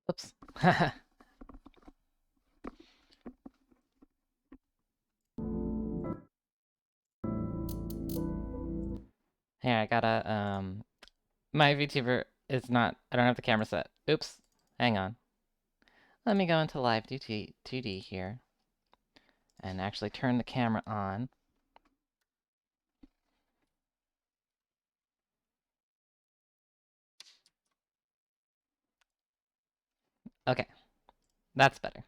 Oops. Here, I gotta, my VTuber is not, I don't have the camera set. Oops. Hang on. Let me go into live 2D here and actually turn the camera on. Okay, that's better.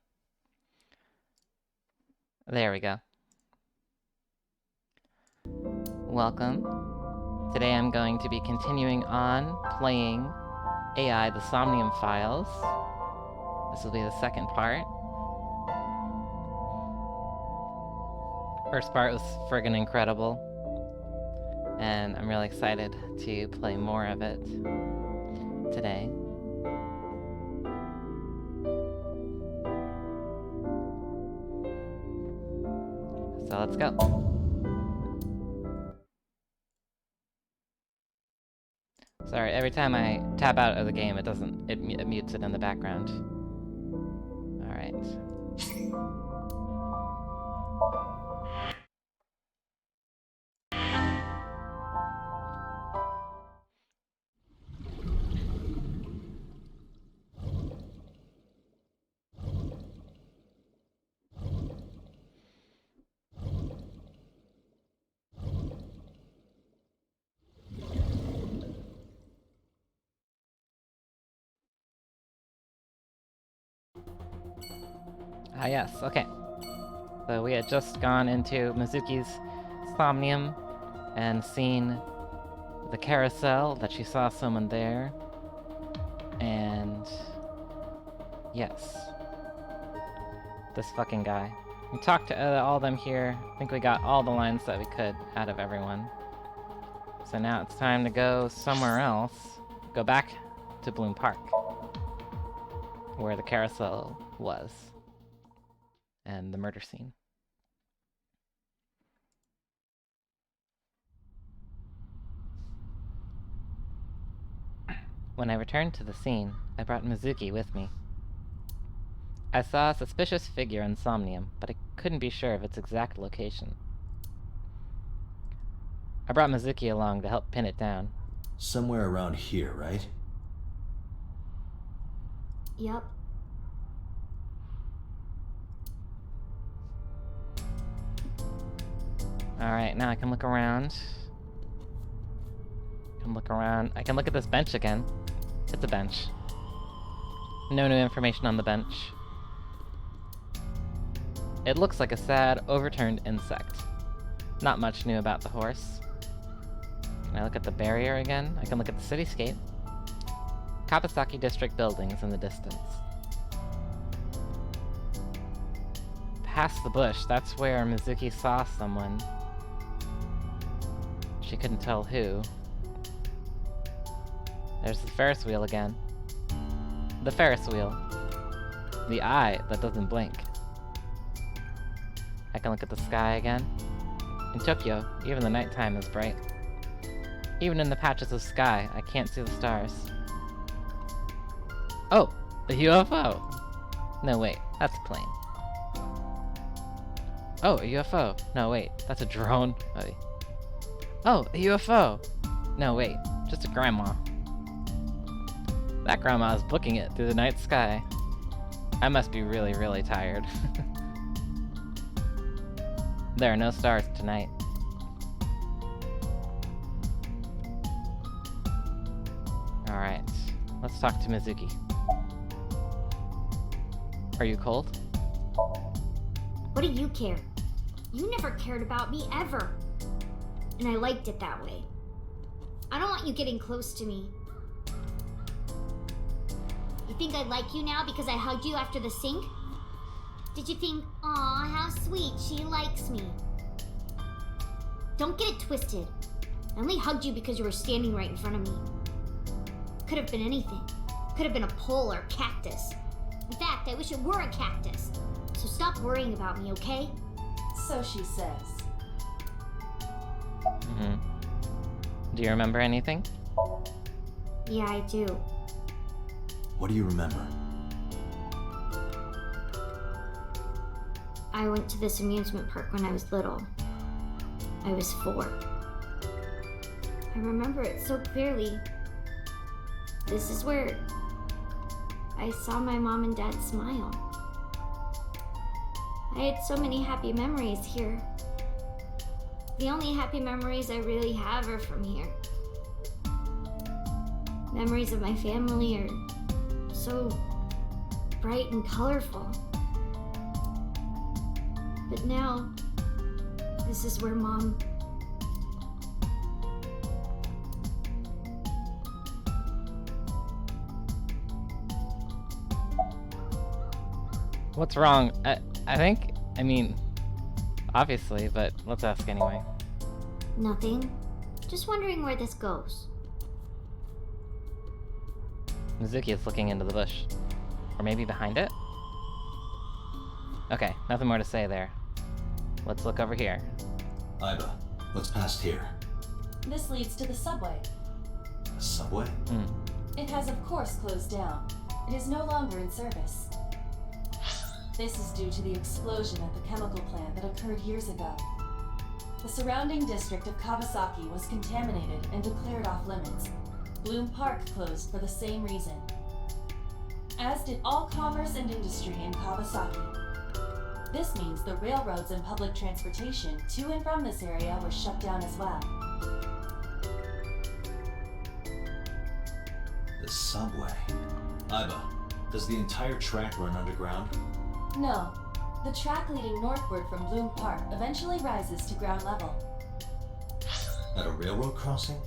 There we go. Welcome. Today I'm going to be continuing on playing AI, the Somnium Files. This will be the second part. First part was friggin' incredible, and I'm really excited to play more of it today. So let's go. Sorry, every time I tab out of the game, it mutes it in the background. Alright. Ah yes, okay. So we had just gone into Mizuki's Somnium and seen the carousel, that she saw someone there. And yes. This fucking guy. We talked to all of them here. I think we got all the lines that we could out of everyone. So now it's time to go somewhere else. Go back to Bloom Park, where the carousel was. And the murder scene. When I returned to the scene, I brought Mizuki with me. I saw a suspicious figure in Somnium, but I couldn't be sure of its exact location. I brought Mizuki along to help pin it down. Somewhere around here, right? Yep. Alright, now I can look around. I can look at this bench again. It's a bench. No new information on the bench. It looks like a sad, overturned insect. Not much new about the horse. Can I look at the barrier again? I can look at the cityscape. Kapasaki District buildings in the distance. Past the bush, that's where Mizuki saw someone. She couldn't tell who. There's the Ferris wheel again. The Ferris wheel. The eye that doesn't blink. I can look at the sky again. In Tokyo, even the nighttime is bright. Even in the patches of sky, I can't see the stars. Oh! A UFO! No, wait, that's a plane. Oh, a UFO! No, wait, that's a drone. Wait. Oh, a UFO! No, wait, just a grandma. That grandma is booking it through the night sky. I must be really, really tired. There are no stars tonight. Alright, let's talk to Mizuki. Are you cold? What do you care? You never cared about me, ever. And I liked it that way. I don't want you getting close to me. You think I like you now because I hugged you after the sink? Did you think, aw, how sweet, she likes me? Don't get it twisted. I only hugged you because you were standing right in front of me. Could have been anything. Could have been a pole or a cactus. In fact, I wish it were a cactus. So stop worrying about me, okay? So she says. Mm-hmm. Do you remember anything? Yeah, I do. What do you remember? I went to this amusement park when I was little. I was 4. I remember it so clearly. This is where I saw my mom and dad smile. I had so many happy memories here. The only happy memories I really have are from here. Memories of my family are so bright and colorful. But now, this is where Mom... What's wrong? I mean, obviously, but let's ask anyway. Nothing. Just wondering where this goes. Mizuki is looking into the bush. Or maybe behind it? Okay, nothing more to say there. Let's look over here. Iba, what's past here? This leads to the subway. A subway? It has of course closed down. It is no longer in service. This is due to the explosion at the chemical plant that occurred years ago. The surrounding district of Kawasaki was contaminated and declared off limits. Bloom Park closed for the same reason. As did all commerce and industry in Kawasaki. This means the railroads and public transportation to and from this area were shut down as well. The subway. Iba, does the entire track run underground? No. The track leading northward from Bloom Park eventually rises to ground level. At a railroad crossing?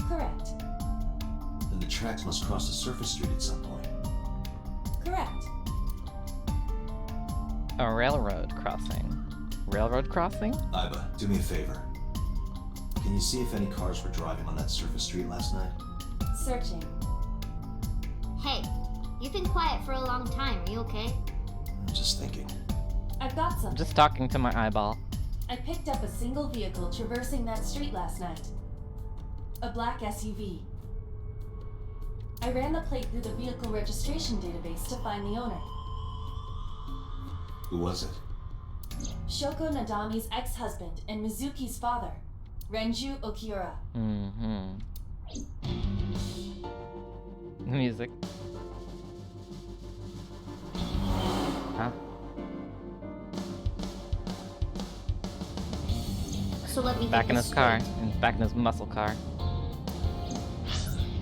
Correct. Then the tracks must cross a surface street at some point. Correct. A railroad crossing. Railroad crossing? Iba, do me a favor. Can you see if any cars were driving on that surface street last night? Searching. Hey, you've been quiet for a long time. Are you okay? I'm just thinking. I've got I'm something. just talking to my eyeball. I picked up a single vehicle traversing that street last night. A black SUV. I ran the plate through the vehicle registration database to find the owner. Who was it? Shoko Nadami's ex-husband and Mizuki's father, Renju Okiura. Music. Huh? So let me Back get in this his car. straight. Back in his muscle car.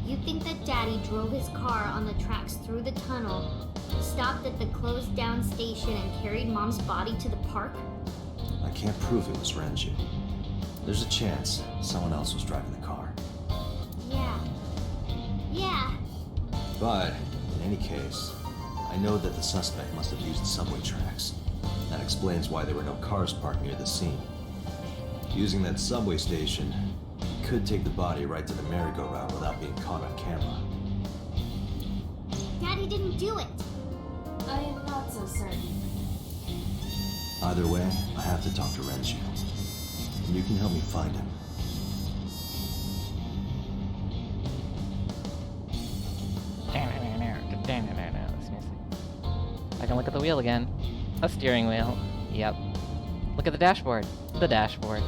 You think that Daddy drove his car on the tracks through the tunnel, stopped at the closed down station, and carried Mom's body to the park? I can't prove it was Renju. There's a chance someone else was driving the car. Yeah. But, in any case, I know that the suspect must have used subway tracks. That explains why there were no cars parked near the scene. Using that subway station, he could take the body right to the merry-go-round without being caught on camera. Daddy didn't do it. I am not so certain. Either way, I have to talk to Renju. And you can help me find him. I can look at the wheel again. A steering wheel. Yep. Look at the dashboard. The dashboard.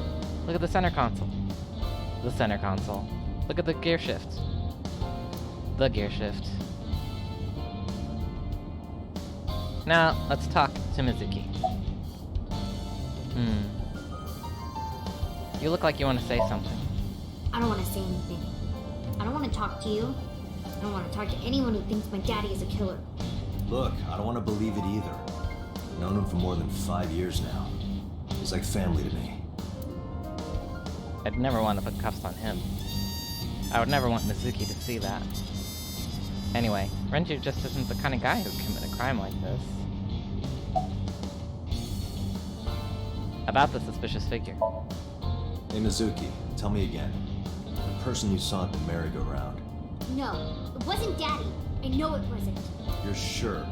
Look at the center console. The center console. Look at the gear shift. The gear shift. Now, let's talk to Mizuki. You look like you want to say something. I don't want to say anything. I don't want to talk to you. I don't want to talk to anyone who thinks my daddy is a killer. Look, I don't want to believe it either. I've known him for more than 5 years now. He's like family to me. I'd never want to put cuffs on him. I would never want Mizuki to see that. Anyway, Renju just isn't the kind of guy who'd commit a crime like this. About the suspicious figure. Hey Mizuki, tell me again. The person you saw at the merry-go-round. No, it wasn't Daddy. I know it wasn't. You're sure?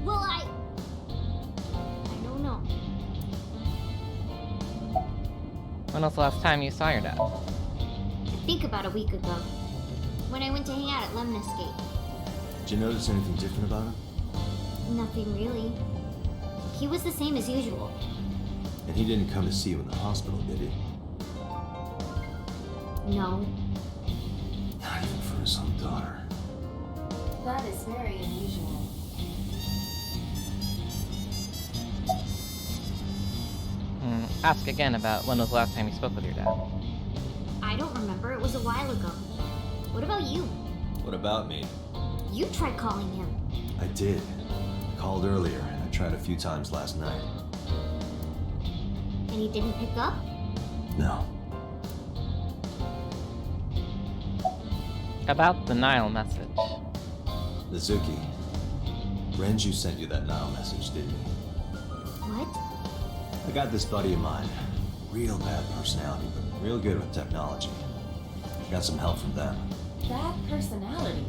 Well, I don't know. When was the last time you saw your dad? I think about a week ago. When I went to hang out at Lemon Escape. Did you notice anything different about him? Nothing really. He was the same as usual. And he didn't come to see you in the hospital, did he? No. Not even for his own daughter. That is very unusual. Ask again about when was the last time you spoke with your dad. I don't remember. It was a while ago. What about you? What about me? You tried calling him. I did. I called earlier. I tried a few times last night. And he didn't pick up? No. About the Nile message. Mizuki. Renju sent you that Nile message, didn't he? What? I got this buddy of mine. Real bad personality, but real good with technology. Got some help from them. Bad personality.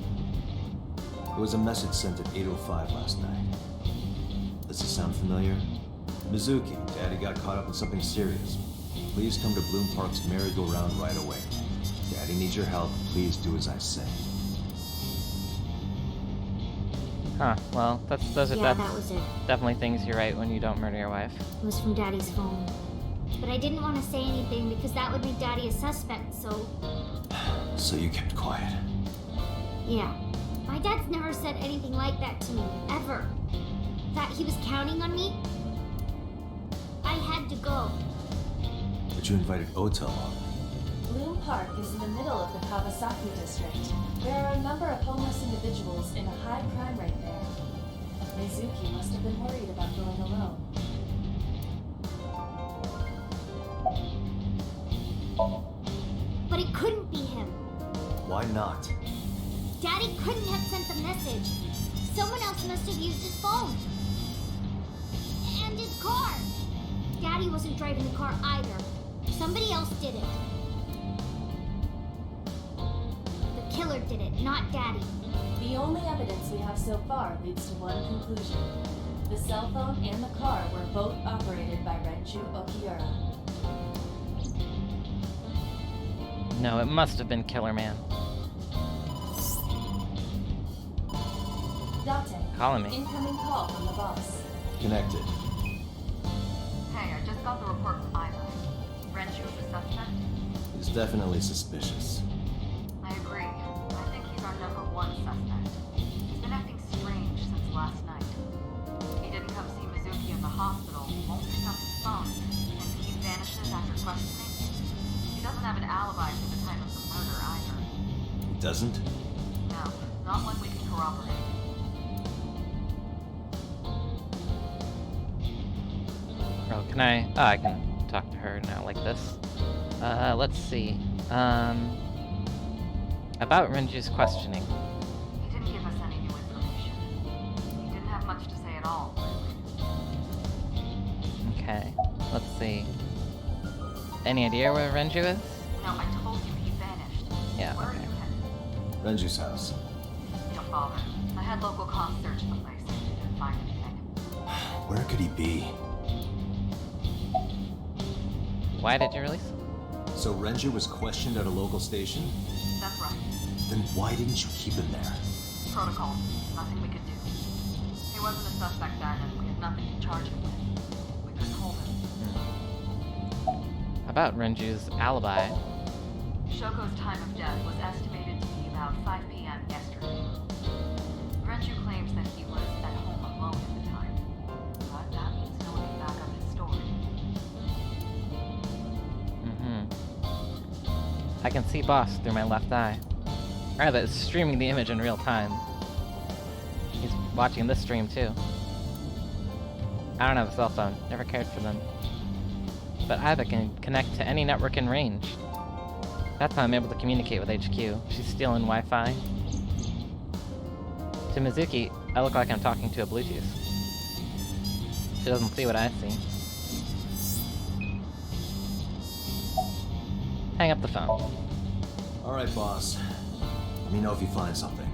It was a message sent at 8:05 last night. Does this sound familiar? Mizuki, Daddy got caught up in something serious. Please come to Bloom Park's merry-go-round right away. Daddy needs your help. Please do as I say. Huh, well, those are Yeah, that was it. definitely things you write when you don't murder your wife. It was from Daddy's phone. But I didn't want to say anything because that would make Daddy a suspect, so... So you kept quiet. Yeah. My dad's never said anything like that to me, ever. That he was counting on me? I had to go. But you invited Ota along. Bloom Park is in the middle of the Kawasaki district. There are a number of homeless individuals in a high crime rate there. Mizuki must have been worried about going alone. But it couldn't be him. Why not? Daddy couldn't have sent the message. Someone else must have used his phone. And his car. Daddy wasn't driving the car either. Somebody else did it. The killer did it, not Daddy. The only evidence we have so far leads to one conclusion. The cell phone and the car were both operated by Renju Okiura. No, it must have been Killer Man. Date, Calling me. incoming call from the boss. Connected. Hey, I just got the report from Ida. Renju is a suspect? He's definitely suspicious. I agree. I think he's our number one suspect. He's been acting strange since last night. He didn't come see Mizuki in the hospital, won't pick up his phone, and he vanishes after questioning. He doesn't have an alibi for the time of the murder either. He doesn't? No, not one we can corroborate. Oh, can I? Oh, I can talk to her now like this. Let's see. About Renju's questioning. He didn't give us any new information. He didn't have much to say at all, really. Okay, let's see. Any idea where Renju is? No, I told you he vanished. Yeah, Where okay. are you headed? Renju's house. Don't bother. I had local cops search the place. Didn't find anything. Where could he be? Why did you release him? So Renju was questioned at a local station? That's right. Then why didn't you keep him there? Protocol. Nothing we could do. He wasn't a suspect then, and we had nothing to charge him with. We couldn't hold him. About Renju's alibi. Shoko's time of death was estimated to be about 5 p.m. yesterday. Renju claims that he was at home alone at the time. But that means no one can back up his story. I can see Boss through my left eye. Rather, it's streaming the image in real time. He's watching this stream too. I don't have a cell phone. Never cared for them. But Iva can connect to any network in range. That's how I'm able to communicate with HQ. She's stealing Wi-Fi. To Mizuki, I look like I'm talking to a Bluetooth. She doesn't see what I see. Hang up the phone. All right, boss. Let me know if you find something.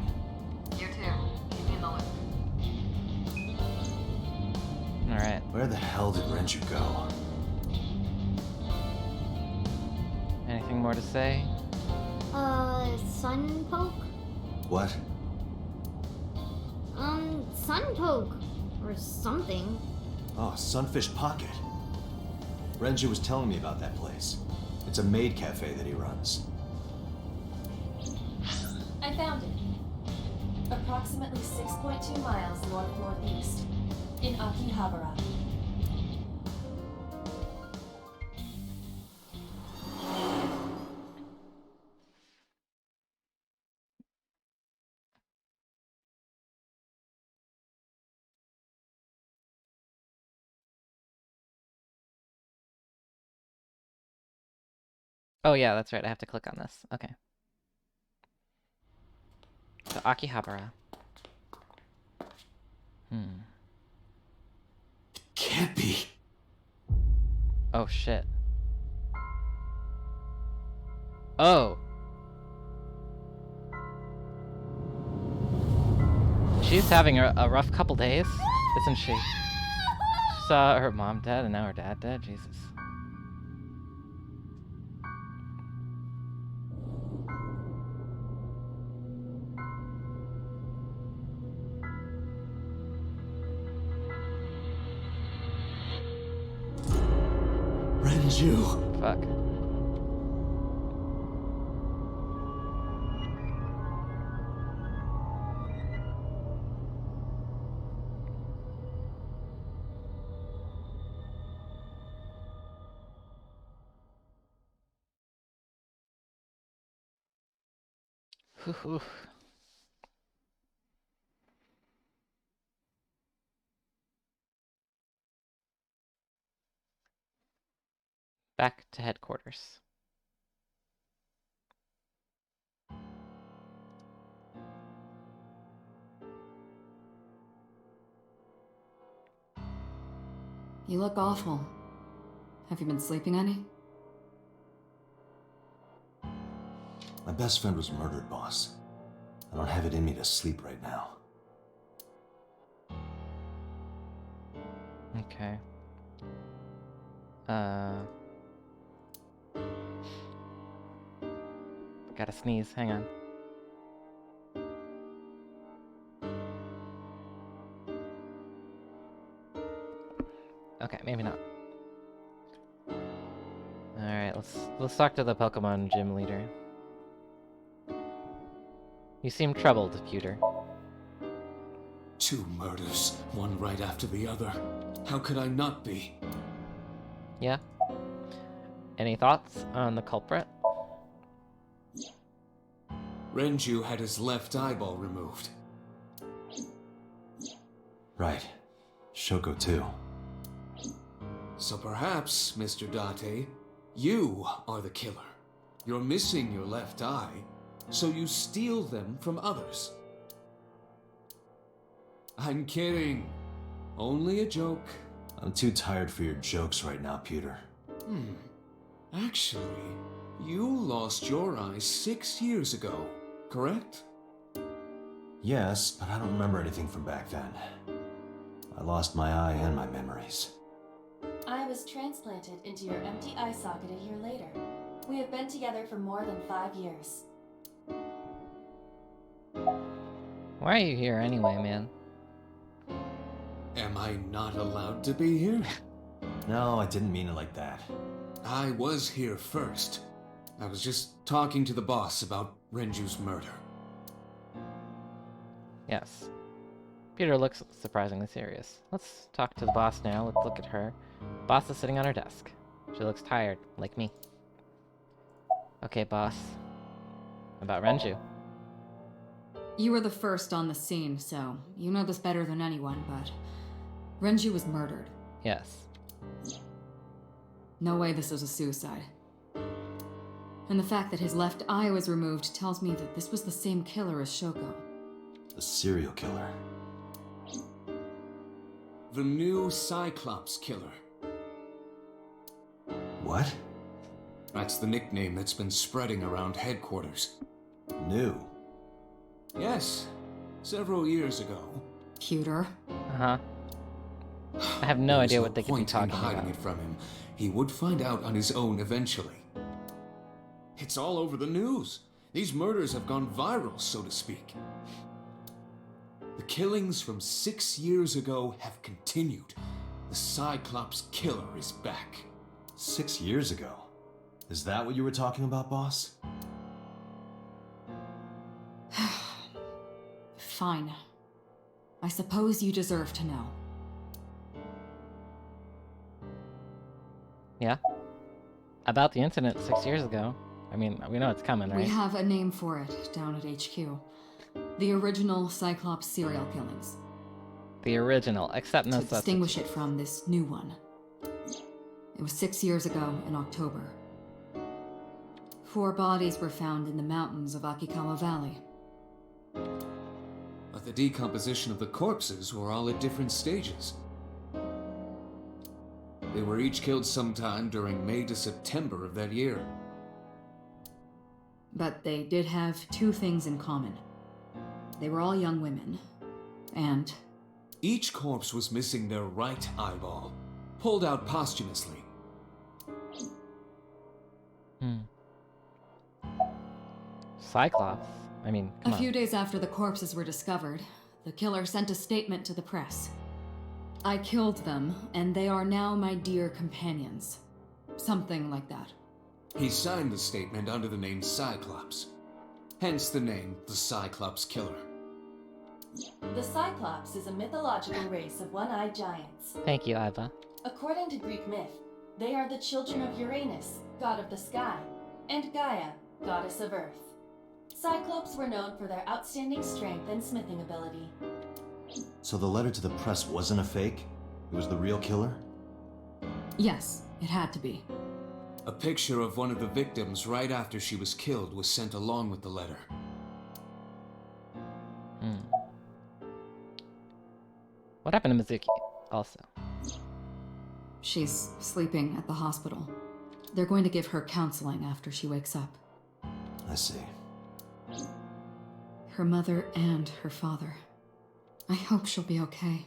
You too. Keep me in the loop. Alright. Where the hell did Renju go? Anything more to say? Sun poke? What? Sun poke. Or something. Oh, Sunfish Pocket. Renju was telling me about that place. It's a maid cafe that he runs. I found it. Approximately 6.2 miles north-northeast, in Akihabara. Oh yeah, that's right. I have to click on this. Okay. So Akihabara. Can't be. Oh shit. Oh. She's having a rough couple days, isn't she? She saw her mom dead and now her dad dead. Jesus. Renju. Fuck. Whew. Back to headquarters. You look awful. Have you been sleeping any? My best friend was murdered, boss. I don't have it in me to sleep right now. Okay. Gotta sneeze. Hang on. Okay, maybe not. Alright, let's talk to the Pokemon gym leader. You seem troubled, Pewter. 2 murders, one right after the other. How could I not be? Yeah? Any thoughts on the culprit? Renju had his left eyeball removed. Right. Shoko too. So perhaps, Mr. Date, you are the killer. You're missing your left eye, so you steal them from others. I'm kidding. Only a joke. I'm too tired for your jokes right now, Pewter. Actually, you lost your eye 6 years ago, correct? Yes, but I don't remember anything from back then. I lost my eye and my memories. I was transplanted into your empty eye socket a year later. We have been together for more than 5 years. Why are you here anyway, man? Am I not allowed to be here? No, I didn't mean it like that. I was here first. I was just talking to the boss about Renju's murder. Yes. Peter looks surprisingly serious. Let's talk to the boss now. Let's look at her. Boss is sitting on her desk. She looks tired, like me. Okay, boss. About Renju. You were the first on the scene, so you know this better than anyone, but Renju was murdered. Yes. No way this was a suicide. And the fact that his left eye was removed tells me that this was the same killer as Shoko. A serial killer. The new Cyclops Killer. What? That's the nickname that's been spreading around headquarters. New. Yes, several years ago. Pewter. Uh-huh. I have no There was idea what they could be point in talking hiding about. it from him. He would find out on his own eventually. It's all over the news. These murders have gone viral, so to speak. The killings from 6 years ago have continued. The Cyclops Killer is back. 6 years ago. Is that what you were talking about, boss? Fine. I suppose you deserve to know. Yeah? About the incident 6 years ago. I mean, we know it's coming, right? We have a name for it down at HQ. The original Cyclops serial killings. The original, except no To distinguish it substitutes. from this new one. It was 6 years ago in October. 4 bodies were found in the mountains of Akikawa Valley. But the decomposition of the corpses were all at different stages. They were each killed sometime during May to September of that year. But they did have 2 things in common. They were all young women. And Each corpse was missing their right eyeball, pulled out posthumously. Cyclops? I mean, a come on. few days after the corpses were discovered, the killer sent a statement to the press. I killed them, and they are now my dear companions. Something like that. He signed the statement under the name Cyclops. Hence the name the Cyclops Killer. The Cyclops is a mythological race of one-eyed giants. Thank you, Iva. According to Greek myth, they are the children of Uranus, god of the sky, and Gaia, goddess of earth. Cyclops were known for their outstanding strength and smithing ability. So the letter to the press wasn't a fake? It was the real killer? Yes, it had to be. A picture of one of the victims right after she was killed was sent along with the letter. What happened to Mizuki, also? She's sleeping at the hospital. They're going to give her counseling after she wakes up. I see. Her mother and her father. I hope she'll be okay.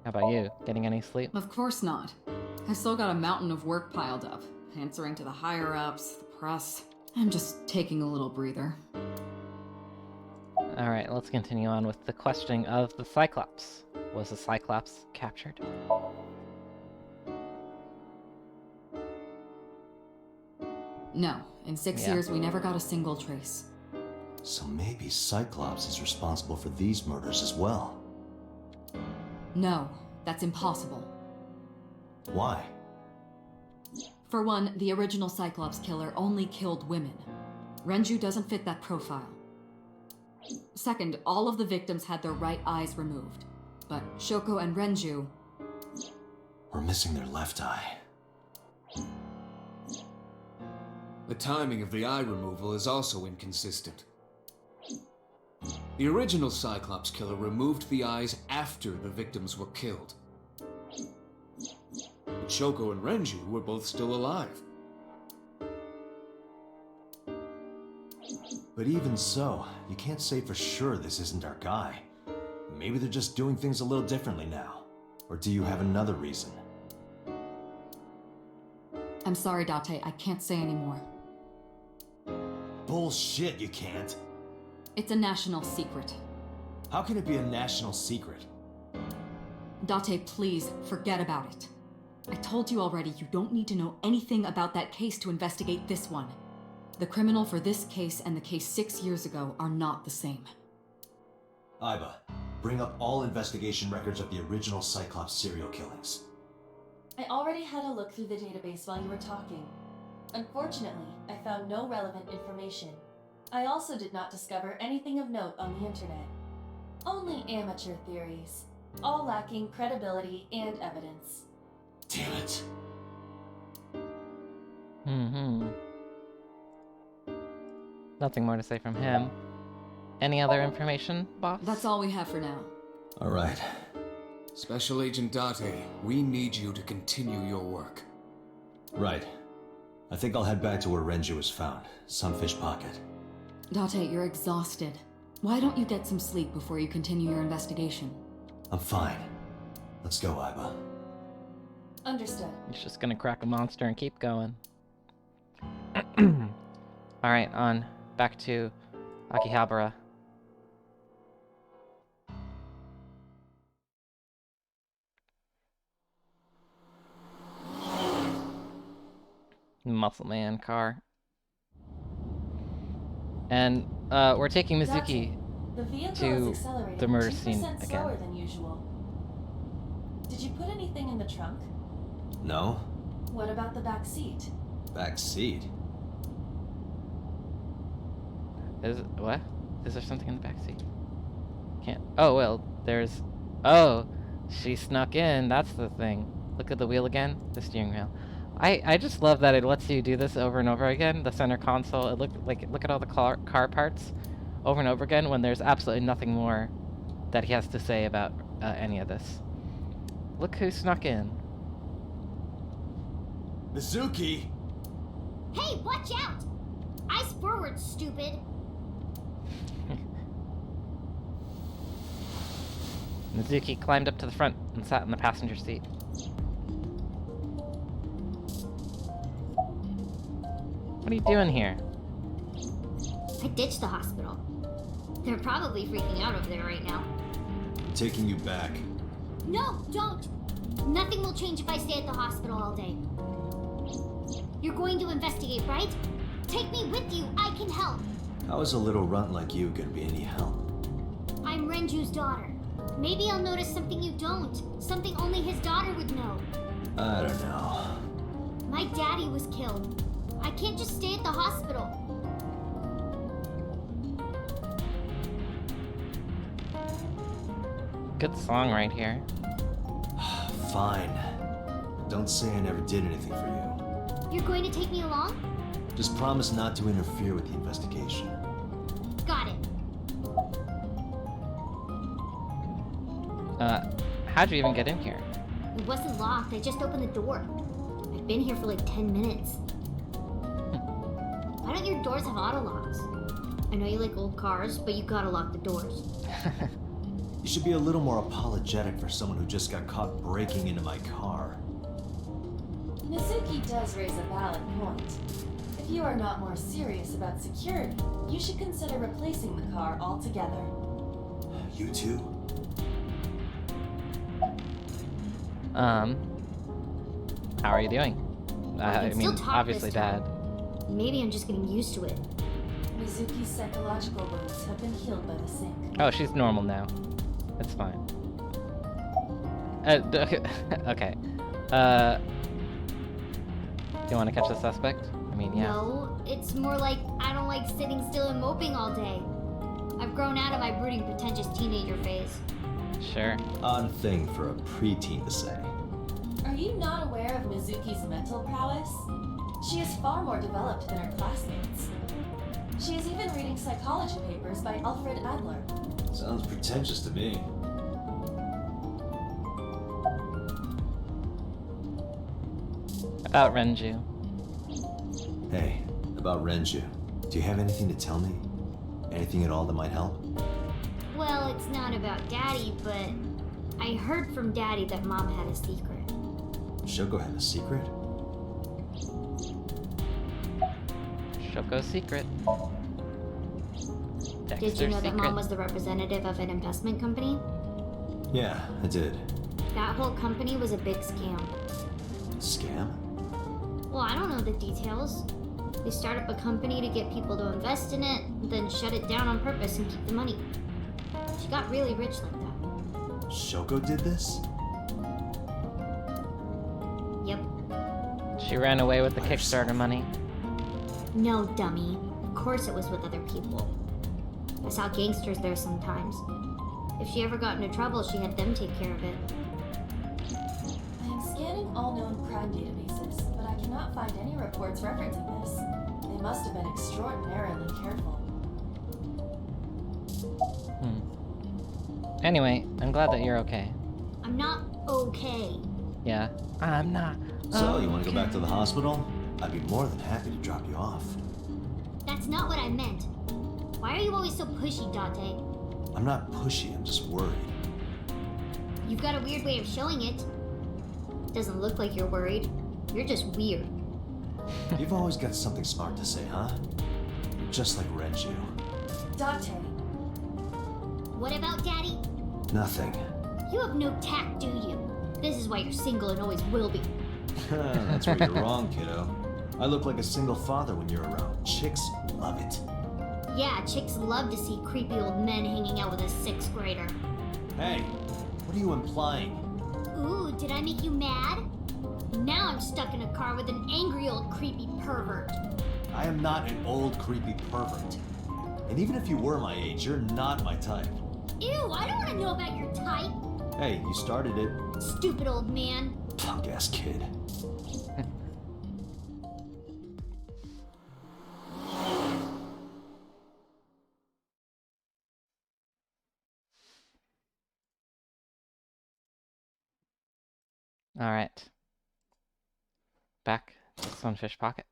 How about you? Getting any sleep? Of course not. I still got a mountain of work piled up. Answering to the higher-ups, the press. I'm just taking a little breather. Alright, let's continue on with the questioning of the Cyclops. Was the Cyclops captured? No, in 6 Yeah. years we never got a single trace. So maybe Cyclops is responsible for these murders as well. No, that's impossible. Why? For one, the original Cyclops killer only killed women. Renju doesn't fit that profile. Second, all of the victims had their right eyes removed. But Shoko and Renju... We're missing their left eye. The timing of the eye removal is also inconsistent. The original Cyclops Killer removed the eyes after the victims were killed. But Shoko and Renju were both still alive. But even so, you can't say for sure this isn't our guy. Maybe they're just doing things a little differently now. Or do you have another reason? I'm sorry, Date, I can't say anymore. Bullshit, you can't. It's a national secret. How can it be a national secret? Date, please, forget about it. I told you already, you don't need to know anything about that case to investigate this one. The criminal for this case and the case 6 years ago are not the same. Iba, bring up all investigation records of the original Cyclops serial killings. I already had a look through the database while you were talking. Unfortunately, I found no relevant information. I also did not discover anything of note on the internet. Only amateur theories, all lacking credibility and evidence. Damn it. Nothing more to say from him. Any other information, boss? That's all we have for now. All right. Special Agent Date, we need you to continue your work. Right. I think I'll head back to where Renju was found. Sunfish Pocket. Date, you're exhausted. Why don't you get some sleep before you continue your investigation? I'm fine. Let's go, Iba. Understood. He's just gonna crack a monster and keep going. Alright, on back to Akihabara. Muscle man car. And we're taking Mizuki The vehicle to is accelerating the murder 2% scene slower again. than usual. Did you put anything in the trunk? No? What about the back seat? Back seat? What? Is there something in the back seat? Can't. Oh, well, there's. Oh, she snuck in. That's the thing. Look at the wheel again. The steering wheel. I just love that it lets you do this over and over again. The center console. Look at all the car parts over and over again when there's absolutely nothing more that he has to say about any of this. Look who snuck in. Mizuki! Hey, watch out! Eyes forward, stupid. Mizuki climbed up to the front and sat in the passenger seat. What are you doing here? I ditched the hospital. They're probably freaking out over there right now. I'm taking you back. No, don't! Nothing will change if I stay at the hospital all day. You're going to investigate, right? Take me with you. I can help. How is a little runt like you gonna be any help? I'm Renju's daughter. Maybe I'll notice something you don't. Something only his daughter would know. I don't know. My daddy was killed. I can't just stay at the hospital. Good song right here. Fine. Don't say I never did anything for you. You're going to take me along? Just promise not to interfere with the investigation. Got it. How'd you even get in here? It wasn't locked. I just opened the door. I've been here for like 10 minutes. Why don't your doors have auto locks? I know you like old cars, but you gotta lock the doors. You should be a little more apologetic for someone who just got caught breaking into my car. Mizuki does raise a valid point. If you are not more serious about security, you should consider replacing the car altogether. You too? How are you doing? I can mean, still talk obviously this time. bad. Maybe I'm just getting used to it. Mizuki's psychological wounds have been healed by the sink. Oh, she's normal now. It's fine. Okay. Do you want to catch the suspect? I mean, yeah. No, it's more like I don't like sitting still and moping all day. I've grown out of my brooding, pretentious teenager phase. Sure. Odd thing for a preteen to say. Are you not aware of Mizuki's mental prowess? She is far more developed than her classmates. She is even reading psychology papers by Alfred Adler. Sounds pretentious to me. About Renju. Hey, about Renju. Do you have anything to tell me? Anything at all that might help? Well, it's not about Daddy, but I heard from Daddy that Mom had a secret. Shoko had a secret? Shoko's secret. Dexter's Did you know that secret. Mom was the representative of an investment company? Yeah, I did. That whole company was a big scam. Scam? Well, I don't know the details. They start up a company to get people to invest in it, then shut it down on purpose and keep the money. She got really rich like that. Shoko did this? Yep. She ran away with the By herself. Kickstarter money. No, dummy. Of course it was with other people. I saw gangsters there sometimes. If she ever got into trouble, she had them take care of it. I am scanning all known crime databases, but I cannot find any reports referencing this. They must have been extraordinarily careful. Anyway, I'm glad that you're okay. I'm not okay. Yeah. I'm not. So, you want to go back to the hospital? I'd be more than happy to drop you off. That's not what I meant. Why are you always so pushy, Date? I'm not pushy, I'm just worried. You've got a weird way of showing it. Doesn't look like you're worried. You're just weird. You've always got something smart to say, huh? You're just like Renju. Date, What about Daddy? Nothing. You have no tact, do you? This is why you're single and always will be. That's where you're wrong, kiddo. I look like a single father when you're around. Chicks love it. Yeah, chicks love to see creepy old men hanging out with a 6th grader. Hey, what are you implying? Ooh, did I make you mad? Now I'm stuck in a car with an angry old creepy pervert. I am not an old creepy pervert. And even if you were my age, you're not my type. Ew, I don't want to know about your type. Hey, you started it. Stupid old man. Punk-ass kid. Alright. Back to Sunfish Pocket.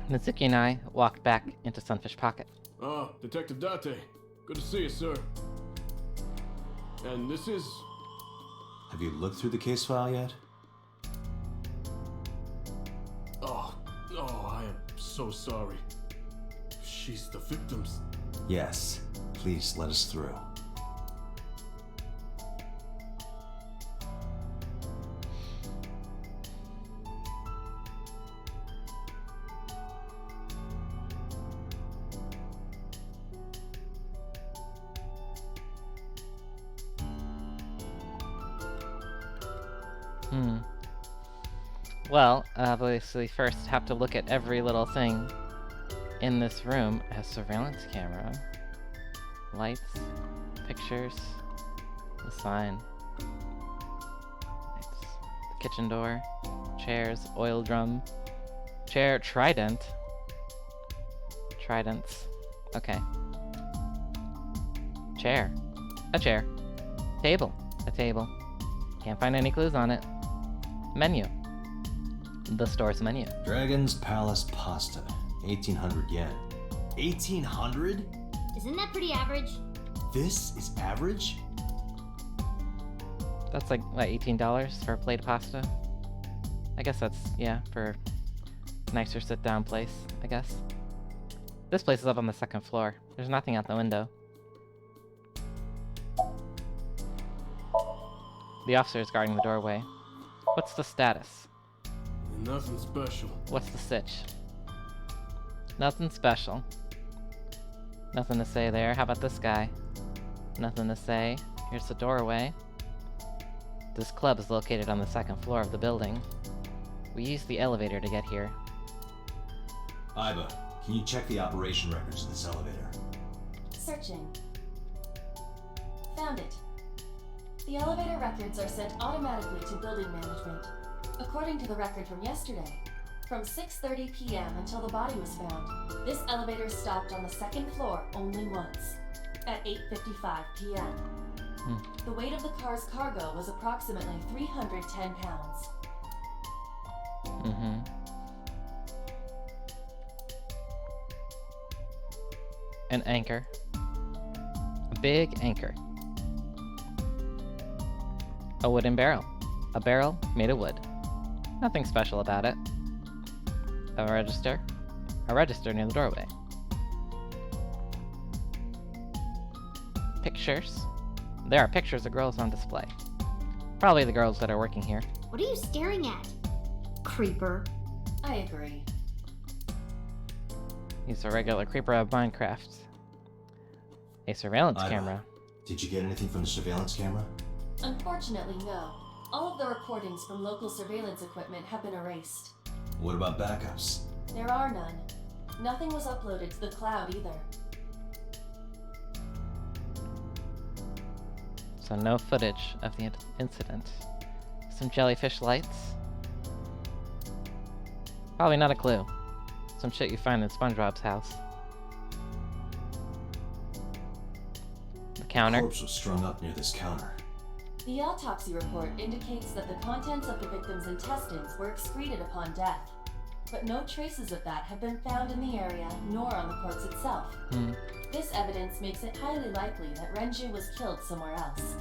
Mizuki and I walked back into Sunfish Pocket. Ah, Detective Date. Good to see you, sir. And this is... Have you looked through the case file yet? Oh, I am so sorry. She's the victim's... Yes. Please let us through. Well, obviously first have to look at every little thing in this room. It has surveillance camera, lights, pictures, the sign, lights, the kitchen door, chairs, oil drum, chair, tridents. Okay. Chair. A chair. Table. A table. Can't find any clues on it. Menu. The store's menu. Dragon's Palace Pasta. 1,800 yen. 1,800? Isn't that pretty average? This is average? That's like, what, $18 for a plate of pasta? I guess that's, yeah, for a nicer sit-down place, I guess. This place is up on the 2nd floor. There's nothing out the window. The officer is guarding the doorway. What's the status? Nothing special. What's the sitch? Nothing special. Nothing to say there. How about this guy? Nothing to say. Here's the doorway. This club is located on the 2nd floor of the building. We used the elevator to get here. Iba, can you check the operation records of this elevator? Searching. Found it. The elevator records are sent automatically to building management. According to the record from yesterday, from 6:30 p.m. until the body was found, this elevator stopped on the 2nd floor only once, at 8:55 p.m. The weight of the car's cargo was approximately 310 pounds. An anchor. A big anchor. A wooden barrel. A barrel made of wood. Nothing special about it. A register. A register near the doorway. Pictures. There are pictures of girls on display. Probably the girls that are working here. What are you staring at? Creeper. I agree. He's a regular creeper of Minecraft. A surveillance Iva, camera. Did you get anything from the surveillance camera? Unfortunately, no. All of the recordings from local surveillance equipment have been erased. What about backups? There are none. Nothing was uploaded to the cloud either. So no footage of the incident. Some jellyfish lights. Probably not a clue. Some shit you find in SpongeBob's house. The counter. Corpse was strung up near this counter. The autopsy report indicates that the contents of the victim's intestines were excreted upon death, but no traces of that have been found in the area nor on the corpse itself. This evidence makes it highly likely that Renju was killed somewhere else.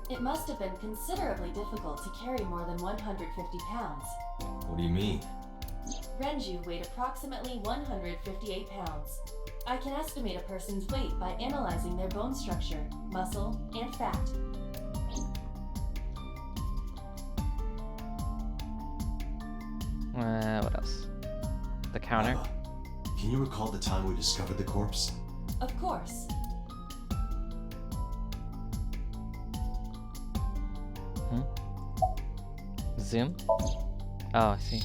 It must have been considerably difficult to carry more than 150 pounds. What do you mean? Renju weighed approximately 158 pounds. I can estimate a person's weight by analyzing their bone structure, muscle, and fat. What else? The counter. Emma, can you recall the time we discovered the corpse? Of course. Zoom? Oh, I see.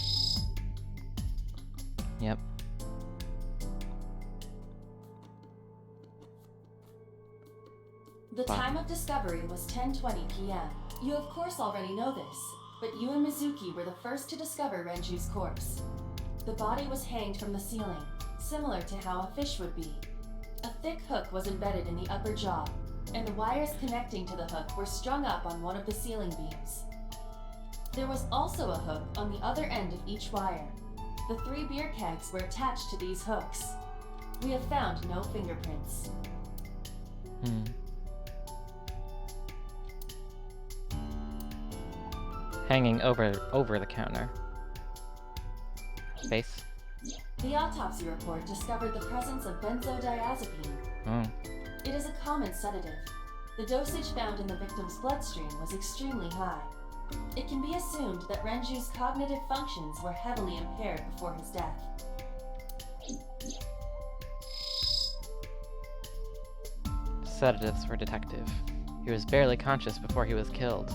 Yep. The time of discovery was 10:20 p.m. You of course already know this, but you and Mizuki were the first to discover Renju's corpse. The body was hanged from the ceiling, similar to how a fish would be. A thick hook was embedded in the upper jaw, and the wires connecting to the hook were strung up on one of the ceiling beams. There was also a hook on the other end of each wire. The 3 beer kegs were attached to these hooks. We have found no fingerprints. Hanging over the counter. Space. The autopsy report discovered the presence of benzodiazepine. Oh. It is a common sedative. The dosage found in the victim's bloodstream was extremely high. It can be assumed that Renju's cognitive functions were heavily impaired before his death. Sedatives for detective. He was barely conscious before he was killed.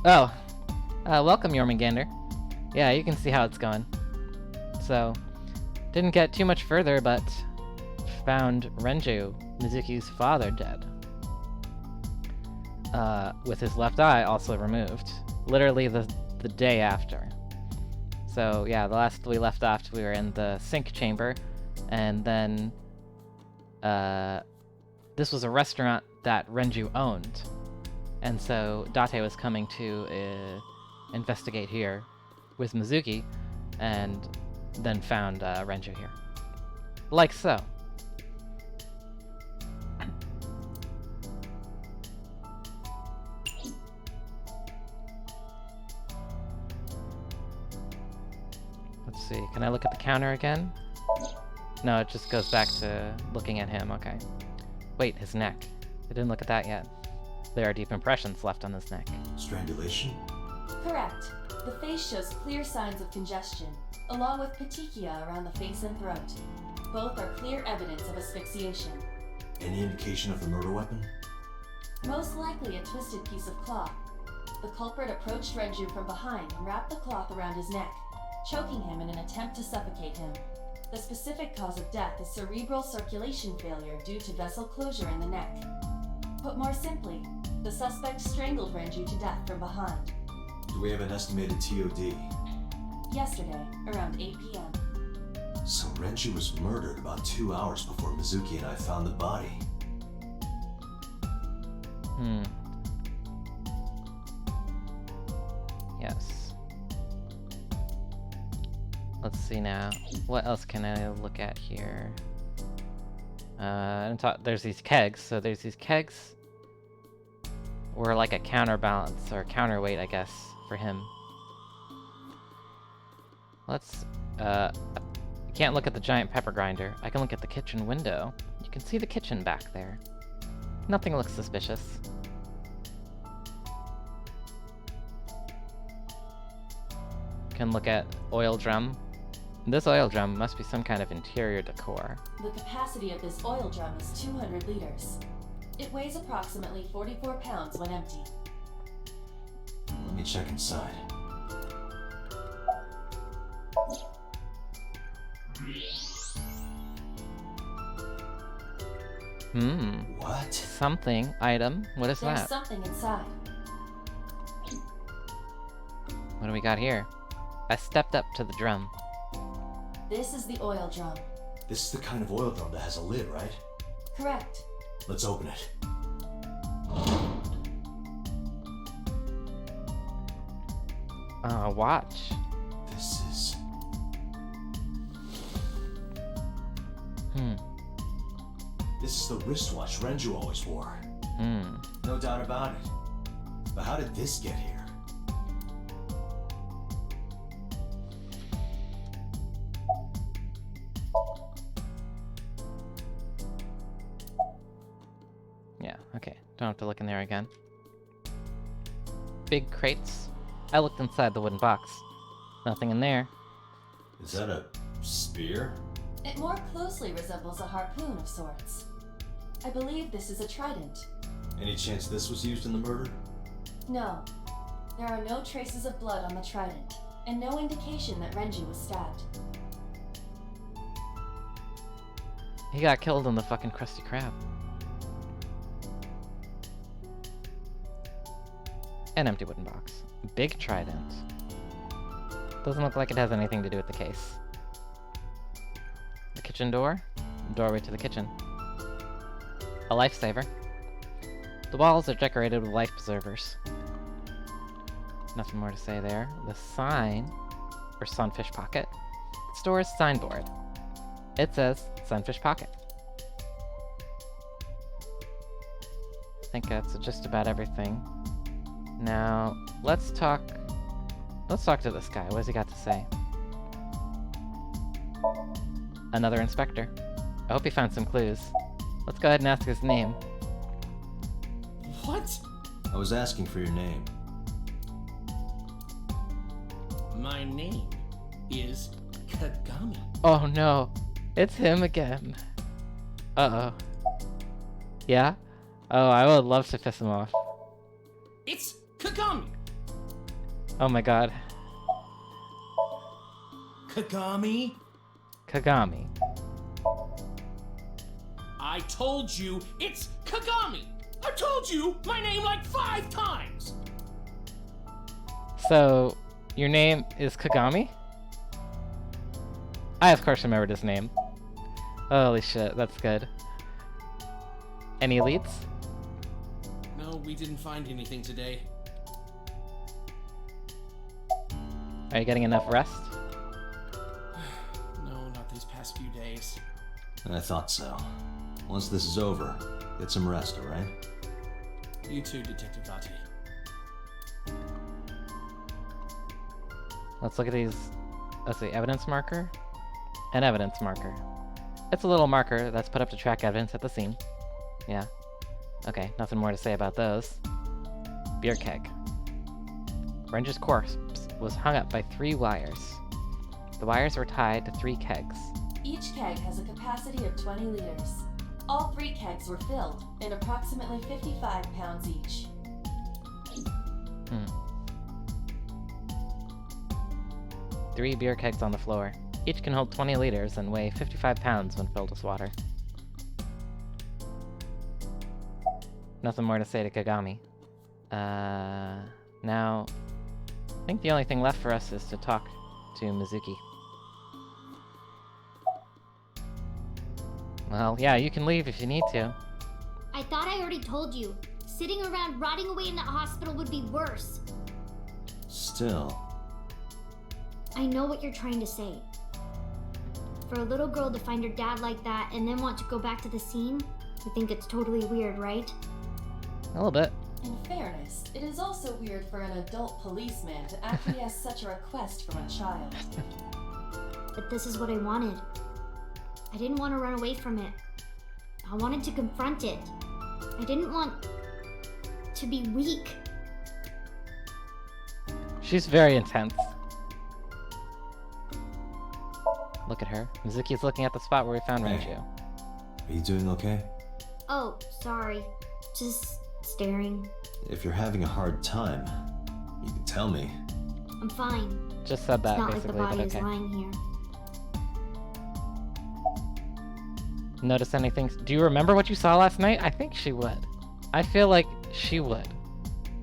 Oh. Welcome, Jormungandr. Yeah, you can see how it's going. So, didn't get too much further, but found Renju, Mizuki's father, dead. With his left eye also removed. Literally the day after. So, yeah, the last we left off, we were in the sink chamber, and then, this was a restaurant that Renju owned. And so, Date was coming to, investigate here with Mizuki, and then found, Renju here. Like so. Let's see, can I look at the counter again? No, it just goes back to looking at him, okay. Wait, his neck. I didn't look at that yet. There are deep impressions left on his neck. Strangulation? Correct. The face shows clear signs of congestion, along with petechia around the face and throat. Both are clear evidence of asphyxiation. Any indication of the murder weapon? Most likely a twisted piece of cloth. The culprit approached Renju from behind and wrapped the cloth around his neck, choking him in an attempt to suffocate him. The specific cause of death is cerebral circulation failure due to vessel closure in the neck. Put more simply, the suspect strangled Renju to death from behind. Do we have an estimated TOD? Yesterday, around 8 p.m. So Renju was murdered about 2 hours before Mizuki and I found the body. Yes. Let's see now. What else can I look at here? There's these kegs. So there's these kegs. Or like a counterbalance or counterweight, I guess, for him. Let's. I can't look at the giant pepper grinder. I can look at the kitchen window. You can see the kitchen back there. Nothing looks suspicious. Can look at oil drum. This oil drum must be some kind of interior decor. The capacity of this oil drum is 200 liters. It weighs approximately 44 pounds when empty. Let me check inside. What? Something. Item. What is There's that? something inside. What do we got here? I stepped up to the drum. This is the oil drum. This is the kind of oil drum that has a lid, right? Correct. Let's open it. Watch. This is... This is the wristwatch Renju always wore. No doubt about it. But how did this get here? Yeah, okay. Don't have to look in there again. Big crates. I looked inside the wooden box. Nothing in there. Is that a spear? It more closely resembles a harpoon of sorts. I believe this is a trident. Any chance this was used in the murder? No. There are no traces of blood on the trident, and no indication that Renju was stabbed. He got killed in the fucking Krusty Krab. An empty wooden box. Big trident. Doesn't look like it has anything to do with the case. The kitchen door. Doorway to the kitchen. A lifesaver. The walls are decorated with life preservers. Nothing more to say there. The sign for Sunfish Pocket. Store's signboard. It says Sunfish Pocket. I think that's just about everything. Now, let's talk to this guy. What has he got to say? Another inspector. I hope he found some clues. Let's go ahead and ask his name. What? I was asking for your name. My name is Kagami. Oh no, it's him again. Uh-oh. Yeah? Oh, I would love to piss him off. It's Kagami. Oh my god. Kagami? Kagami. I told you it's Kagami. I told you my name like 5 times. So, your name is Kagami? I of course remembered his name. Holy shit, that's good. Any leads? No, we didn't find anything today. Are you getting enough rest? No, not these past few days. I thought so. Once this is over, get some rest, alright? You too, Detective Date. Let's look at these. Let's see, evidence marker? An evidence marker. It's a little marker that's put up to track evidence at the scene. Yeah. Okay, nothing more to say about those. Beer keg. Renju's corpse was hung up by 3 wires. The wires were tied to 3 kegs. Each keg has a capacity of 20 liters. All 3 kegs were filled, and approximately 55 pounds each. 3 beer kegs on the floor. Each can hold 20 liters and weigh 55 pounds when filled with water. Nothing more to say to Kagami. Now, I think the only thing left for us is to talk to Mizuki. Well, yeah, you can leave if you need to. I thought I already told you. Sitting around rotting away in that hospital would be worse. Still, I know what you're trying to say. For a little girl to find her dad like that and then want to go back to the scene, you think it's totally weird, right? A little bit. In fairness, it is also weird for an adult policeman to acquiesce such a request from a child. But this is what I wanted. I didn't want to run away from it. I wanted to confront it. I didn't want to be weak. She's very intense. Look at her. Mizuki's looking at the spot where we found Hey. Renju. are you doing okay? Oh, sorry. Just staring. If you're having a hard time, you can tell me. I'm fine. Just said that, It's not like the basically, body but is okay. lying here. Notice anything? Do you remember what you saw last night? I think she would. I feel like she would.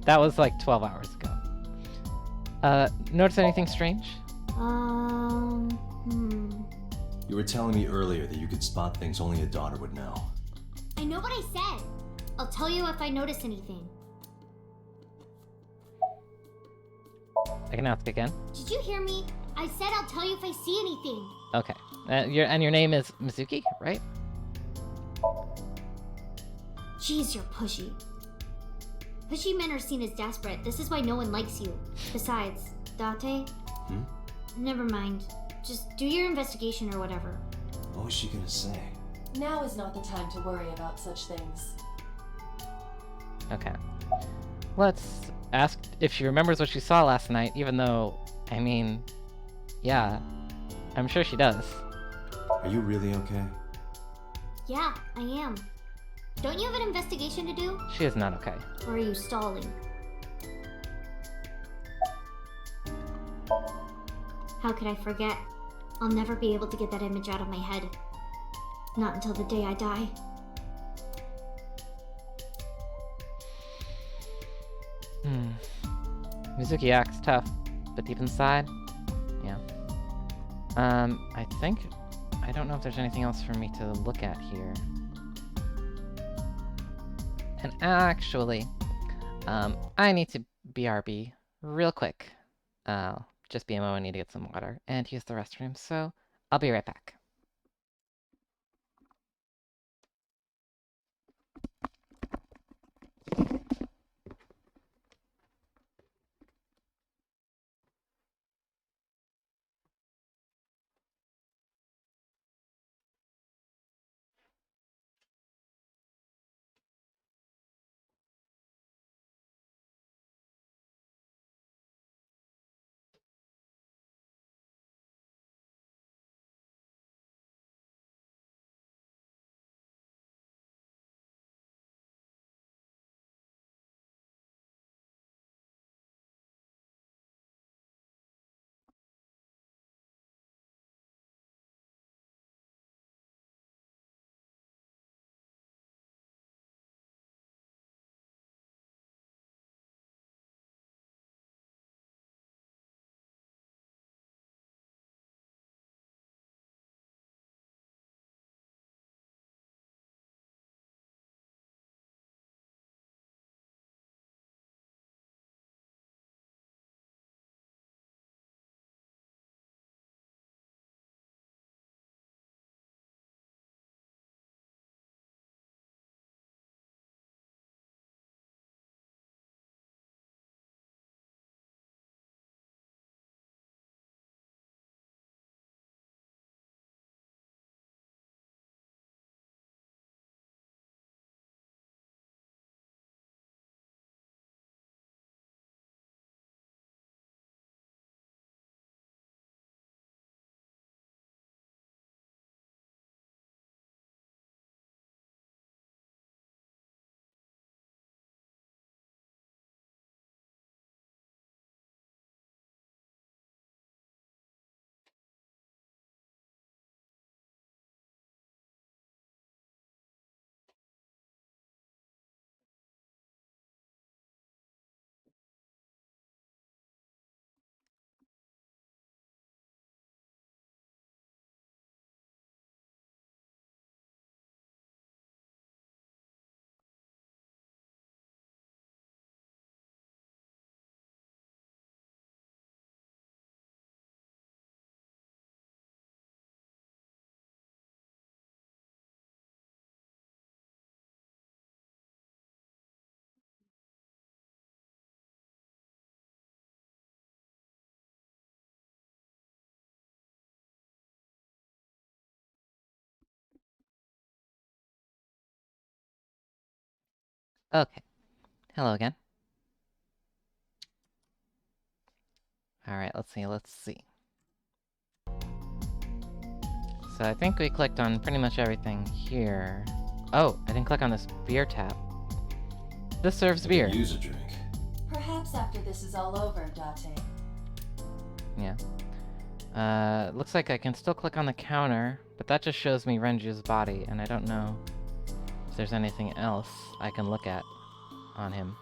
That was like 12 hours ago. Notice anything strange? You were telling me earlier that you could spot things only a daughter would know. I know what I said. I'll tell you if I notice anything. I can ask again. Did you hear me? I said I'll tell you if I see anything. Okay. Your name is Mizuki, right? Jeez, you're pushy. Pushy men are seen as desperate. This is why no one likes you. Besides, Date? Never mind. Just do your investigation or whatever. What was she gonna say? Now is not the time to worry about such things. Okay. Let's ask if she remembers what she saw last night, even though, I mean, Yeah, I'm sure she does. Are you really okay? Yeah, I am. Don't you have an investigation to do? She is not okay. Or are you stalling? How could I forget? I'll never be able to get that image out of my head. Not until the day I die. Mizuki acts tough, but deep inside, yeah. I don't know if there's anything else for me to look at here. And actually, I need to BRB real quick. Just be a moment, I need to get some water and use the restroom, so I'll be right back. Okay. Hello again. Alright, let's see. So I think we clicked on pretty much everything here. Oh, I didn't click on this beer tap. This serves beer. Use a drink. Perhaps after this is all over, Date. Yeah. Looks like I can still click on the counter, but that just shows me Renju's body, and I don't know if there's anything else I can look at on him.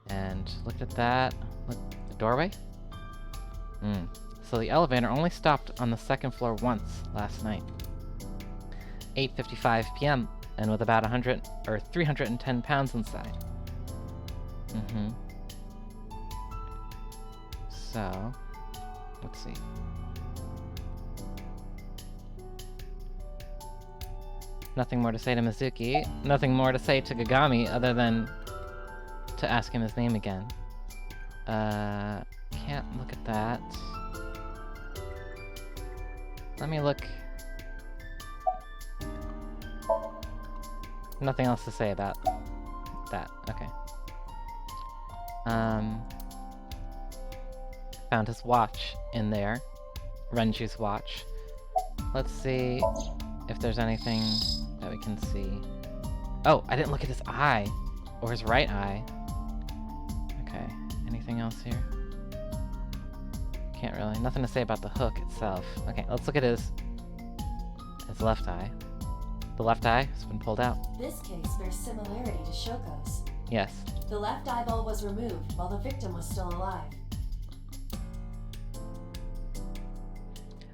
And look at that. Look, the doorway? So the elevator only stopped on the second floor once last night. 8:55 p.m. and with about 310 pounds inside. So, let's see. Nothing more to say to Mizuki. Nothing more to say to Kagami other than to ask him his name again. Can't look at that. Let me look. Nothing else to say about that. Okay. Found his watch in there. Renju's watch. Let's see if there's anything that we can see. Oh, I didn't look at his eye. Or his right eye. Okay, anything else here? Can't really. Nothing to say about the hook itself. Okay, let's look at his left eye. The left eye has been pulled out. This case bears similarity to Shoko's. Yes. The left eyeball was removed while the victim was still alive.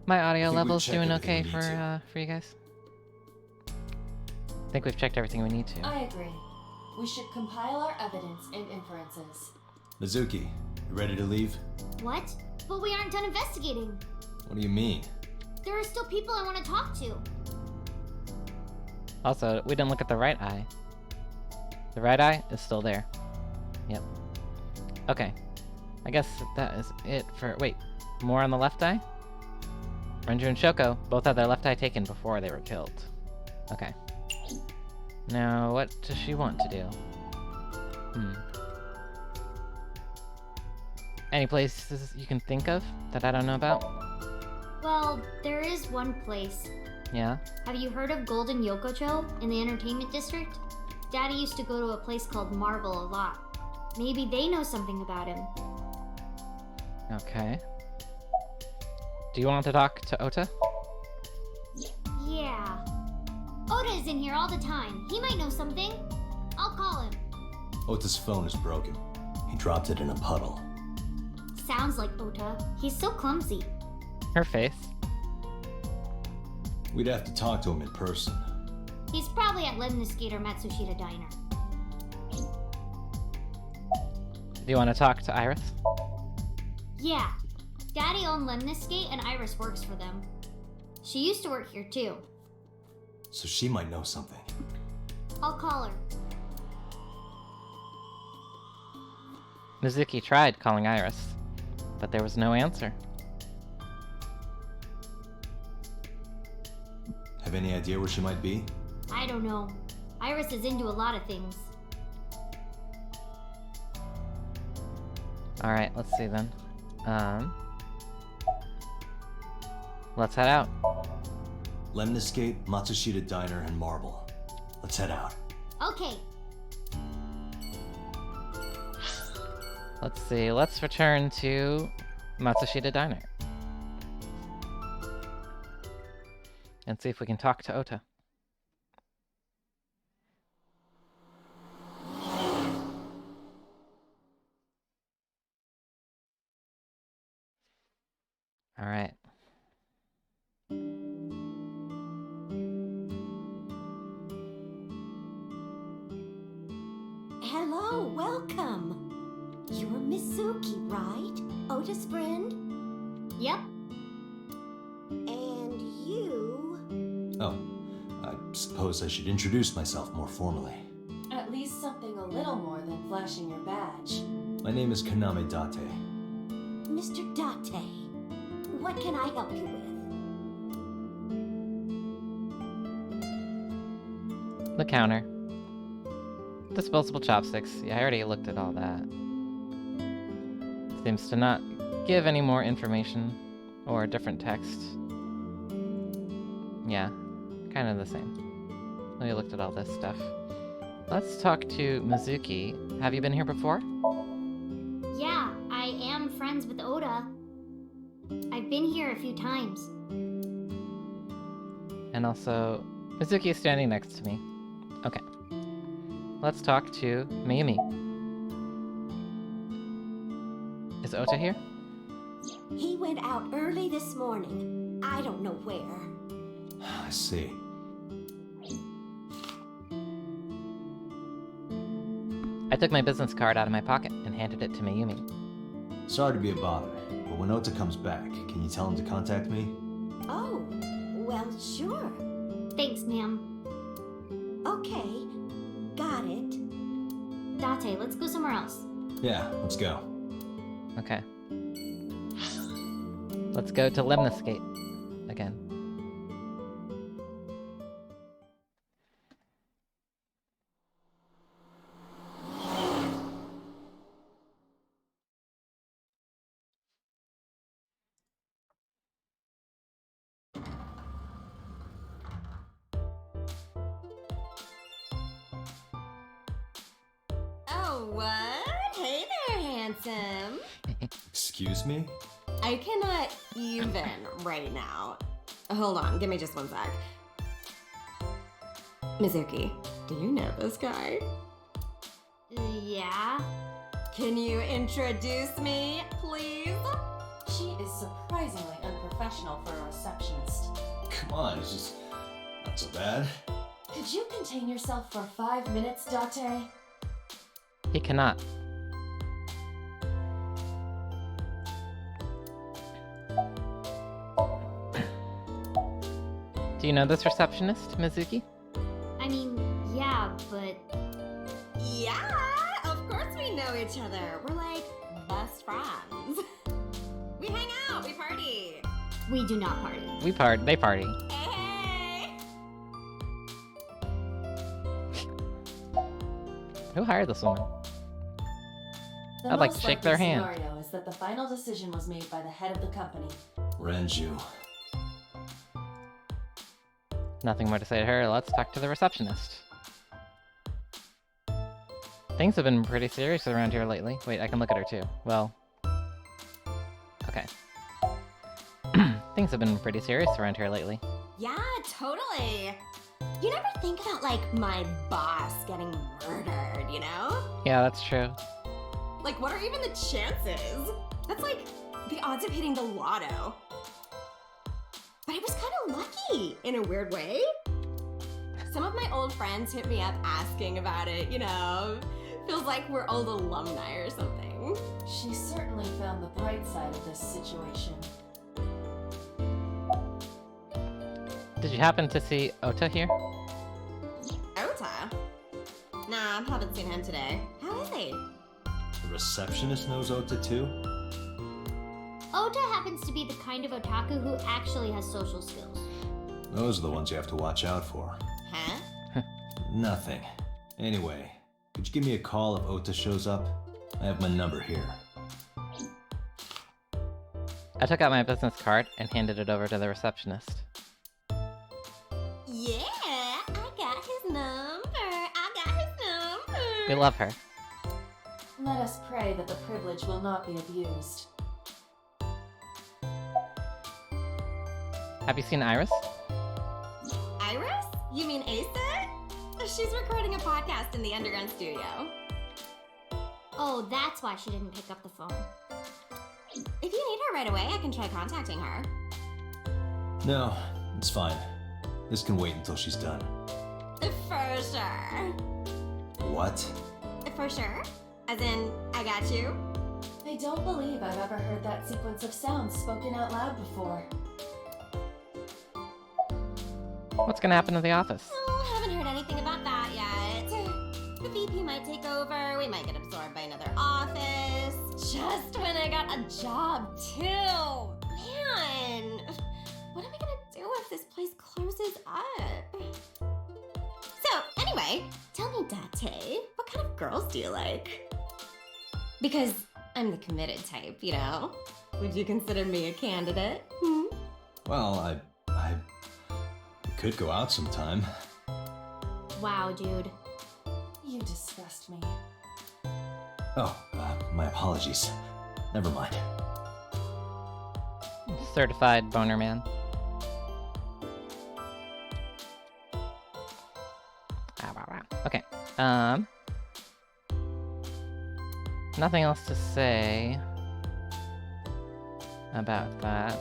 My audio Think we've level's checked doing everything okay we need for you guys? I think we've checked everything we need to. I agree. We should compile our evidence and inferences. Mizuki, you ready to leave? What? But we aren't done investigating. What do you mean? There are still people I want to talk to. Also, we didn't look at the right eye. The right eye is still there. Yep. Okay. I guess that is it for... Wait, more on the left eye? Renju and Shoko both had their left eye taken before they were killed. Okay. Now, what does she want to do? Any places you can think of that I don't know about? Well, there is one place. Yeah? Have you heard of Golden Yokocho in the entertainment district? Daddy used to go to a place called Marble a lot. Maybe they know something about him. Okay. Do you want to talk to Ota? Yeah. Oda is in here all the time. He might know something. I'll call him. Ota's phone is broken. He dropped it in a puddle. Sounds like Ota. He's so clumsy. Her face. We'd have to talk to him in person. He's probably at Lemniscate or Matsushita Diner. Do you want to talk to Iris? Yeah. Daddy owned Lemniscate and Iris works for them. She used to work here too. So she might know something. I'll call her. Mizuki tried calling Iris, but there was no answer. Have any idea where she might be? I don't know. Iris is into a lot of things. Alright, let's see then. Let's head out. Lemniscate, Matsushita Diner, and Marble. Let's head out. Okay. Let's see, let's return to Matsushita Diner. And see if we can talk to Ota. Alright. Hello, welcome. You're Mizuki, right? Ota's friend? Yep. And you... Oh, I suppose I should introduce myself more formally. At least something a little more than flashing your badge. My name is Kaname Date. Mr. Date. What can I help you with? The counter. Disposable chopsticks. Yeah, I already looked at all that. Seems to not give any more information or different text. Yeah, kind of the same. We looked at all this stuff. Let's talk to Mizuki. Have you been here before? Yeah, I am friends with Oda. I've been here a few times. And also, Mizuki is standing next to me. Okay. Let's talk to Mayumi. Is Ota here? He went out early this morning. I don't know where. I see. I took my business card out of my pocket and handed it to Mayumi. Sorry to be a bother, but when Ota comes back, can you tell him to contact me? Oh, well, sure. Thanks, ma'am. Okay, got it. Date, let's go somewhere else. Yeah, let's go. Okay. Let's go to Lemniscate again. What? Hey there, handsome. Excuse me? I cannot even right now. Hold on, give me just one sec. Mizuki, do you know this guy? Yeah? Can you introduce me, please? She is surprisingly unprofessional for a receptionist. Come on, it's just not so bad. Could you contain yourself for 5 minutes, Date? He cannot. Do you know this receptionist, Mizuki? I mean, yeah, but Yeah, of course we know each other. We're like best friends. We hang out, we party. we do not party. They party. Hey! Who hired this woman? The I'd like to most shake their likely hand. scenario is that the final decision was made by the head of the company. Renju. Nothing more to say to her. Let's talk to the receptionist. Things have been pretty serious around here lately. Wait, I can look at her too. Well... Okay. Things have been pretty serious around here lately. Yeah, totally. You never think about, like, my boss getting murdered, you know? Yeah, that's true. Like, what are even the chances? That's like the odds of hitting the lotto. But I was kind of lucky, in a weird way. Some of my old friends hit me up asking about it, you know? Feels like we're old alumni or something. She certainly found the bright side of this situation. Did you happen to see Ota here? Ota? Nah, haven't seen him today. How is he? The receptionist knows Ota too? Ota happens to be the kind of otaku who actually has social skills. Those are the ones you have to watch out for. Huh? Nothing. Anyway, could you give me a call if Ota shows up? I have my number here. I took out my business card and handed it over to the receptionist. Yeah, I got his number. We love her. Let us pray that the privilege will not be abused. Have you seen Iris? Iris? You mean Asa? She's recording a podcast in the underground studio. Oh, that's why she didn't pick up the phone. If you need her right away, I can try contacting her. No, it's fine. This can wait until she's done. For sure. What? For sure? As in, I got you? I don't believe I've ever heard that sequence of sounds spoken out loud before. What's gonna happen to the office? Oh, haven't heard anything about that yet. The VP might take over, we might get absorbed by another office. Just when I got a job, too. Man, what am I gonna do if this place closes up? So, anyway, tell me, Date, what kind of girls do you like? Because I'm the committed type, you know? Would you consider me a candidate? Hmm? Well, I could go out sometime. Wow, dude. You disgust me. Oh, my apologies. Never mind. Certified boner man. Okay. Nothing else to say about that.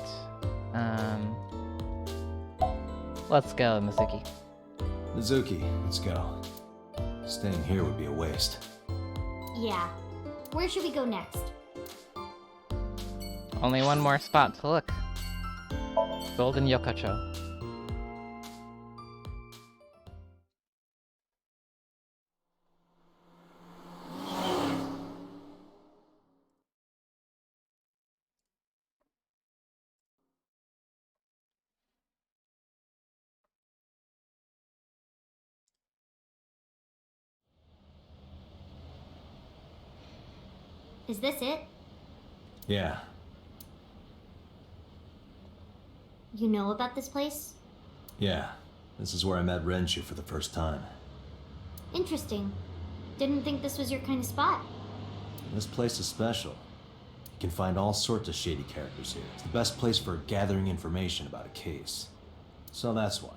Let's go, Mizuki. Mizuki, let's go. Staying here would be a waste. Yeah. Where should we go next? Only one more spot to look. Golden Yokocho. Is this it? Yeah. You know about this place? Yeah. This is where I met Renju for the first time. Interesting. Didn't think this was your kind of spot. This place is special. You can find all sorts of shady characters here. It's the best place for gathering information about a case. So that's why.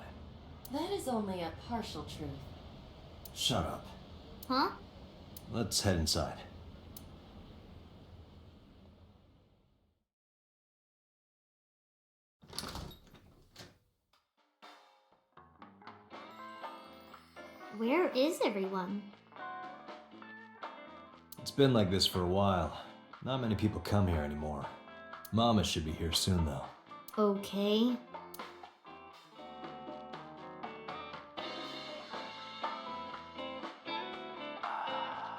That is only a partial truth. Shut up. Huh? Let's head inside. Where is everyone? It's been like this for a while. Not many people come here anymore. Mama should be here soon, though. Okay.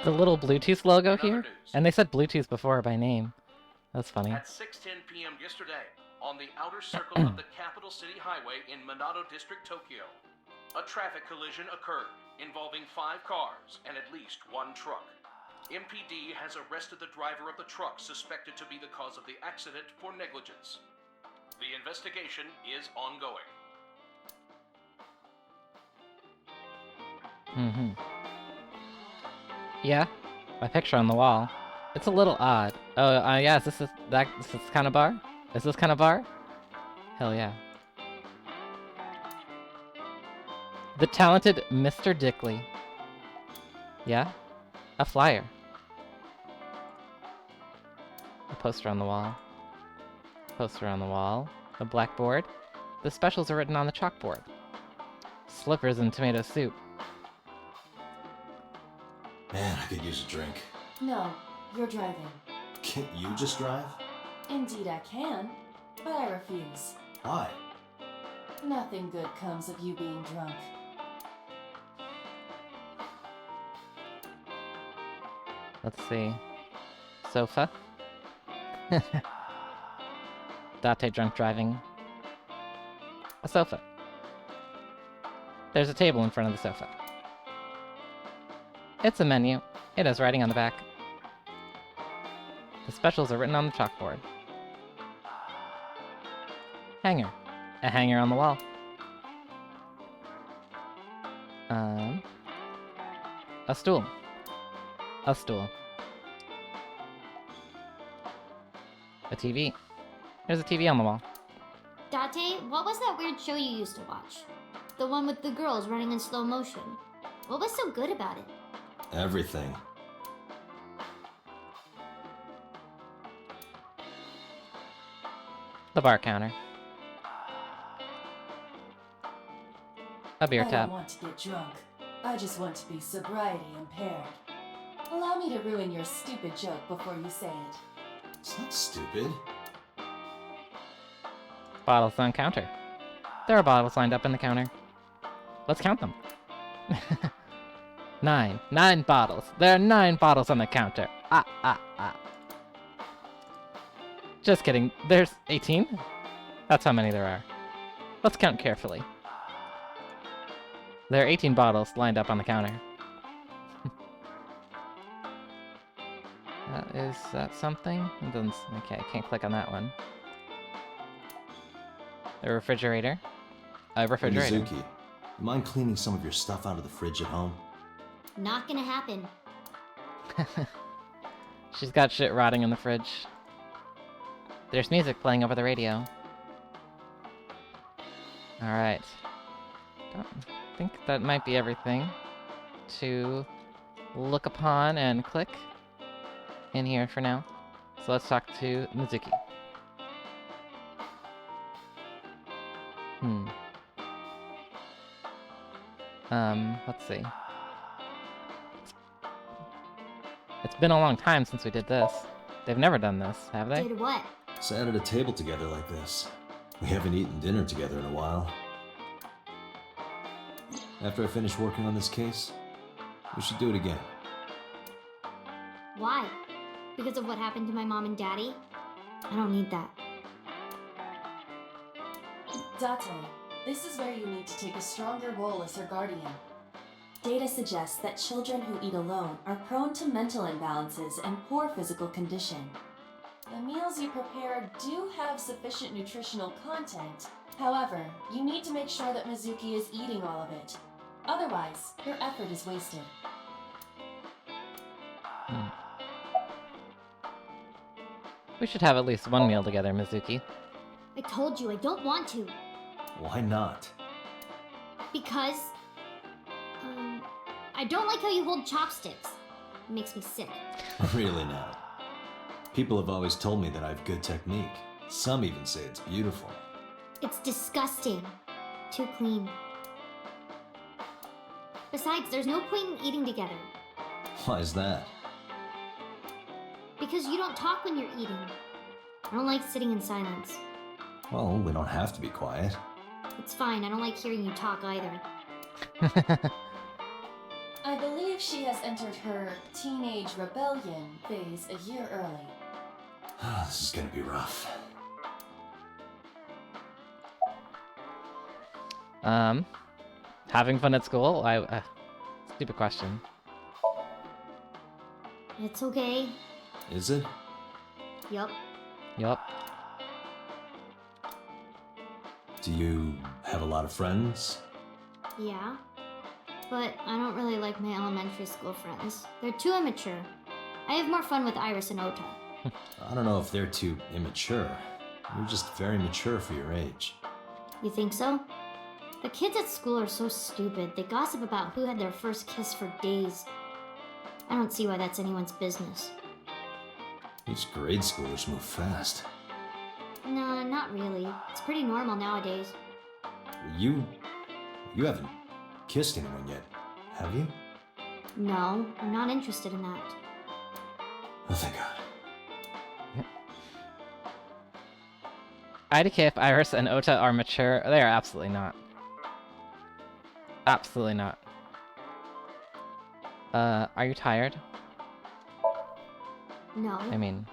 The little Bluetooth logo here? And they said Bluetooth before by name. That's funny. At 6:10 p.m. yesterday, on the outer circle of the capital city highway in Minato District, Tokyo, a traffic collision occurred involving 5 cars and at least 1 truck. MPD has arrested the driver of the truck suspected to be the cause of the accident for negligence. The investigation is ongoing. Yeah, my picture on the wall. It's a little odd. Oh, yeah, is this kind of bar? Is this kind of bar? Hell yeah. The talented Mr. Dickley. Yeah? A flyer. A poster on the wall. Poster on the wall. A blackboard. The specials are written on the chalkboard. Slippers and tomato soup. Man, I could use a drink. No, you're driving. Can't you just drive? Indeed I can, but I refuse. Why? Nothing good comes of you being drunk. Let's see. Sofa. Date drunk driving. A sofa. There's a table in front of the sofa. It's a menu. It has writing on the back. The specials are written on the chalkboard. Hanger. A hanger on the wall. A stool. A stool. A TV. There's a TV on the wall. Date, what was that weird show you used to watch? The one with the girls running in slow motion. What was so good about it? Everything. The bar counter. A beer I tap. don't want to get drunk. I just want to be sobriety impaired. Allow me to ruin your stupid joke before you say it. It's not stupid. Bottles on counter. There are bottles lined up in the counter. Let's count them. 9. 9 bottles. There are 9 bottles on the counter. Just kidding. There's 18? That's how many there are. Let's count carefully. There are 18 bottles lined up on the counter. Is that something? It doesn't, okay, I can't click on that one. The refrigerator. A refrigerator. Mizuki, you mind cleaning some of your stuff out of the fridge at home? Not gonna happen. She's got shit rotting in the fridge. There's music playing over the radio. Alright. Don't think that might be everything to look upon and click in here for now. So let's talk to Mizuki. Let's see. It's been a long time since we did this. They've never done this, have they? Did what? Sat at a table together like this. We haven't eaten dinner together in a while. After I finish working on this case, we should do it again. Why? Because of what happened to my mom and daddy? I don't need that. Date, this is where you need to take a stronger role as her guardian. Data suggests that children who eat alone are prone to mental imbalances and poor physical condition. The meals you prepare do have sufficient nutritional content. However, you need to make sure that Mizuki is eating all of it. Otherwise, your effort is wasted. We should have at least one meal together, Mizuki. I told you I don't want to. Why not? Because, I don't like how you hold chopsticks. It makes me sick. Really now. People have always told me that I have good technique. Some even say it's beautiful. It's disgusting. Too clean. Besides, there's no point in eating together. Why is that? Because you don't talk when you're eating. I don't like sitting in silence. Well, we don't have to be quiet. It's fine, I don't like hearing you talk either. I believe she has entered her teenage rebellion phase a year early. This is gonna be rough. Having fun at school? Stupid question. It's okay. Is it? Yup. Yup. Do you have a lot of friends? Yeah. But I don't really like my elementary school friends. They're too immature. I have more fun with Iris and Ota. I don't know if they're too immature. You're just very mature for your age. You think so? The kids at school are so stupid. They gossip about who had their first kiss for days. I don't see why that's anyone's business. These grade schoolers move fast. Nah, not really. It's pretty normal nowadays. You haven't kissed anyone yet, have you? No, I'm not interested in that. Oh, thank God. IDK if Iris and Ota are mature. They are absolutely not. Absolutely not. Are you tired? No. I mean,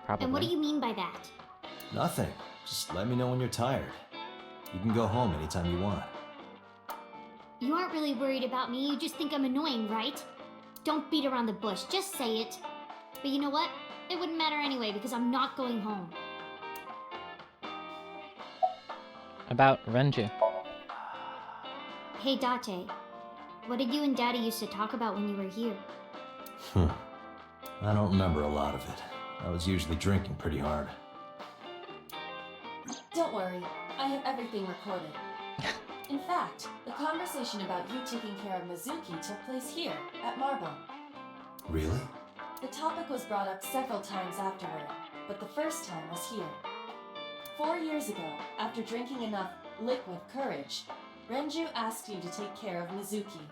probably. And what do you mean by that? Nothing. Just let me know when you're tired. You can go home anytime you want. You aren't really worried about me, you just think I'm annoying, right? Don't beat around the bush, just say it. But you know what? It wouldn't matter anyway because I'm not going home. About Renju. Hey Date, what did you and Daddy used to talk about when you were here? I don't remember a lot of it. I was usually drinking pretty hard. Don't worry, I have everything recorded. In fact, the conversation about you taking care of Mizuki took place here, at Marble. Really? The topic was brought up several times afterward, but the first time was here. 4 years ago, after drinking enough liquid courage, Renju asked you to take care of Mizuki.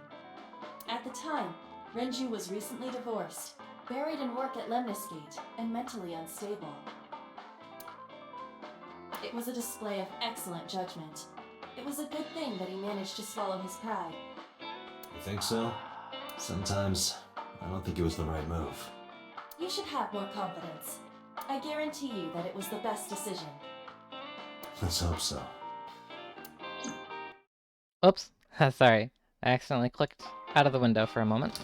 At the time, Renju was recently divorced, buried in work at Lemnisgate, and mentally unstable. It was a display of excellent judgment. It was a good thing that he managed to swallow his pride. You think so? Sometimes, I don't think it was the right move. You should have more confidence. I guarantee you that it was the best decision. Let's hope so. Oops. Sorry. I accidentally clicked out of the window for a moment.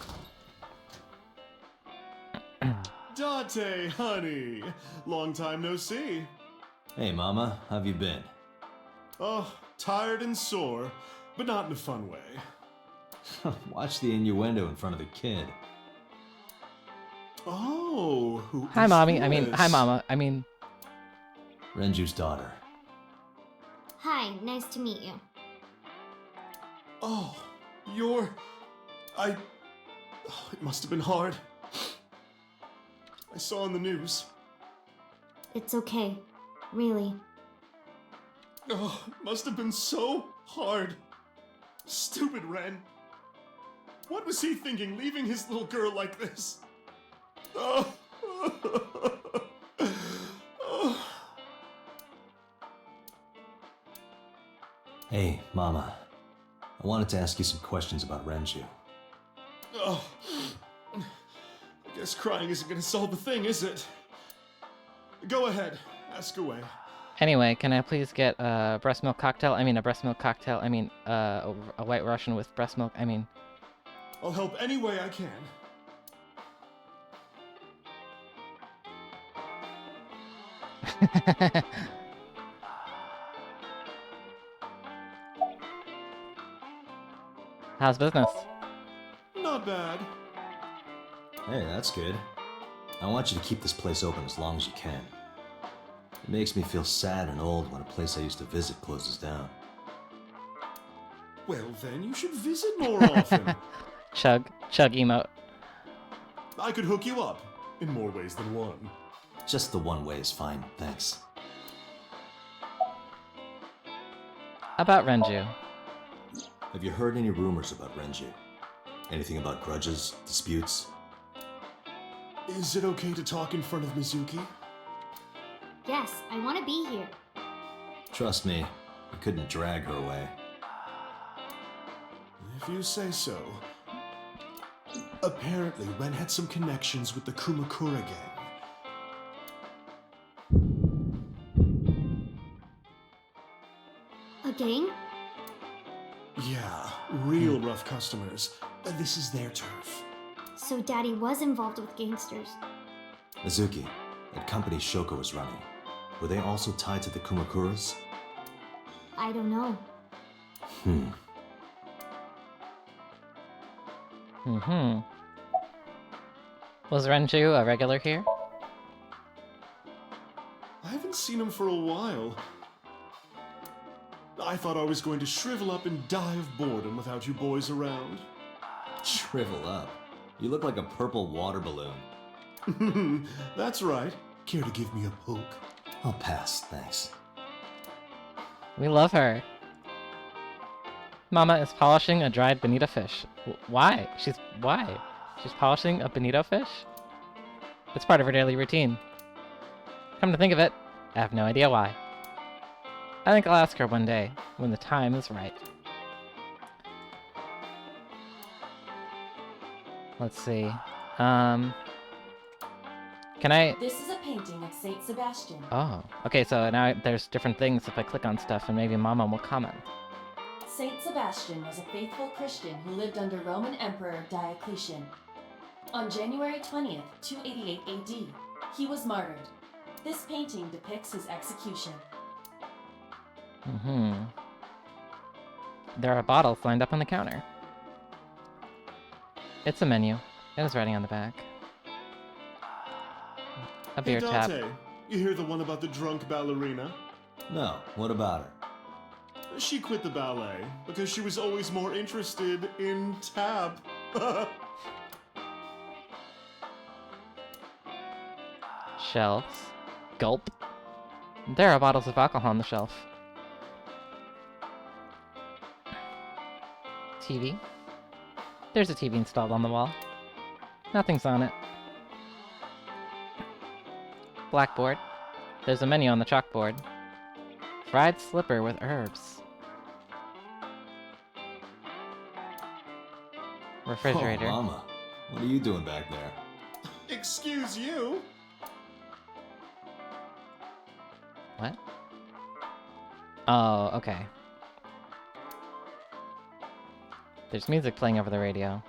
Date, honey. Long time no see. Hey, Mama, how have you been? Oh, tired and sore, but not in a fun way. Watch the innuendo in front of the kid. Oh, who Hi, is Mommy. I mean, hi, this? Mama. I mean... Renju's daughter. Hi, nice to meet you. Oh, you're... Oh, it must have been hard. I saw on the news. It's okay. Really. Oh, it must have been so hard. Stupid Ren. What was he thinking, leaving his little girl like this? Oh. Oh. Hey, Mama. I wanted to ask you some questions about Renju. Oh. I guess crying isn't gonna solve the thing, is it? Go ahead, ask away. Anyway, can I please get a breast milk cocktail? I mean, a breast milk cocktail. I mean, a white Russian with breast milk. I mean... I'll help any way I can. How's business? Not bad. Hey, that's good. I want you to keep this place open as long as you can. It makes me feel sad and old when a place I used to visit closes down. Well, then you should visit more often. Chug emote. I could hook you up in more ways than one. Just the one way is fine, thanks. About Renju. Have you heard any rumors about Renju? Anything about grudges, disputes? Is it okay to talk in front of Mizuki? Yes, I want to be here. Trust me, I couldn't drag her away. If you say so. Apparently, Ren had some connections with the Kumakura gang. A gang? Yeah, real rough customers. This is their turf. So Daddy was involved with gangsters. Mizuki, that company Shoko was running, were they also tied to the Kumakuras? I don't know. Was Renju a regular here? I haven't seen him for a while. I thought I was going to shrivel up and die of boredom without you boys around. Shrivel up. You look like a purple water balloon. That's right. Care to give me a poke? I'll pass, thanks. We love her. Mama is polishing a dried bonito fish. Why? She's polishing a bonito fish? It's part of her daily routine. Come to think of it, I have no idea why. I think I'll ask her one day, when the time is right. Let's see. Can I... This is a painting of Saint Sebastian. Oh, okay, so now there's different things if I click on stuff and maybe Mama will comment. Saint Sebastian was a faithful Christian who lived under Roman Emperor Diocletian. On January 20th, 288 AD, he was martyred. This painting depicts his execution. There are bottles lined up on the counter. It's a menu. It is writing on the back. A beer Hey, tap. Dante, you hear the one about the drunk ballerina? No, what about her? She quit the ballet because she was always more interested in tap. Shelves. Gulp. There are bottles of alcohol on the shelf. TV. There's a TV installed on the wall. Nothing's on it. Blackboard. There's a menu on the chalkboard. Fried slipper with herbs. Refrigerator. Oh, Mama. What are you doing back there? Excuse you? What? Oh, okay. There's music playing over the radio.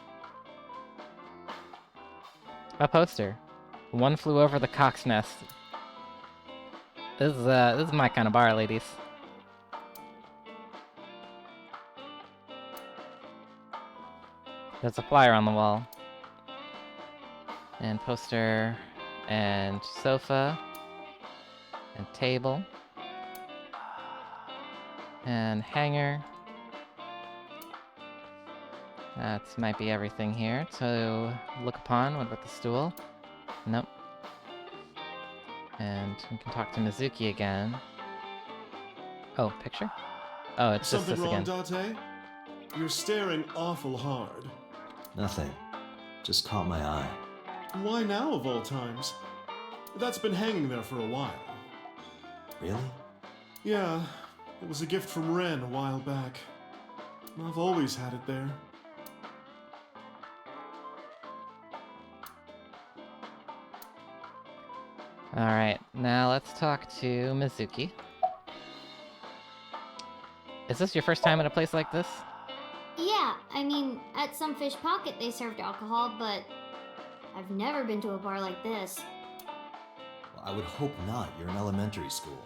A poster. One Flew Over the Cock's Nest. This is my kind of bar, ladies. There's a flyer on the wall. And poster, and sofa, and table, and hanger. That might be everything here to look upon. What about the stool? Nope. And we can talk to Mizuki again. Oh, picture? Oh, it's just Something this wrong, again. Dante? You're staring awful hard. Nothing. Just caught my eye. Why now, of all times? That's been hanging there for a while. Really? Yeah, it was a gift from Ren a while back. I've always had it there. Alright, now let's talk to Mizuki. Is this your first time at a place like this? Yeah, I mean, at some fish pocket they served alcohol, but I've never been to a bar like this. Well, I would hope not. You're in elementary school.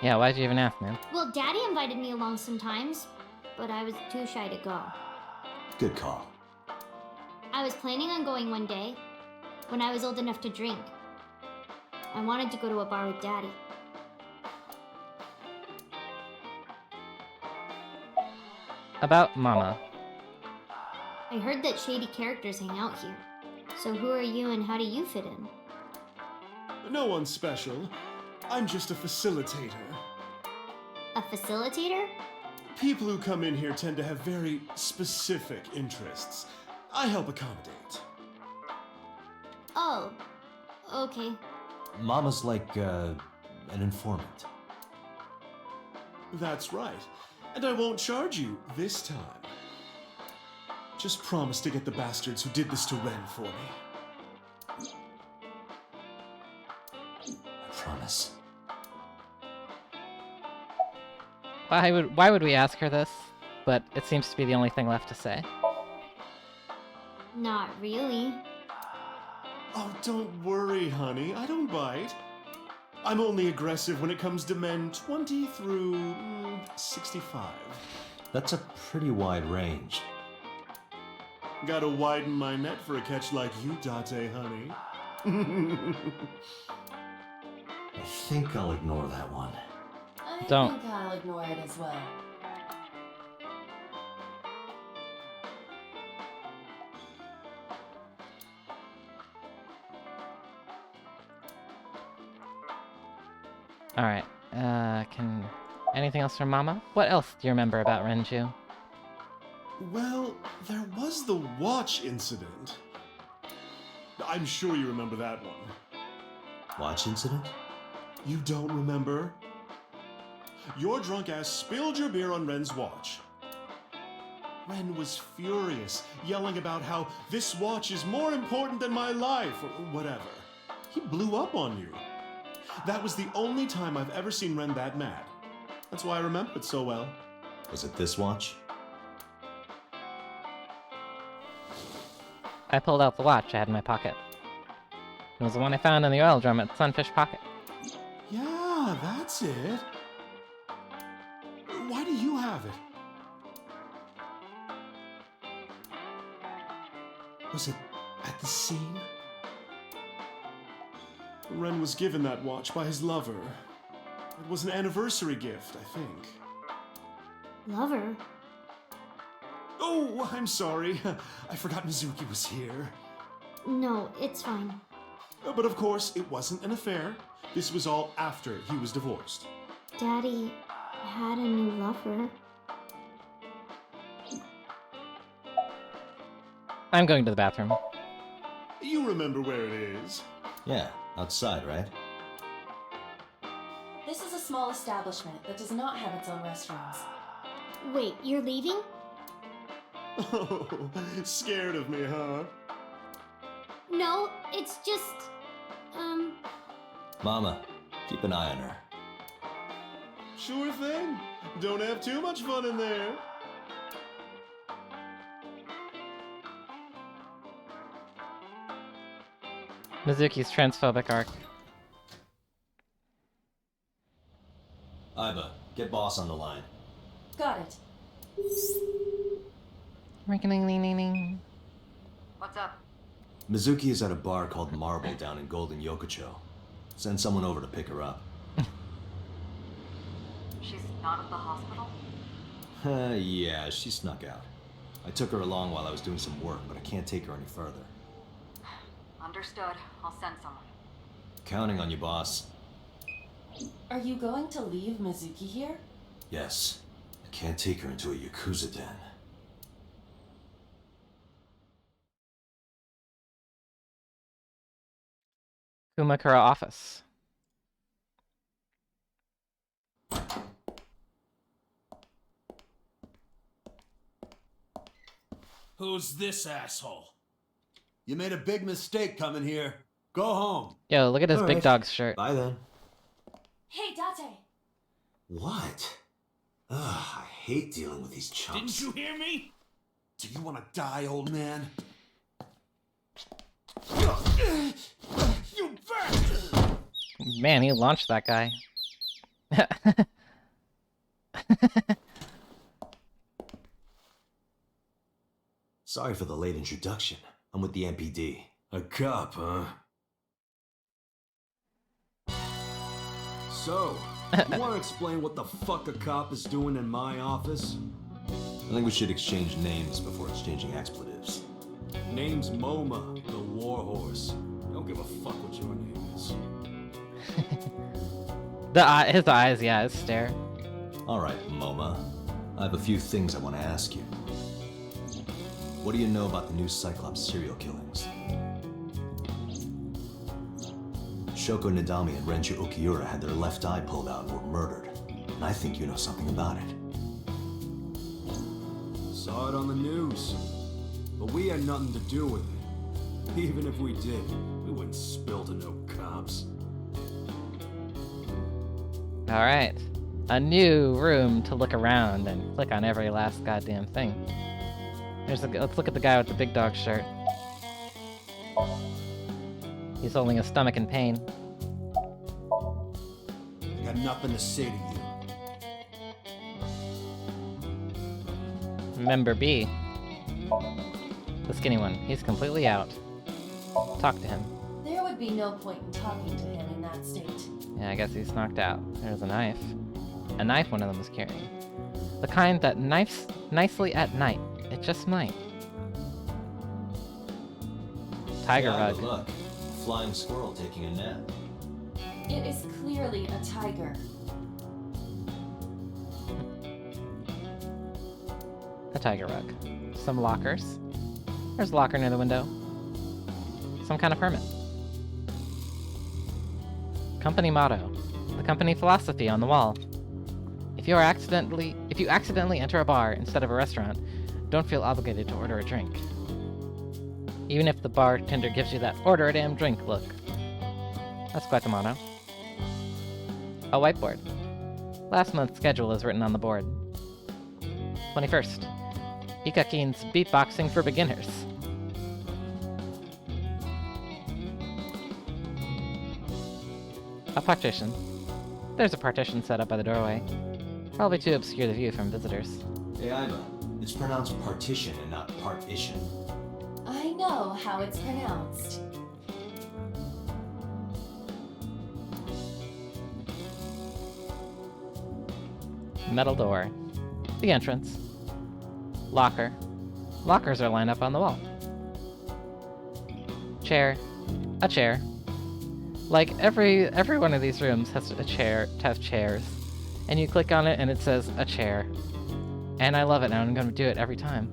Yeah, why'd you even ask, man? Well, Daddy invited me along sometimes, but I was too shy to go. Good call. I was planning on going one day, when I was old enough to drink. I wanted to go to a bar with Daddy. About Mama. I heard that shady characters hang out here. So who are you and how do you fit in? No one special. I'm just a facilitator. A facilitator? People who come in here tend to have very specific interests. I help accommodate. Oh, okay. Mama's like, an informant. That's right. And I won't charge you this time. Just promise to get the bastards who did this to Ren for me. I promise. Why would we ask her this? But it seems to be the only thing left to say. Not really. Oh, don't worry, honey. I don't bite. I'm only aggressive when it comes to men 20 through 65. That's a pretty wide range. Gotta widen my net for a catch like you, Date, honey. I think I'll ignore that one. I Don't. think I'll ignore it as well. Alright, can... Anything else from Mama? What else do you remember about Renju? Well, there was the watch incident. I'm sure you remember that one. Watch incident? You don't remember? Your drunk ass spilled your beer on Ren's watch. Ren was furious, yelling about how this watch is more important than my life, or whatever. He blew up on you. That was the only time I've ever seen Ren that mad. That's why I remember it so well. Was it this watch? I pulled out the watch I had in my pocket. It was the one I found in the oil drum at Sunfish Pocket. Yeah, that's it. Why do you have it? Was it at the scene? Ren was given that watch by his lover. It was an anniversary gift, I think. Lover? Oh, I'm sorry. I forgot Mizuki was here. No, it's fine. But of course, it wasn't an affair. This was all after he was divorced. Daddy had a new lover. I'm going to the bathroom. You remember where it is? Yeah, outside, right? This is a small establishment that does not have its own restrooms. Wait, you're leaving? Oh, scared of me, huh? No, it's just... Mama, keep an eye on her. Sure thing. Don't have too much fun in there. Mizuki's transphobic arc. Iba, get boss on the line. Got it. Ring-a-ling-ling-ling-ling. What's up? Mizuki is at a bar called Marble down in Golden Yokocho. Send someone over to pick her up. She's not at the hospital? Yeah, she snuck out. I took her along while I was doing some work, but I can't take her any further. Understood. I'll send someone. Counting on you, boss. Are you going to leave Mizuki here? Yes. I can't take her into a Yakuza den. Kumakura office. Who's this asshole? You made a big mistake coming here. Go home. Yo, look at his All big right. dog's shirt. Bye then. Hey, Date! What? Ugh, I hate dealing with these chumps. Didn't you hear me? Do you want to die, old man? You bastard! Man, he launched that guy. Sorry for the late introduction. I'm with the MPD. A cop, huh? So, you want to explain what the fuck a cop is doing in my office? I think we should exchange names before exchanging expletives. Name's MoMA, the warhorse. Don't give a fuck what your name is. His eyes, yeah, his stare. Alright, MoMA. I have a few things I want to ask you. What do you know about the new Cyclops serial killings? Shoko Nadami and Renju Okiura had their left eye pulled out and were murdered. And I think you know something about it. Saw it on the news. But we had nothing to do with it. Even if we did, we wouldn't spill to no cops. Alright. A new room to look around and click on every last goddamn thing. Let's look at the guy with the big dog shirt. He's holding his stomach in pain. I got nothing to say to you. Member B. The skinny one. He's completely out. Talk to him. There would be no point in talking to him in that state. Yeah, I guess he's knocked out. There's a knife. A knife one of them was carrying. The kind that knifes nicely at night. It just might. Tiger rug. Look. Flying squirrel taking a nap. It is clearly a tiger. A tiger rug. Some lockers. There's a locker near the window. Some kind of permit. Company motto. The company philosophy on the wall. If you accidentally enter a bar instead of a restaurant, don't feel obligated to order a drink. Even if the bartender gives you that order a damn drink look. That's quite the motto. A whiteboard. Last month's schedule is written on the board. 21st. Ikakin's beatboxing for beginners. A partition. There's a partition set up by the doorway. Probably to obscure the view from visitors. Hey, Iva. It's pronounced partition and not partition. I know how it's pronounced. Metal door. The entrance. Locker. Lockers are lined up on the wall. Chair. A chair. Like every one of these rooms has a chair to have chairs. And you click on it and it says a chair. And I love it and I'm gonna do it every time.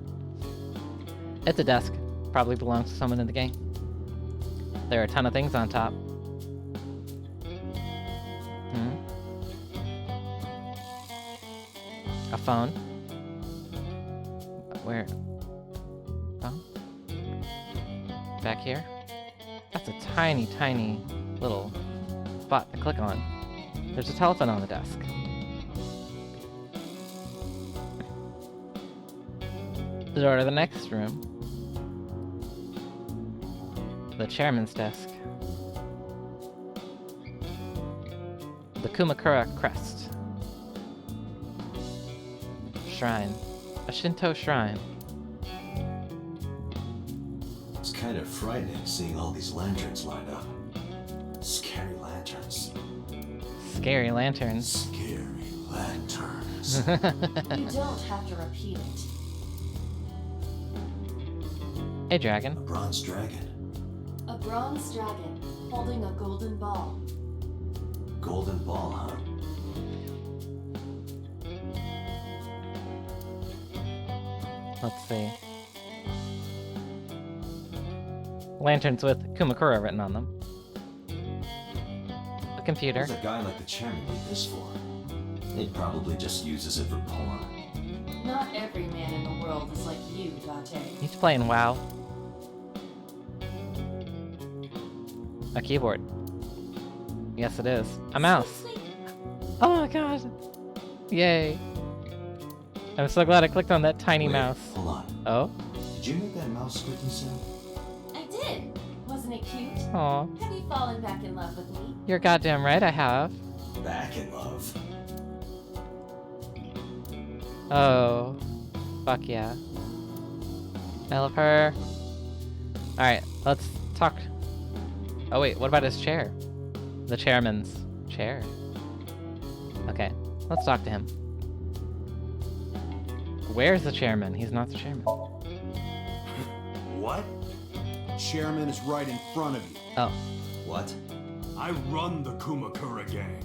It's a desk. Probably belongs to someone in the gang. There are a ton of things on top. A phone. Where? Oh. Back here? That's a tiny, tiny little spot to click on. There's a telephone on the desk. The door to the next room. The chairman's desk. The Kumakura crest. Shrine. A Shinto shrine. It's kind of frightening seeing all these lanterns lined up. Scary lanterns. Scary lanterns. Scary lanterns. You don't have to repeat it. A dragon. A bronze dragon. A bronze dragon holding a golden ball. Golden ball, huh? Let's see. Lanterns with Kumakura written on them. A computer. What does a guy like the chairman need this for? He probably just uses it for porn. Not every man in the world is like you, Date. He's playing WoW. A keyboard. Yes, it is. A mouse. Oh my god. Yay. I'm so glad I clicked on that tiny Wait, mouse. Hold on. Oh? Did you make that mouse squeaking sound? I did. Wasn't it cute? Aw. Have you fallen back in love with me? You're goddamn right I have. Back in love. Oh. Fuck yeah. I love her. Alright, let's talk. Oh wait, what about his chair? The chairman's chair. Okay, let's talk to him. Where's the chairman? He's not the chairman. What? Chairman is right in front of you. Oh. What? I run the Kumakura gang.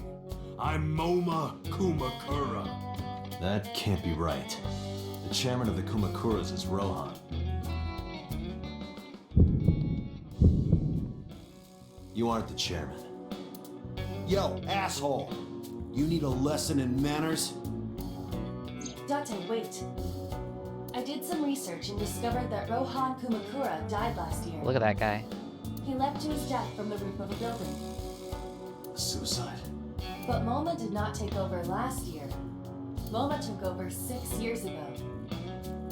I'm Moma Kumakura. That can't be right. The chairman of the Kumakuras is Rohan. You aren't the chairman. Yo, asshole! You need a lesson in manners? Date, wait. I did some research and discovered that Rohan Kumakura died last year. Look at that guy. He leapt to his death from the roof of a building. Suicide. But MoMA did not take over last year. MoMA took over 6 years ago.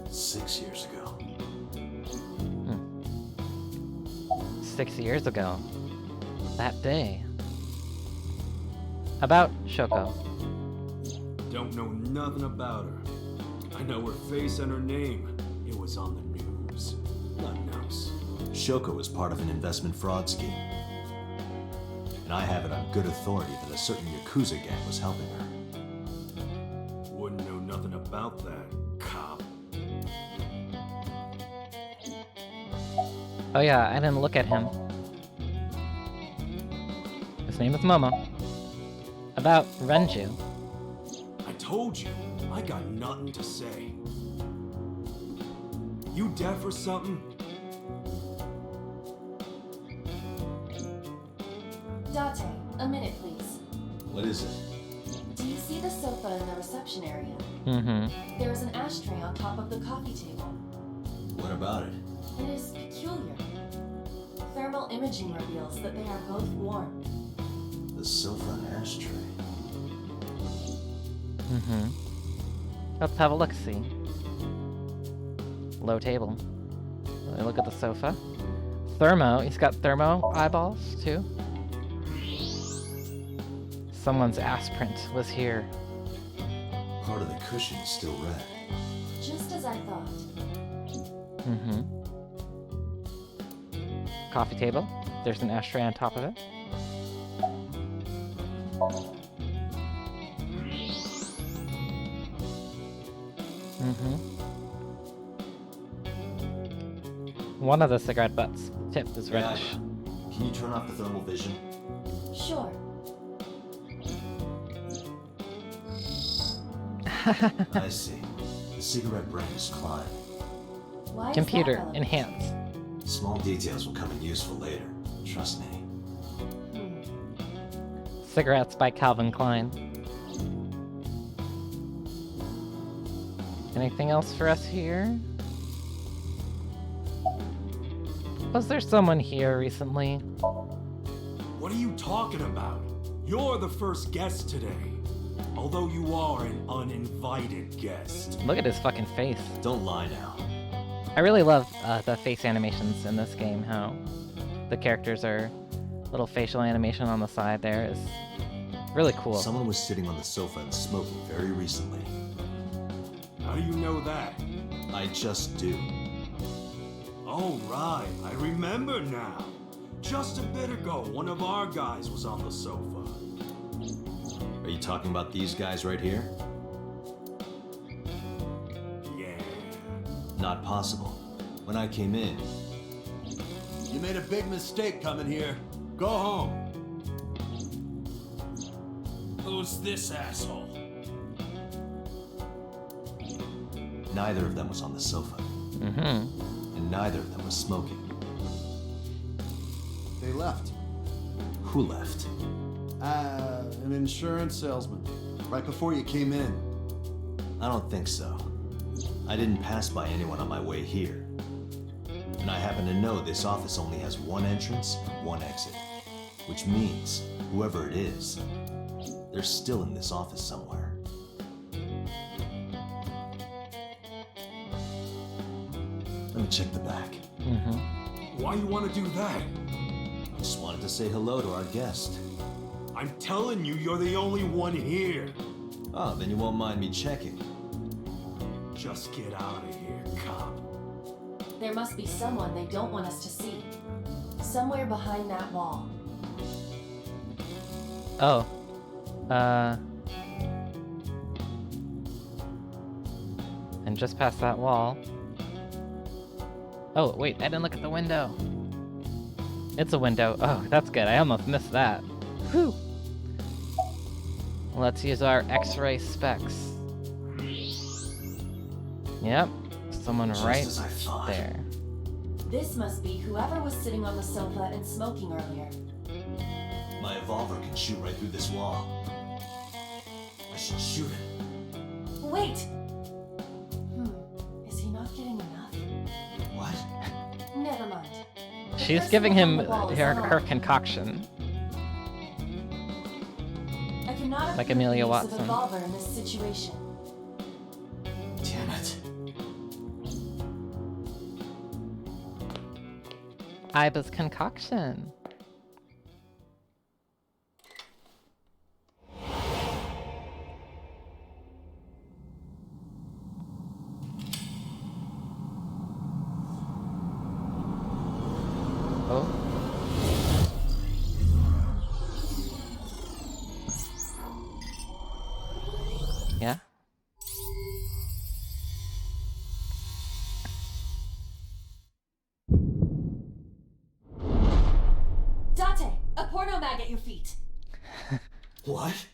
6 years ago. 6 years ago. That day. About Shoko. Don't know nothing about her. I know her face and her name. It was on the news. Nothing else. Shoko was part of an investment fraud scheme. And I have it on good authority that a certain Yakuza gang was helping her. Wouldn't know nothing about that, cop. Oh yeah, I didn't look at him. His name is Momo. About Renju. I told you, I got nothing to say. You deaf or something? Date, a minute please. What is it? Do you see the sofa in the reception area? Mm-hmm. There is an ashtray on top of the coffee table. What about it? It is peculiar. Thermal imaging reveals that they are both warm. The sofa and ashtray. Mm-hmm. Let's have a look-see. Low table. Look at the sofa. Thermo. He's got thermo eyeballs, too. Someone's ass print was here. Part of the cushion is still red. Just as I thought. Mm-hmm. Coffee table. There's an ashtray on top of it. Mm-hmm. One of the cigarette butts tip is reddish. Can you turn off the thermal vision? Sure. I see. The cigarette brand is Klein. Why is Computer, that relevant? enhance. Small details will come in useful later. Trust me. Cigarettes by Calvin Klein. Anything else for us here? Was there someone here recently? What are you talking about? You're the first guest today. Although you are an uninvited guest. Look at his fucking face. Don't lie now. I really love the face animations in this game, how the characters are little facial animation on the side there is really cool. Someone was sitting on the sofa and smoking very recently. How do you know that? I just do. Oh, right. I remember now. Just a bit ago, one of our guys was on the sofa. Are you talking about these guys right here? Yeah. Not possible. When I came in... You made a big mistake coming here. Go home. Who's this asshole? Neither of them was on the sofa. Mm-hmm. And neither of them was smoking. They left. Who left? An insurance salesman. Right before you came in. I don't think so. I didn't pass by anyone on my way here. And I happen to know this office only has one entrance and one exit. Which means, whoever it is, they're still in this office somewhere. Let me check the back. Mm-hmm. Why you want to do that? I just wanted to say hello to our guest. I'm telling you, you're the only one here. Oh, then you won't mind me checking. Just get out of here, cop. There must be someone they don't want us to see. Somewhere behind that wall. Oh. And just past that wall. Oh, wait, I didn't look at the window. It's a window. Oh, that's good. I almost missed that. Whew. Let's use our X-ray specs. Yep. Someone Just right as I thought. there. This must be whoever was sitting on the sofa and smoking earlier. My evolver can shoot right through this wall. I should shoot it. Wait! Is he not getting enough? What? Never mind. The She's person giving him behind the wall is her unarmed. concoction. I cannot Like approve the Amelia use Watson. of a revolver in this situation. Damn it. Iba's concoction. Oh. Yeah? Date! A porno mag at your feet! What?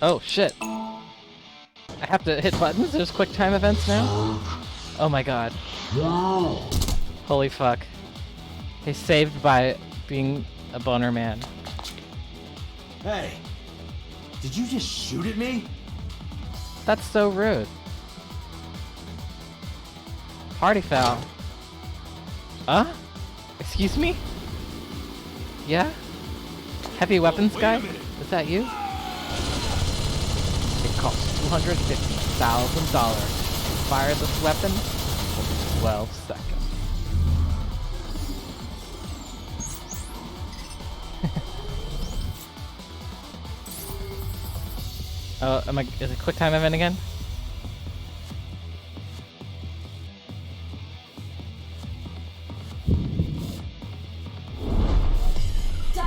Oh, shit. I have to hit buttons? There's quick time events now? Oh my god. Holy fuck. He's saved by being a boner man. Hey! Did you just shoot at me? That's so rude. Party foul. Excuse me? Yeah? Heavy weapons guy? Is that you? It costs $250,000 to fire this weapon for 12 seconds. Oh, is it quick time event again? Date!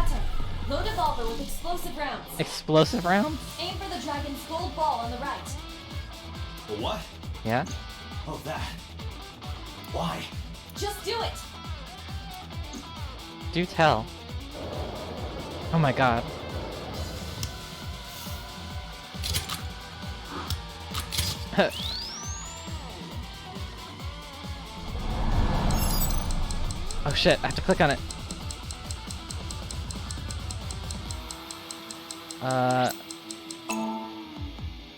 Load a revolver with explosive rounds. Explosive rounds? Aim for the dragon's gold ball on the right. What? Yeah? Oh, that. Why? Just do it! Do tell. Oh my god. Oh shit, I have to click on it.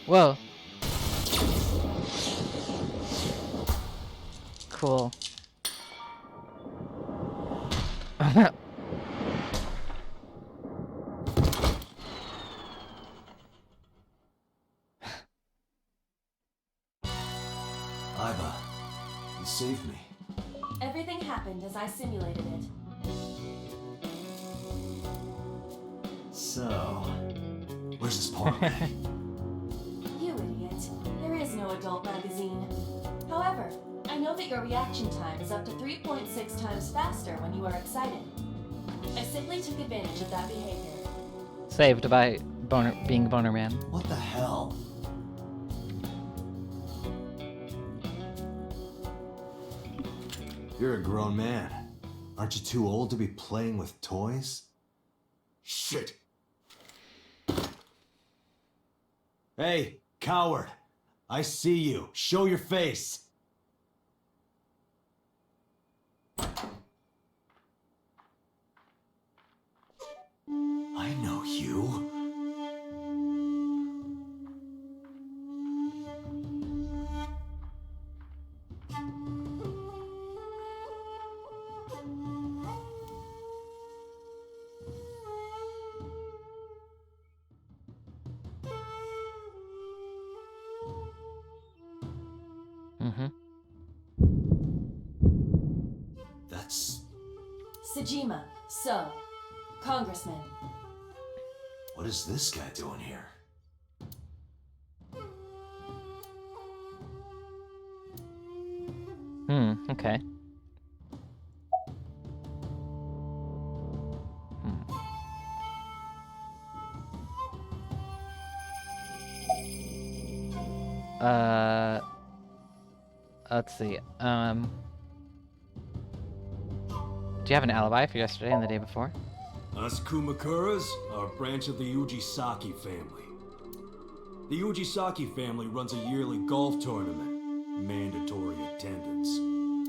Whoa. Cool. Oh no. Iba, you saved me. Everything happened as I simulated it. So, where's this porn mag? You idiot. There is no adult magazine. However, I know that your reaction time is up to 3.6 times faster when you are excited. I simply took advantage of that behavior. Saved by being boner man. What the hell? You're a grown man. Aren't you too old to be playing with toys? Shit. Hey, coward. I see you. Show your face. I know you. Mm-hmm. That's... Sejima, so, Congressman. What is this guy doing here? Okay. Let's see. Do you have an alibi for yesterday and the day before? Us Kumakuras are a branch of the Ujisaki family. The Ujisaki family runs a yearly golf tournament. Mandatory attendance.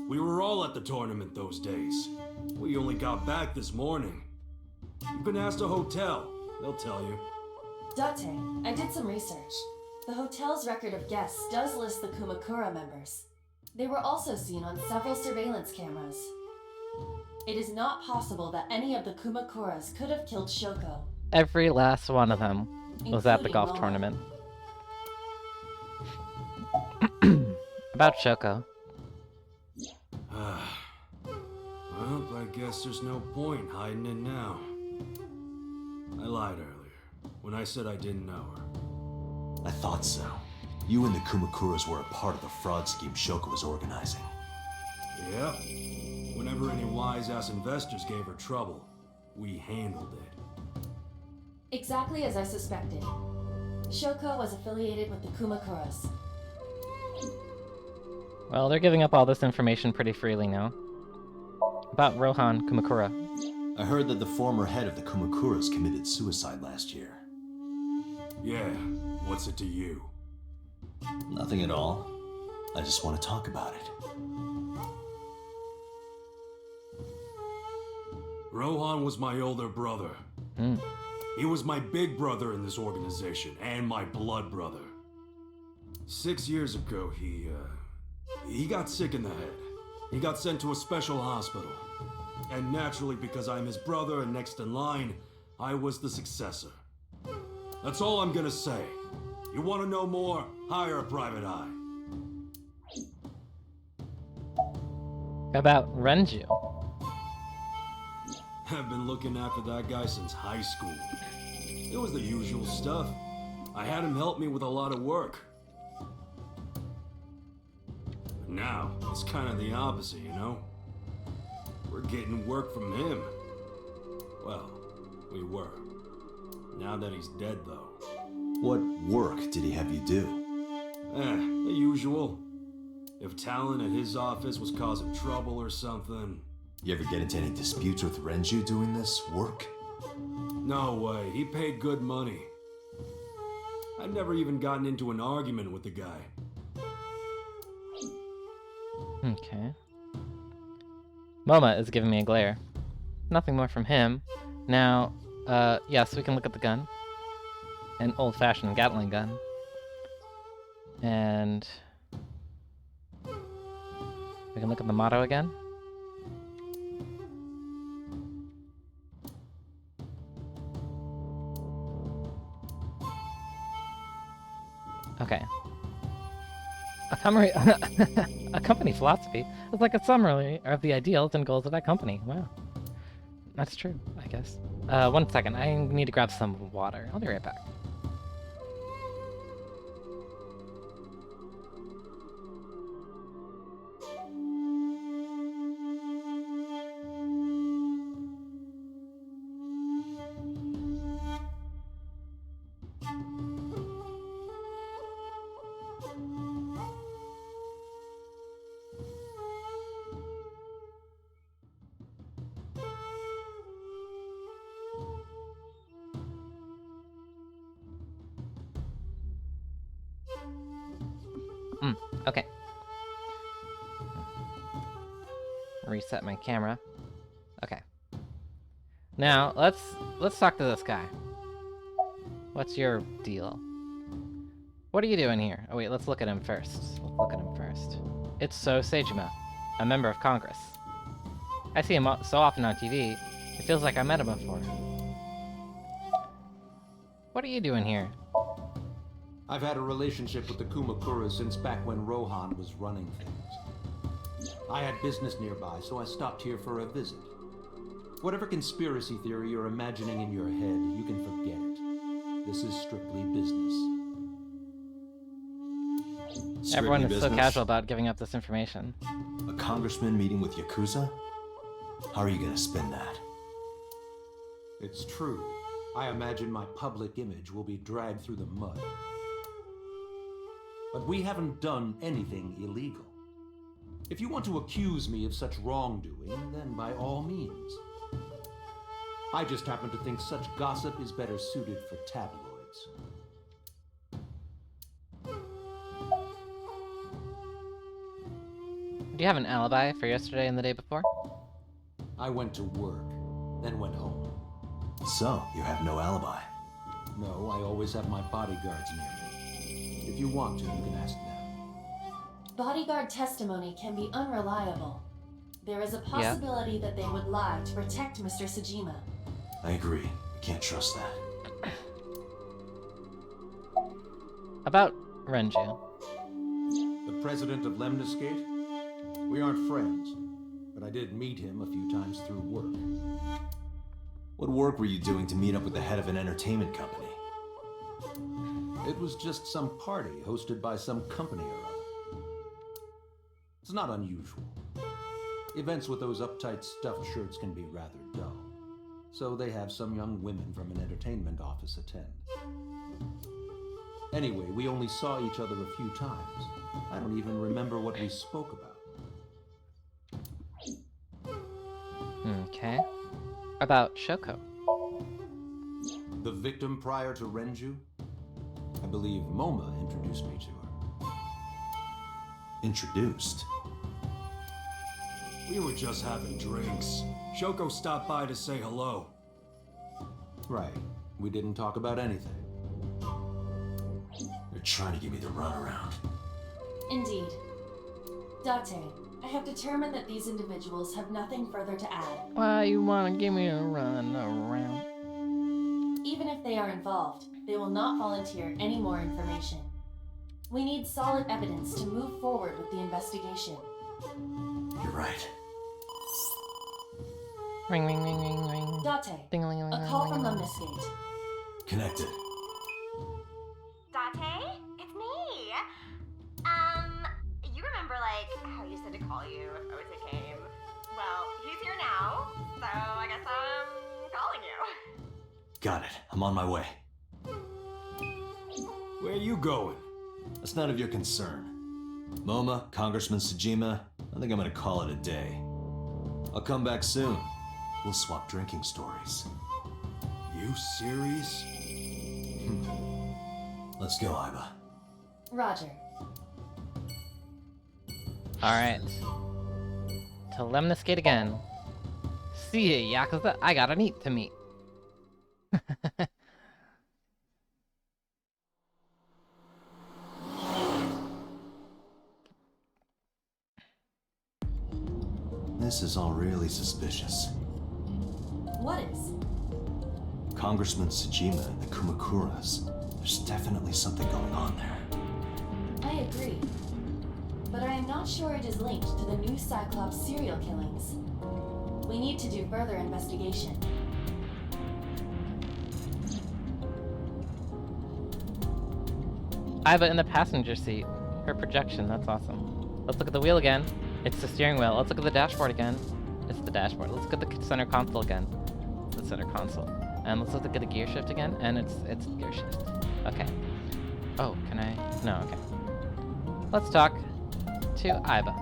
We were all at the tournament those days. We only got back this morning. You can ask the hotel. They'll tell you. Date, I did some research. The hotel's record of guests does list the Kumakura members. They were also seen on several surveillance cameras. It is not possible that any of the Kumakuras could have killed Shoko. Every last one of them was at the Including golf Moma. tournament. About Shoko. Well, I guess there's no point hiding it now. I lied earlier when I said I didn't know her. I thought so. You and the Kumakuras were a part of the fraud scheme Shoko was organizing. Yep. Whenever any wise-ass investors gave her trouble, we handled it. Exactly as I suspected. Shoko was affiliated with the Kumakuras. Well, they're giving up all this information pretty freely now. About Rohan Kumakura. I heard that the former head of the Kumakuras committed suicide last year. Yeah, what's it to you? Nothing at all. I just want to talk about it. Rohan was my older brother. He was my big brother in this organization, and my blood brother. 6 years ago, he got sick in the head. He got sent to a special hospital. And naturally, because I'm his brother and next in line, I was the successor. That's all I'm gonna say. You want to know more? Hire a private eye. About Renju. I've been looking after that guy since high school. It was the usual stuff. I had him help me with a lot of work. Now, it's kind of the opposite, you know? We're getting work from him. Well, we were. Now that he's dead, though. What work did he have you do? The usual. If Talon at his office was causing trouble or something... You ever get into any disputes with Renju doing this work? No way, he paid good money. I've never even gotten into an argument with the guy. Okay. Moma is giving me a glare. Nothing more from him. Now, yes, we can look at the gun. An old-fashioned Gatling gun. And... we can look at the motto again. Okay. A company philosophy is like a summary of the ideals and goals of that company. Wow. That's true, I guess. 1 second, I need to grab some water. I'll be right back. Okay. Reset my camera. Okay. Now, let's talk to this guy. What's your deal? What are you doing here? Oh wait, let's look at him first. It's So Seijima, a member of Congress. I see him so often on TV, it feels like I met him before. What are you doing here? I've had a relationship with the Kumakuras since back when Rohan was running things. I had business nearby, so I stopped here for a visit. Whatever conspiracy theory you're imagining in your head, you can forget it. This is strictly business. Everyone is so casual about giving up this information. A congressman meeting with Yakuza? How are you gonna spin that? It's true. I imagine my public image will be dragged through the mud. But we haven't done anything illegal. If you want to accuse me of such wrongdoing, then by all means. I just happen to think such gossip is better suited for tabloids. Do you have an alibi for yesterday and the day before? I went to work, then went home. So, you have no alibi? No, I always have my bodyguards near me. If you want to, you can ask them. Bodyguard testimony can be unreliable. There is a possibility that they would lie to protect Mr. Sajima. I agree. We can't trust that. About Renju. The president of Lemniscate? We aren't friends, but I did meet him a few times through work. What work were you doing to meet up with the head of an entertainment company? It was just some party hosted by some company or other. It's not unusual. Events with those uptight stuffed shirts can be rather dull. So they have some young women from an entertainment office attend. Anyway, we only saw each other a few times. I don't even remember what we spoke about. Okay. About Shoko. The victim prior to Renju? I believe Moma introduced me to her. Introduced? We were just having drinks. Shoko stopped by to say hello. Right. We didn't talk about anything. You're trying to give me the runaround. Indeed. Date, I have determined that these individuals have nothing further to add. Why you wanna give me a run around? Even if they are involved, they will not volunteer any more information. We need solid evidence to move forward with the investigation. You're right. Ring, ring, ring, ring, ring. Date, Ding-a-ling-a-ling, a call from ring-a-ling. Lemniscate. Connected. Date? It's me! You remember, how you said to call you if Ota came? Well, he's here now, so I guess I'm calling you. Got it. I'm on my way. Where you going? That's none of your concern. Moma, Congressman Sajima, I think I'm gonna call it a day. I'll come back soon. We'll swap drinking stories. You serious? Let's go, Iba. Roger. Alright. To Lemniscate again. See ya, Yakuza. I got a neat to meet. This is all really suspicious. What is? Congressman Sajima and the Kumakuras. There's definitely something going on there. I agree. But I am not sure it is linked to the new Cyclops serial killings. We need to do further investigation. Iba in the passenger seat. Her projection, that's awesome. Let's look at the wheel again. It's the steering wheel. Let's look at the dashboard again. It's the dashboard. Let's look at the center console again. It's the center console. And let's look at the gear shift again, and it's gear shift. Okay. Oh, can I? No, okay. Let's talk to Iba.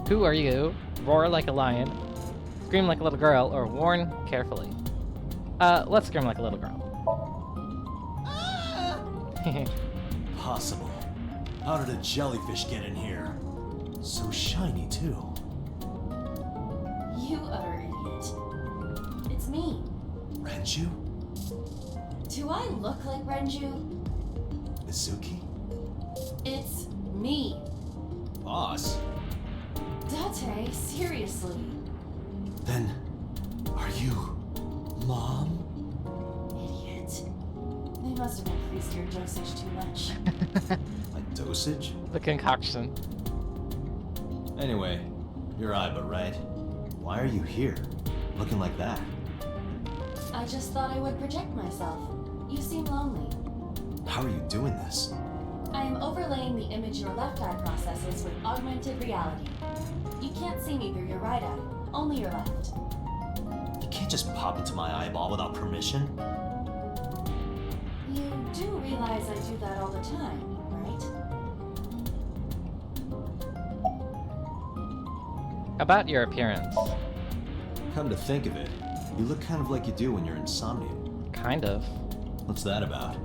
Who are you? Roar like a lion, scream like a little girl, or warn carefully? Let's scream like a little girl. Possible. How did a jellyfish get in here? So shiny, too. You utter idiot. It's me. Renju? Do I look like Renju? Mizuki? It's me. Boss? Date, seriously. Then, are you... Mom? Idiot. They must have increased your dosage too much. My dosage? The concoction. Anyway, you're Iba, right? Why are you here? Looking like that? I just thought I would project myself. You seem lonely. How are you doing this? I am overlaying the image your left eye processes with augmented reality. You can't see me through your right eye, only your left. You can't just pop into my eyeball without permission. You do realize I do that all the time, right? About your appearance. Come to think of it, you look kind of like you do when you're in Somnium. Kind of. What's that about?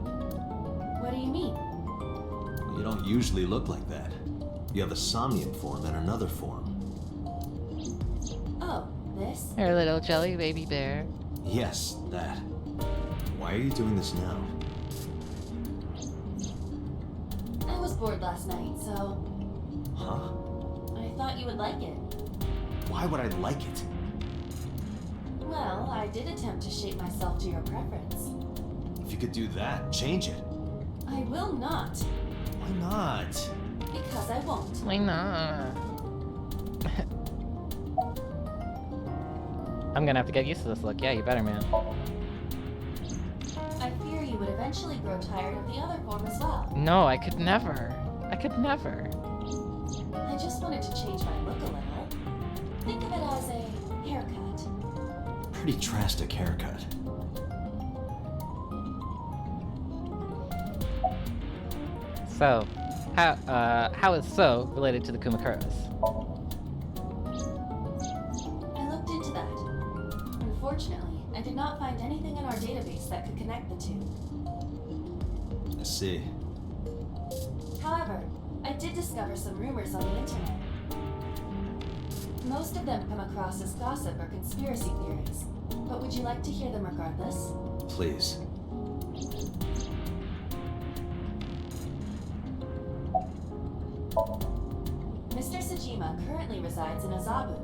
What do you mean? Well, you don't usually look like that. You have a Somnium form and another form. Oh, this? Her little jelly baby bear. Yes, that. Why are you doing this now? I was bored last night, so Huh? I thought you would like it. Why would I like it? Well, I did attempt to shape myself to your preference. If you could do that, change it. I will not, Why not? because I won't. Why not? I'm gonna have to get used to this look. Yeah, you better, man. I fear you would eventually grow tired of the other form as well. No, I could never. I could never. I just wanted to change my look a little. Think of it as a haircut. Pretty drastic haircut. So, how is So related to the Kumakuras? I looked into that. Unfortunately, I did not find anything in our database that could connect the two. I see. However, I did discover some rumors on the internet. Most of them come across as gossip or conspiracy theories, but would you like to hear them regardless? Please. Mr. Sajima currently resides in Azabu.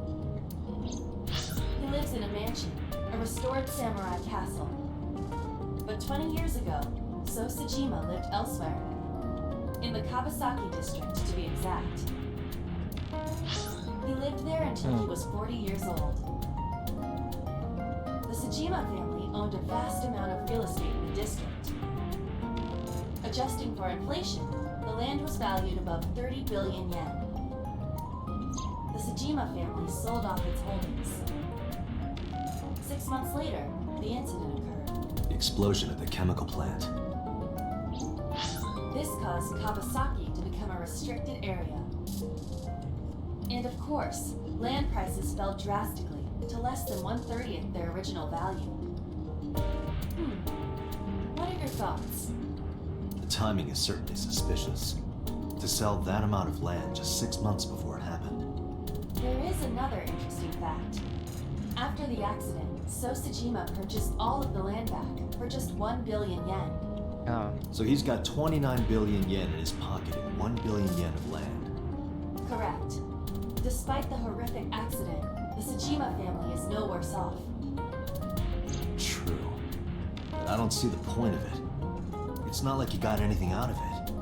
He lives in a mansion, a restored samurai castle. But 20 years ago, So Sajima lived elsewhere. In the Kawasaki district, to be exact. He lived there until he was 40 years old. The Sajima family owned a vast amount of real estate in the district. Adjusting for inflation, the land was valued above 30 billion yen. The Sajima family sold off its holdings. 6 months later, the incident occurred. The explosion at the chemical plant. This caused Kawasaki to become a restricted area. And of course, land prices fell drastically to less than 1/30th their original value. What are your thoughts? The timing is certainly suspicious. To sell that amount of land just 6 months before it happened. There is another interesting fact. After the accident, So Sajima purchased all of the land back for just 1 billion yen. Oh. So he's got 29 billion yen in his pocket and 1 billion yen of land. Correct. Despite the horrific accident, the Sajima family is no worse off. True. But I don't see the point of it. It's not like you got anything out of it.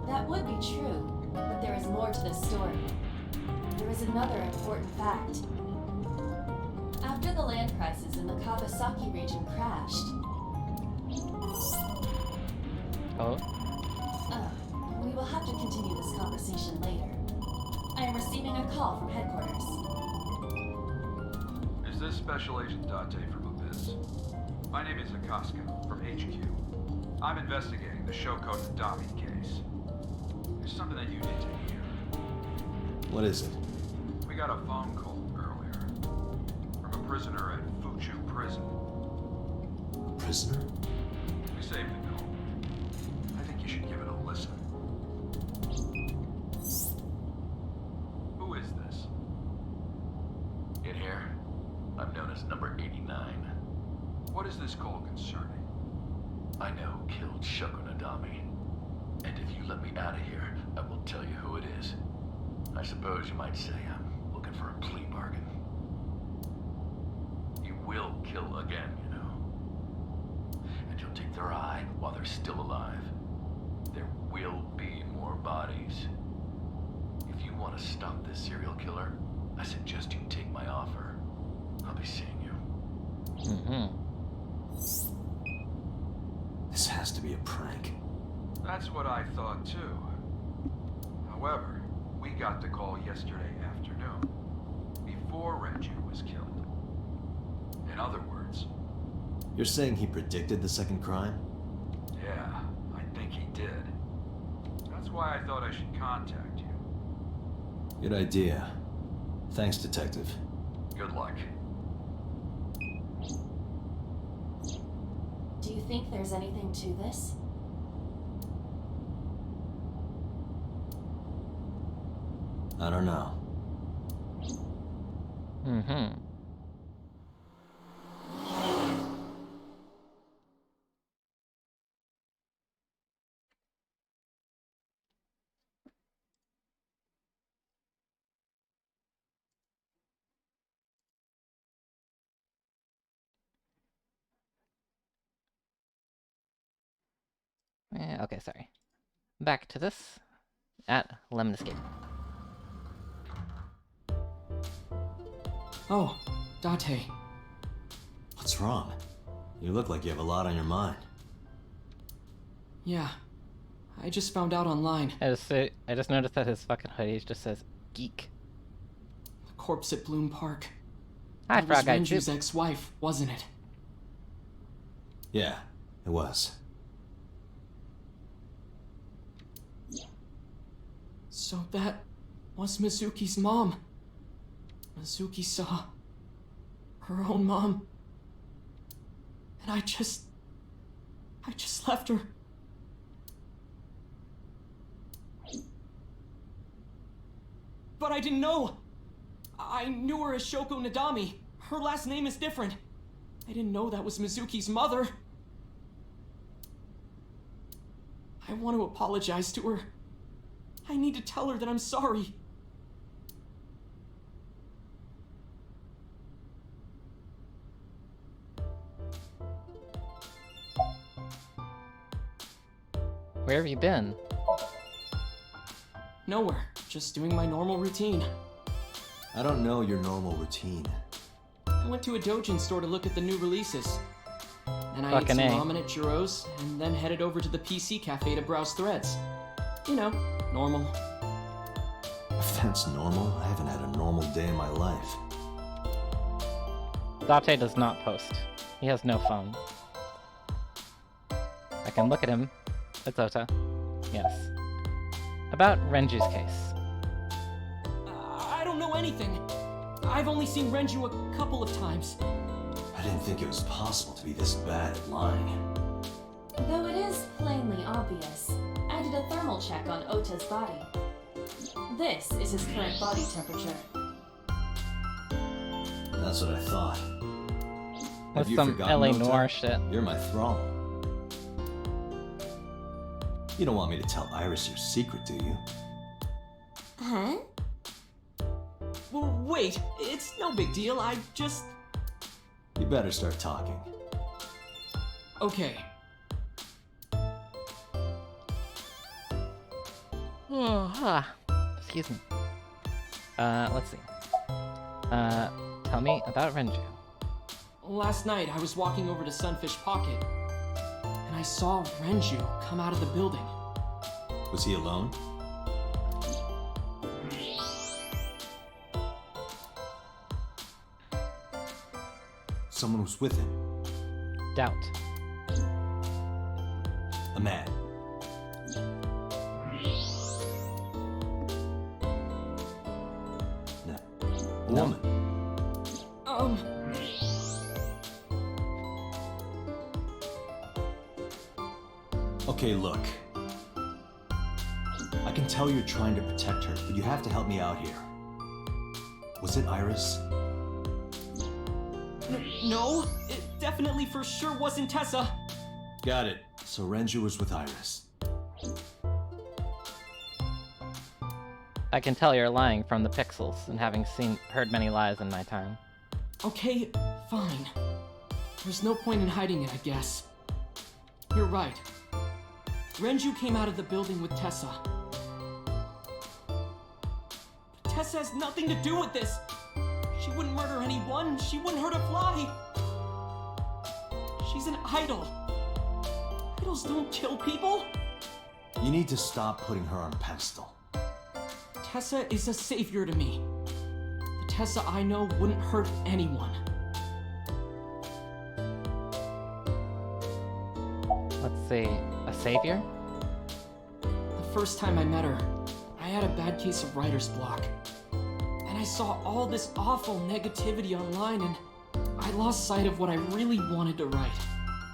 That would be true, but there is more to this story. There is another important fact. After the land prices in the Kawasaki region crashed... Oh. We will have to continue this conversation later. I am receiving a call from headquarters. Is this Special Agent Date from Abyss? My name is Akaska, from HQ. I'm investigating the Shoko Nadami case. There's something that you need to hear. What is it? We got a phone call earlier from a prisoner at Fuchu Prison. A prisoner? We saved the call. I think you should give it a listen. Who is this? In here, I'm known as number 89. What is this call concerning? I know who killed Shoko Nadami. And if you let me out of here, I will tell you who it is. I suppose you might say I'm looking for a plea bargain. You will kill again, you know. And you'll take their eye while they're still alive. There will be more bodies. If you want to stop this serial killer, I suggest you take my offer. I'll be seeing you. This has to be a prank. That's what I thought too. However, we got the call yesterday afternoon, before Renju was killed. In other words... You're saying he predicted the second crime? Yeah, I think he did. That's why I thought I should contact you. Good idea. Thanks, Detective. Good luck. Do you think there's anything to this? I don't know. Mm-hmm. Okay, sorry. Back to this at Lemon Escape. Oh, Date. What's wrong? You look like you have a lot on your mind. Yeah. I just found out online. I just noticed that his fucking hoodie just says geek. The corpse at Bloom Park. Hi, That was Frog Eye Renju's Jupe. ex-wife, wasn't it? Yeah, it was. So that was Mizuki's mom. Mizuki saw her own mom. And I just left her. But I didn't know. I knew her as Shoko Nadami. Her last name is different. I didn't know that was Mizuki's mother. I want to apologize to her. I need to tell her that I'm sorry. Where have you been? Nowhere. Just doing my normal routine. I don't know your normal routine. I went to a doujin store to look at the new releases. Then I ate Fucking some A. ramen at Jiro's, and then headed over to the PC cafe to browse threads. You know, normal. If that's normal, I haven't had a normal day in my life. Date does not post. He has no phone. I can look at him. It's Ota. Yes. About Renju's case. I don't know anything. I've only seen Renju a couple of times. I didn't think it was possible to be this bad at lying. Though it is plainly obvious, I did a thermal check on Ota's body. This is his current body temperature. That's what I thought. With Have you some forgotten, LA Ota? Noir shit. You're my thrall. You don't want me to tell Iris your secret, do you? Huh? Well, wait, it's no big deal. I just... You better start talking. Okay. Excuse me. Let's see. Tell me about Renju. Last night, I was walking over to Sunfish Pocket, and I saw Renju come out of the building. Was he alone? Someone was with him. Doubt. A man. No. A woman. Okay, look. I can tell you're trying to protect her, but you have to help me out here. Was it Iris? No, it definitely for sure wasn't Tessa. Got it. So Renju was with Iris. I can tell you're lying from the pixels and having heard many lies in my time. Okay, fine. There's no point in hiding it, I guess. You're right. Renju came out of the building with Tessa. But Tessa has nothing to do with this. She wouldn't murder anyone. She wouldn't hurt a fly. She's an idol. Idols don't kill people. You need to stop putting her on a pedestal. Tessa is a savior to me. The Tessa I know wouldn't hurt anyone. Let's see. A savior? The first time I met her, I had a bad case of writer's block. And I saw all this awful negativity online, and I lost sight of what I really wanted to write.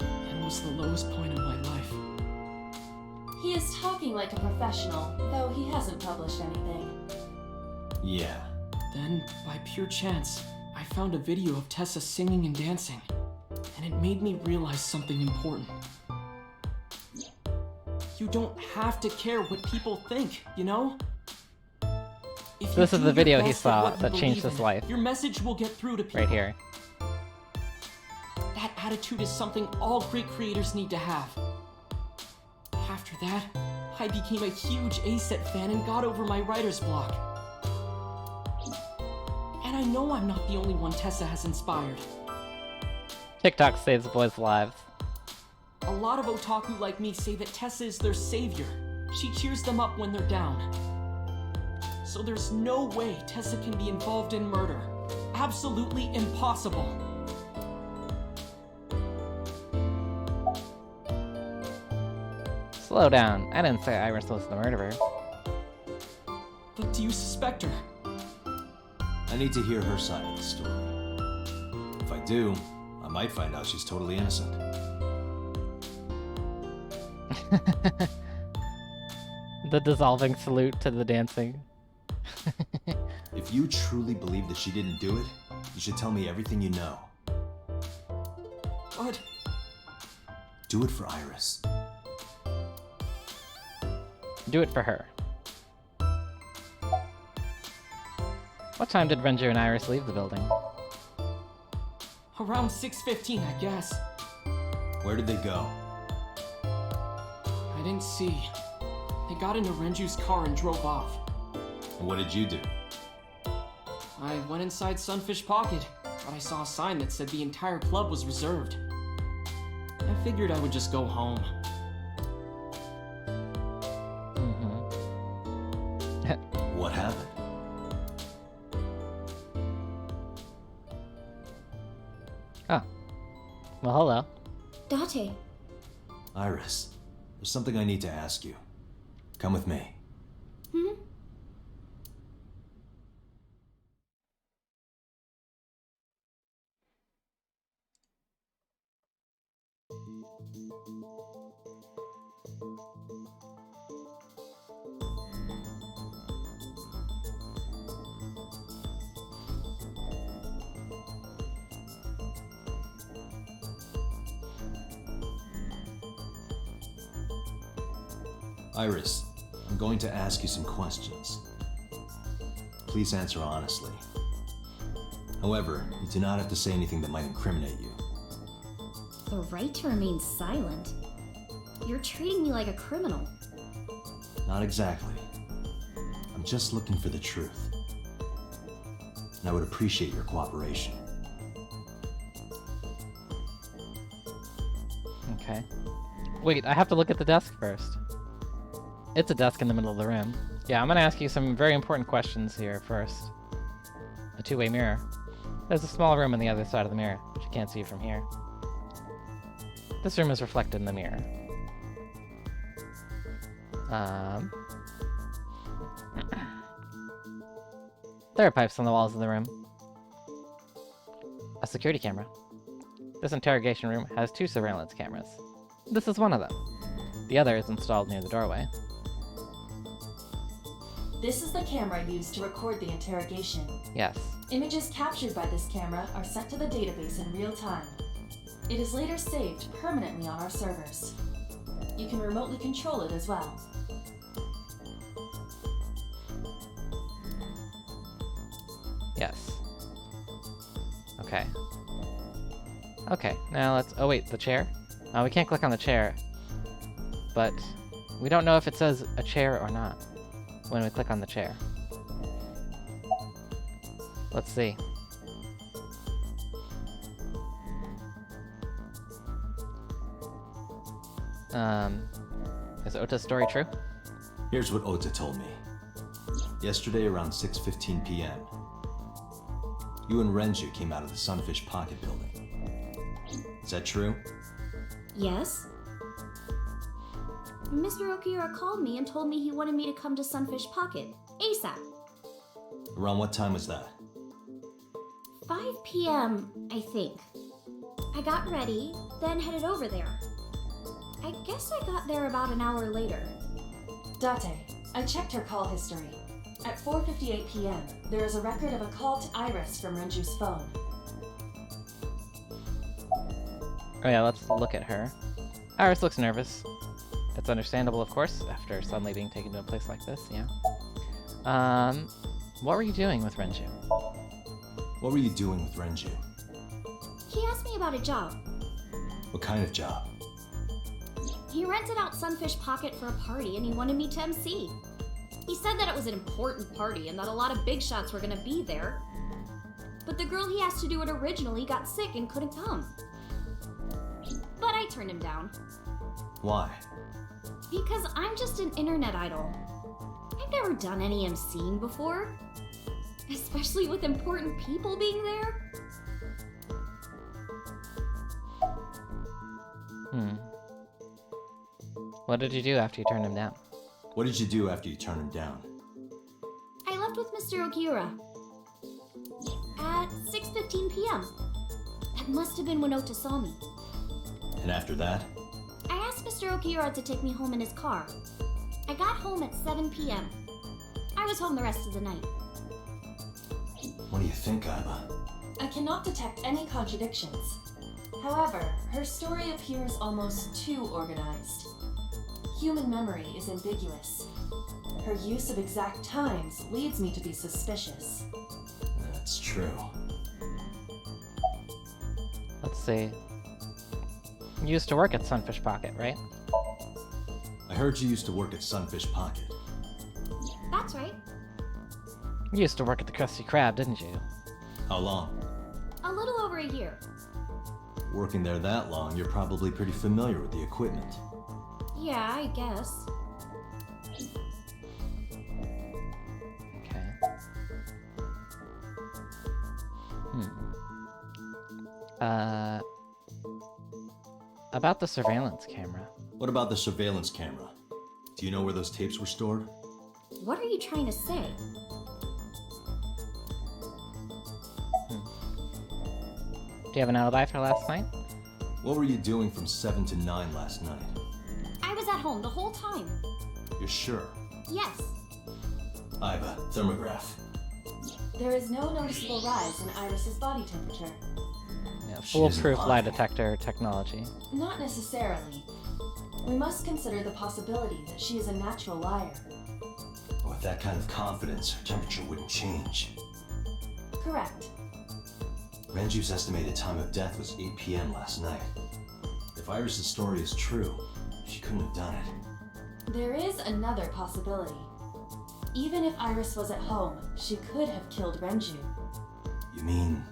And it was the lowest point in my life. He is talking like a professional, though he hasn't published anything. Yeah. Then, by pure chance, I found a video of Tessa singing and dancing, and it made me realize something important. You don't have to care what people think, you know? If This you is do the your video he best at saw what you that changed believe his in, life. Your message will get through to people. Right here. That attitude is something all great creators need to have. After that, I became a huge A-Set fan and got over my writer's block. And I know I'm not the only one Tessa has inspired. TikTok saves boys' lives. A lot of otaku like me say that Tessa is their savior. She cheers them up when they're down. So there's no way Tessa can be involved in murder. Absolutely impossible. Slow down. I didn't say Iris was the murderer. But do you suspect her? I need to hear her side of the story. If I do, I might find out she's totally innocent. The dissolving salute to the dancing. If you truly believe that she didn't do it, you should tell me everything you know. What? Do it for Iris. Do it for her. What time did Renju and Iris leave the building? Around 6:15, I guess. Where did they go? I didn't see. They got into Renju's car and drove off. And what did you do? I went inside Sunfish Pocket, but I saw a sign that said the entire club was reserved. I figured I would just go home. What happened? Oh. Well, hello. Date. Iris, there's something I need to ask you. Come with me. Hmm? Iris, I'm going to ask you some questions. Please answer honestly. However, you do not have to say anything that might incriminate you. The right to remain silent? You're treating me like a criminal. Not exactly. I'm just looking for the truth. And I would appreciate your cooperation. Okay. Wait, I have to look at the desk first. It's a desk in the middle of the room. Yeah, I'm gonna ask you some very important questions here first. A two-way mirror. There's a small room on the other side of the mirror, which you can't see from here. This room is reflected in the mirror. There are pipes on the walls of the room. A security camera. This interrogation room has 2 surveillance cameras. This is one of them. The other is installed near the doorway. This is the camera used to record the interrogation. Yes. Images captured by this camera are sent to the database in real time. It is later saved permanently on our servers. You can remotely control it as well. Yes. Okay. Okay, now let's... Oh wait, the chair? We can't click on the chair. But we don't know if it says a chair or not when we click on the chair. Let's see. Is Ota's story true? Here's what Ota told me. Yesterday around 6:15 p.m., you and Renju came out of the Sunfish Pocket building. Is that true? Yes? Mr. Okiura called me and told me he wanted me to come to Sunfish Pocket, ASAP. Around what time was that? 5 p.m., I think. I got ready, then headed over there. I guess I got there about an hour later. Date, I checked her call history. At 4:58 p.m., there is a record of a call to Iris from Renju's phone. Oh yeah, let's look at her. Iris looks nervous. It's understandable, of course, after suddenly being taken to a place like this, yeah. What were you doing with Renju? What were you doing with Renju? He asked me about a job. What kind of job? He rented out Sunfish Pocket for a party and he wanted me to MC. He said that it was an important party and that a lot of big shots were gonna be there. But the girl he asked to do it originally got sick and couldn't come. But I turned him down. Why? Because I'm just an internet idol. I've never done any MCing before. Especially with important people being there. What did you do after you turned him down? What did you do after you turned him down? I left with Mr. Okiura. At 6:15 p.m. That must have been when Ota saw me. And after that? I asked Mr. Okiura to take me home in his car. I got home at 7 p.m. I was home the rest of the night. What do you think, Aiba? I cannot detect any contradictions. However, her story appears almost too organized. Human memory is ambiguous. Her use of exact times leads me to be suspicious. That's true. Let's see. You used to work at Sunfish Pocket, right? I heard you used to work at Sunfish Pocket. That's right. You used to work at the Krusty Krab, didn't you? How long? A little over a year. Working there that long, you're probably pretty familiar with the equipment. Yeah, I guess. Okay. About the surveillance camera. What about the surveillance camera? Do you know where those tapes were stored? What are you trying to say? Do you have an alibi for last night? What were you doing from 7 to 9 last night? I was at home the whole time. You're sure? Yes. Aiba, thermograph. There is no noticeable rise in Iris's body temperature. Yeah, foolproof lie detector technology. Not necessarily. We must consider the possibility that she is a natural liar. With that kind of confidence, her temperature wouldn't change. Correct. Renju's estimated time of death was 8 p.m. last night. If Iris' story is true, she couldn't have done it. There is another possibility. Even if Iris was at home, she could have killed Renju. You mean...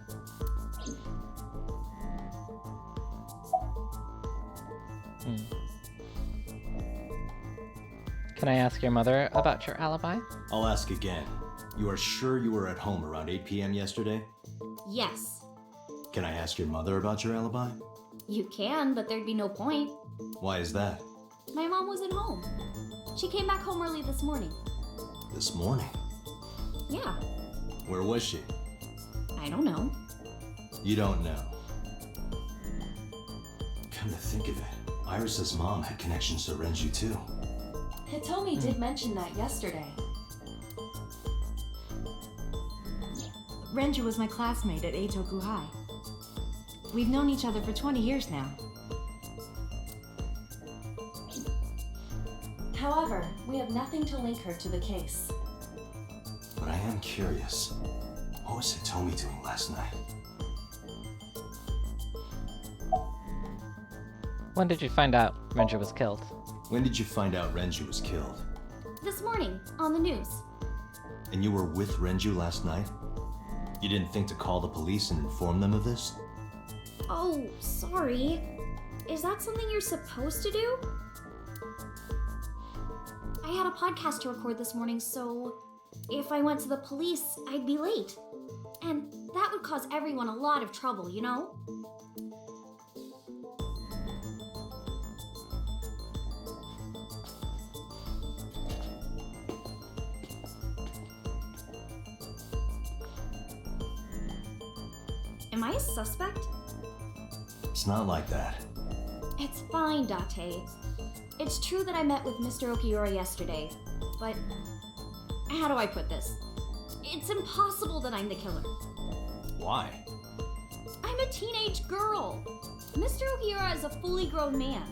Can I ask your mother about your alibi? I'll ask again. You are sure you were at home around 8 p.m. yesterday? Yes. Can I ask your mother about your alibi? You can, but there'd be no point. Why is that? My mom wasn't home. She came back home early this morning. This morning? Yeah. Where was she? I don't know. You don't know. Come to think of it, Iris' mom had connections to Renju too. Hitomi did mention that yesterday. Renju was my classmate at Eitoku High. We've known each other for 20 years now. However, we have nothing to link her to the case. But I am curious. What was Hitomi doing last night? When did you find out Renju was killed? When did you find out Renju was killed? This morning, on the news. And you were with Renju last night? You didn't think to call the police and inform them of this? Oh, sorry. Is that something you're supposed to do? I had a podcast to record this morning, so if I went to the police, I'd be late. And that would cause everyone a lot of trouble, you know? Am I a suspect? It's not like that. It's fine, Date. It's true that I met with Mr. Okiura yesterday, but how do I put this? It's impossible that I'm the killer. Why? I'm a teenage girl. Mr. Okiura is a fully grown man.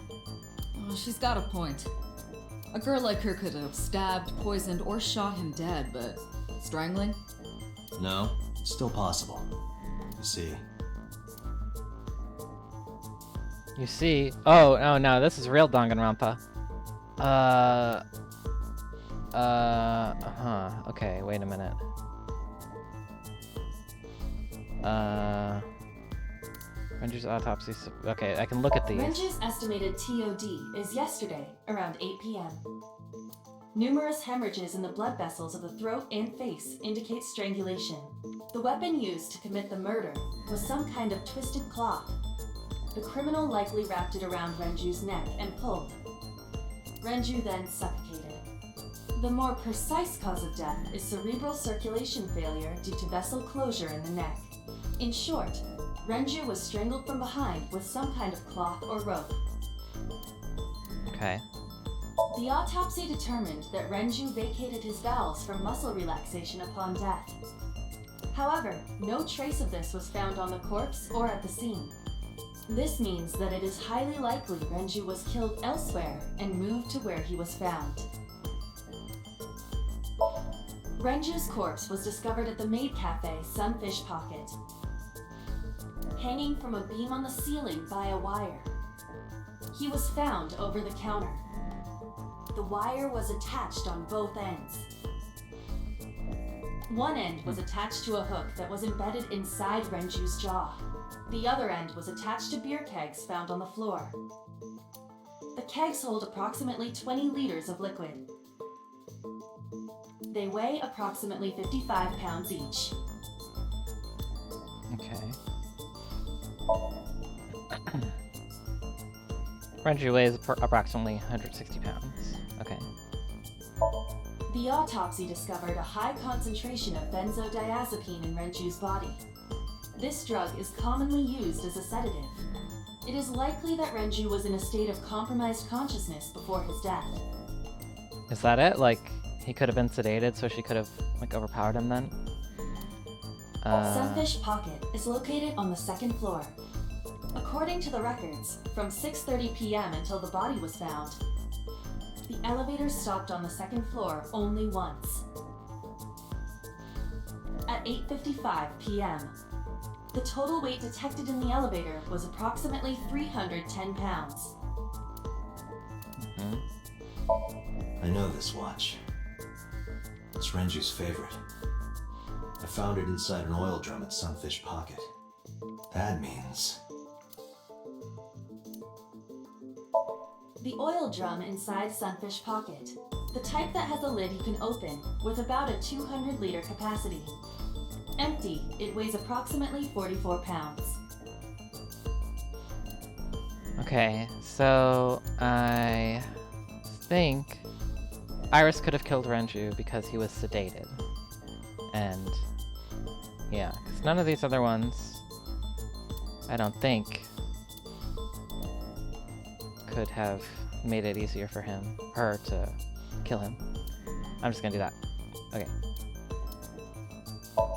Oh, she's got a point. A girl like her could have stabbed, poisoned, or shot him dead, but strangling? No, it's still possible. You see. You see? Oh no, this is real Danganronpa. Okay, wait a minute. Renju's autopsy. Okay, I can look at these. Renju's estimated TOD is yesterday, around 8 p.m. Numerous hemorrhages in the blood vessels of the throat and face indicate strangulation. The weapon used to commit the murder was some kind of twisted cloth. The criminal likely wrapped it around Renju's neck and pulled. Renju then suffocated. The more precise cause of death is cerebral circulation failure due to vessel closure in the neck. In short, Renju was strangled from behind with some kind of cloth or rope. Okay. The autopsy determined that Renju vacated his bowels for muscle relaxation upon death. However, no trace of this was found on the corpse or at the scene. This means that it is highly likely Renju was killed elsewhere and moved to where he was found. Renju's corpse was discovered at the maid cafe Sunfish Pocket, hanging from a beam on the ceiling by a wire. He was found over the counter. The wire was attached on both ends. One end was attached to a hook that was embedded inside Renju's jaw. The other end was attached to beer kegs found on the floor. The kegs hold approximately 20 liters of liquid. They weigh approximately 55 pounds each. Okay. Renju weighs approximately 160 pounds. Okay. The autopsy discovered a high concentration of benzodiazepine in Renju's body. This drug is commonly used as a sedative. It is likely that Renju was in a state of compromised consciousness before his death. Is that it? Like, he could have been sedated, so she could have, like, overpowered him then? Sunfish Pocket is located on the second floor. According to the records, from 6:30 p.m. until the body was found, the elevator stopped on the second floor only once. At 8:55 p.m., the total weight detected in the elevator was approximately 310 pounds. I know this watch. It's Renju's favorite. I found it inside an oil drum at Sunfish Pocket. That means... The oil drum inside Sunfish Pocket, the type that has a lid you can open, with about a 200-liter capacity. Empty, it weighs approximately 44 pounds. Okay, so I think Iris could have killed Renju because he was sedated. And yeah, because none of these other ones, I don't think, could have made it easier for her to kill him. I'm just gonna do that. Okay.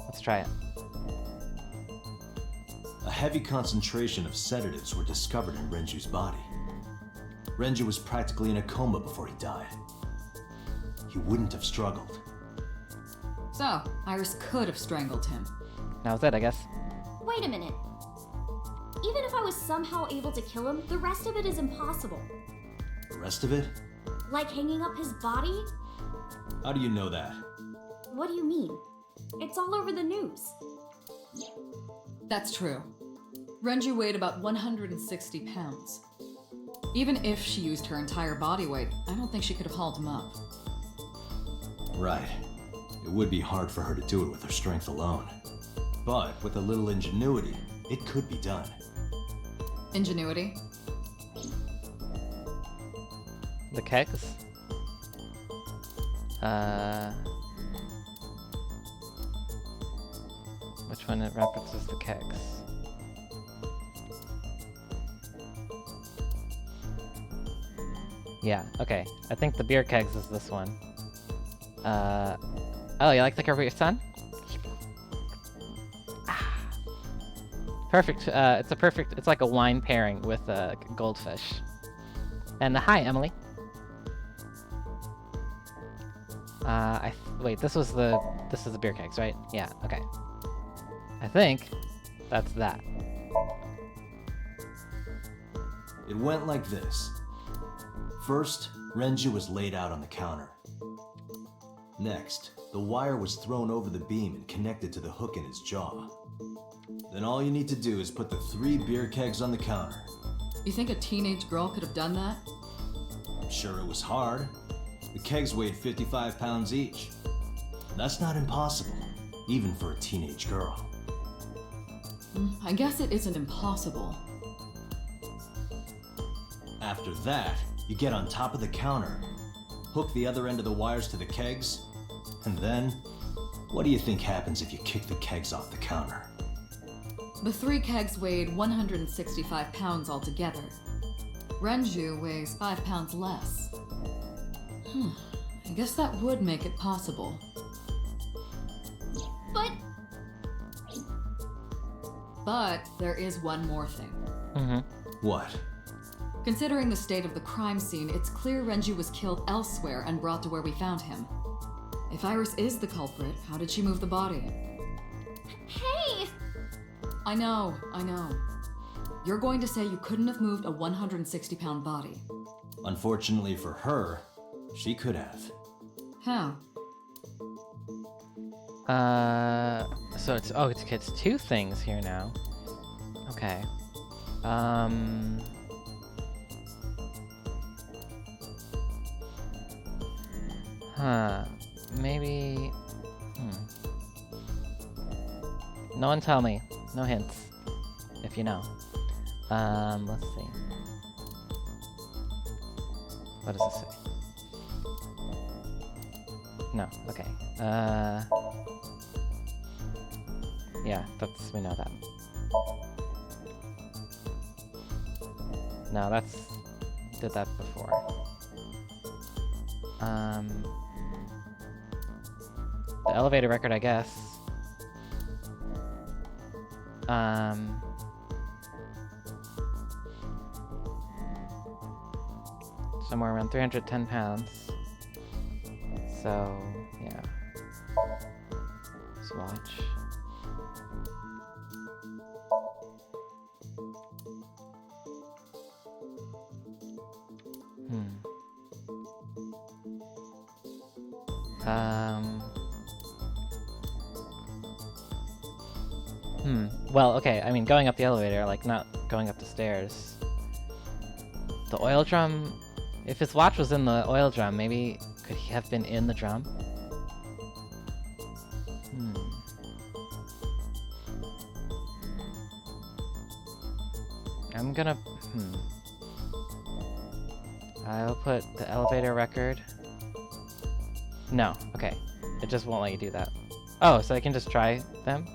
Let's try it. A heavy concentration of sedatives were discovered in Renju's body. Renju was practically in a coma before he died. He wouldn't have struggled. So, Iris could have strangled him. That was it, I guess. Wait a minute. Even if I was somehow able to kill him, the rest of it is impossible. The rest of it? Like hanging up his body? How do you know that? What do you mean? It's all over the news. That's true. Renju weighed about 160 pounds. Even if she used her entire body weight, I don't think she could have hauled him up. Right. It would be hard for her to do it with her strength alone. But with a little ingenuity, it could be done. Ingenuity? The kegs? Which one it references the kegs? Yeah, okay. I think the beer kegs is this one. Oh, you like the curve of your son? Perfect, it's like a wine pairing with a goldfish. And hi, Emily. Wait, this is the beer kegs, right? Yeah, okay. I think that's that. It went like this. First, Renju was laid out on the counter. Next, the wire was thrown over the beam and connected to the hook in his jaw. Then all you need to do is put the 3 beer kegs on the counter. You think a teenage girl could have done that? I'm sure it was hard. The kegs weighed 55 pounds each. That's not impossible, even for a teenage girl. I guess it isn't impossible. After that, you get on top of the counter, hook the other end of the wires to the kegs, and then, what do you think happens if you kick the kegs off the counter? The 3 kegs weighed 165 pounds altogether. Renju weighs 5 pounds less. I guess that would make it possible. But there is one more thing. What? Considering the state of the crime scene, it's clear Renju was killed elsewhere and brought to where we found him. If Iris is the culprit, how did she move the body? Hey! I know. You're going to say you couldn't have moved a 160-pound body. Unfortunately for her, she could have. How? So it's 2 things here now. Okay. Maybe... No one tell me. No hints. If you know. Let's see. What does it say? No, okay. Yeah, we know that. No, did that before. The elevator record, I guess. Somewhere around 310 pounds. So, yeah. Swatch. Well, okay, I mean, going up the elevator, like, not going up the stairs. The oil drum... If his watch was in the oil drum, maybe... Could he have been in the drum? I'm gonna... I'll put the elevator record... No, okay. It just won't let you do that. Oh, so I can just try them?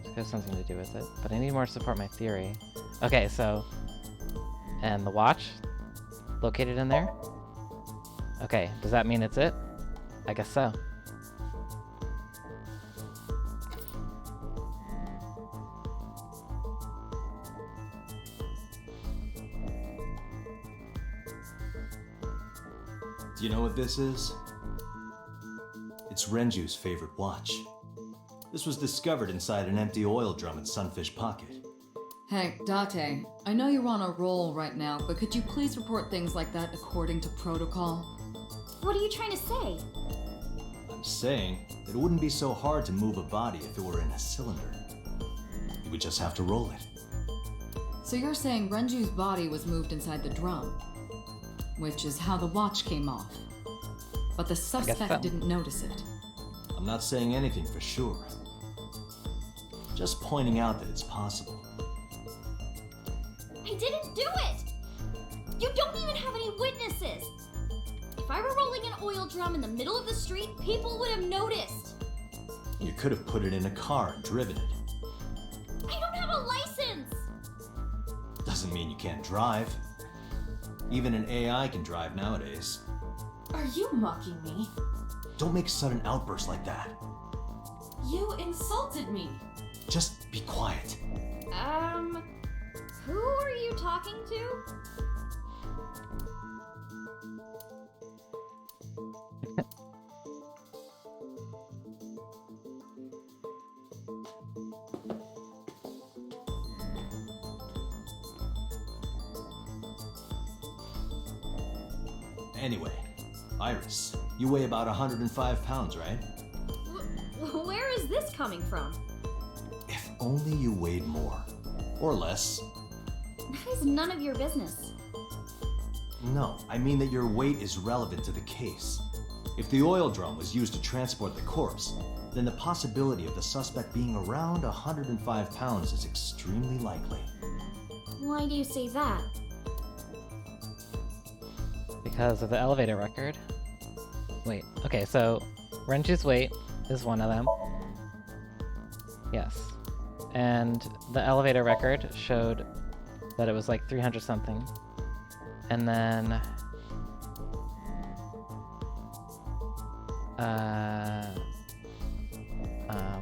It has something to do with it, but I need more to support my theory. Okay, so... And the watch? Located in there? Okay, does that mean it's it? I guess so. Do you know what this is? It's Renju's favorite watch. This was discovered inside an empty oil drum in Sunfish Pocket. Hey, Date, I know you're on a roll right now, but could you please report things like that according to protocol? What are you trying to say? I'm saying that it wouldn't be so hard to move a body if it were in a cylinder. You would just have to roll it. So you're saying Renju's body was moved inside the drum, which is how the watch came off. but the suspect so. didn't notice it. I'm not saying anything for sure. Just pointing out that it's possible. I didn't do it! You don't even have any witnesses! If I were rolling an oil drum in the middle of the street, people would have noticed! You could have put it in a car and driven it. I don't have a license! Doesn't mean you can't drive. Even an AI can drive nowadays. Are you mocking me? Don't make sudden outbursts like that. You insulted me. Just be quiet. Who are you talking to? Anyway, Iris, you weigh about 105 pounds, right? Where is this coming from? If only you weighed more. Or less. That is none of your business. No, I mean that your weight is relevant to the case. If the oil drum was used to transport the corpse, then the possibility of the suspect being around 105 pounds is extremely likely. Why do you say that? Because of the elevator record. Wait, okay, so Renju's weight is one of them. Yes. And the elevator record showed that it was like 300 something. And then...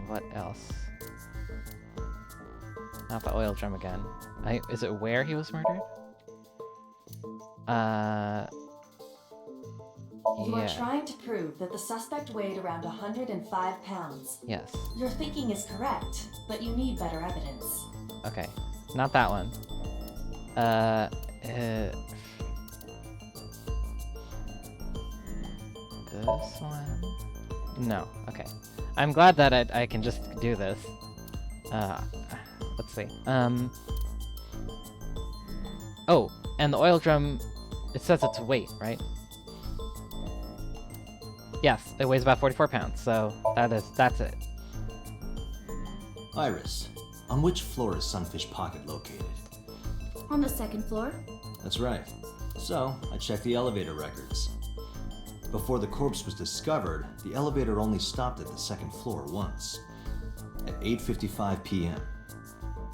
what else? Not the oil drum again. Is it where he was murdered? You Yeah. are trying to prove that the suspect weighed around 105 pounds. Yes. Your thinking is correct, but you need better evidence. Okay. Not that one. This one? No. Okay. I'm glad that I can just do this. Let's see. Oh, and the oil drum, it says its weight, right? Yes, it weighs about 44 pounds, so that's it. Iris, on which floor is Sunfish Pocket located? On the second floor? That's right. So, I checked the elevator records. Before the corpse was discovered, the elevator only stopped at the second floor once, at 8:55 p.m.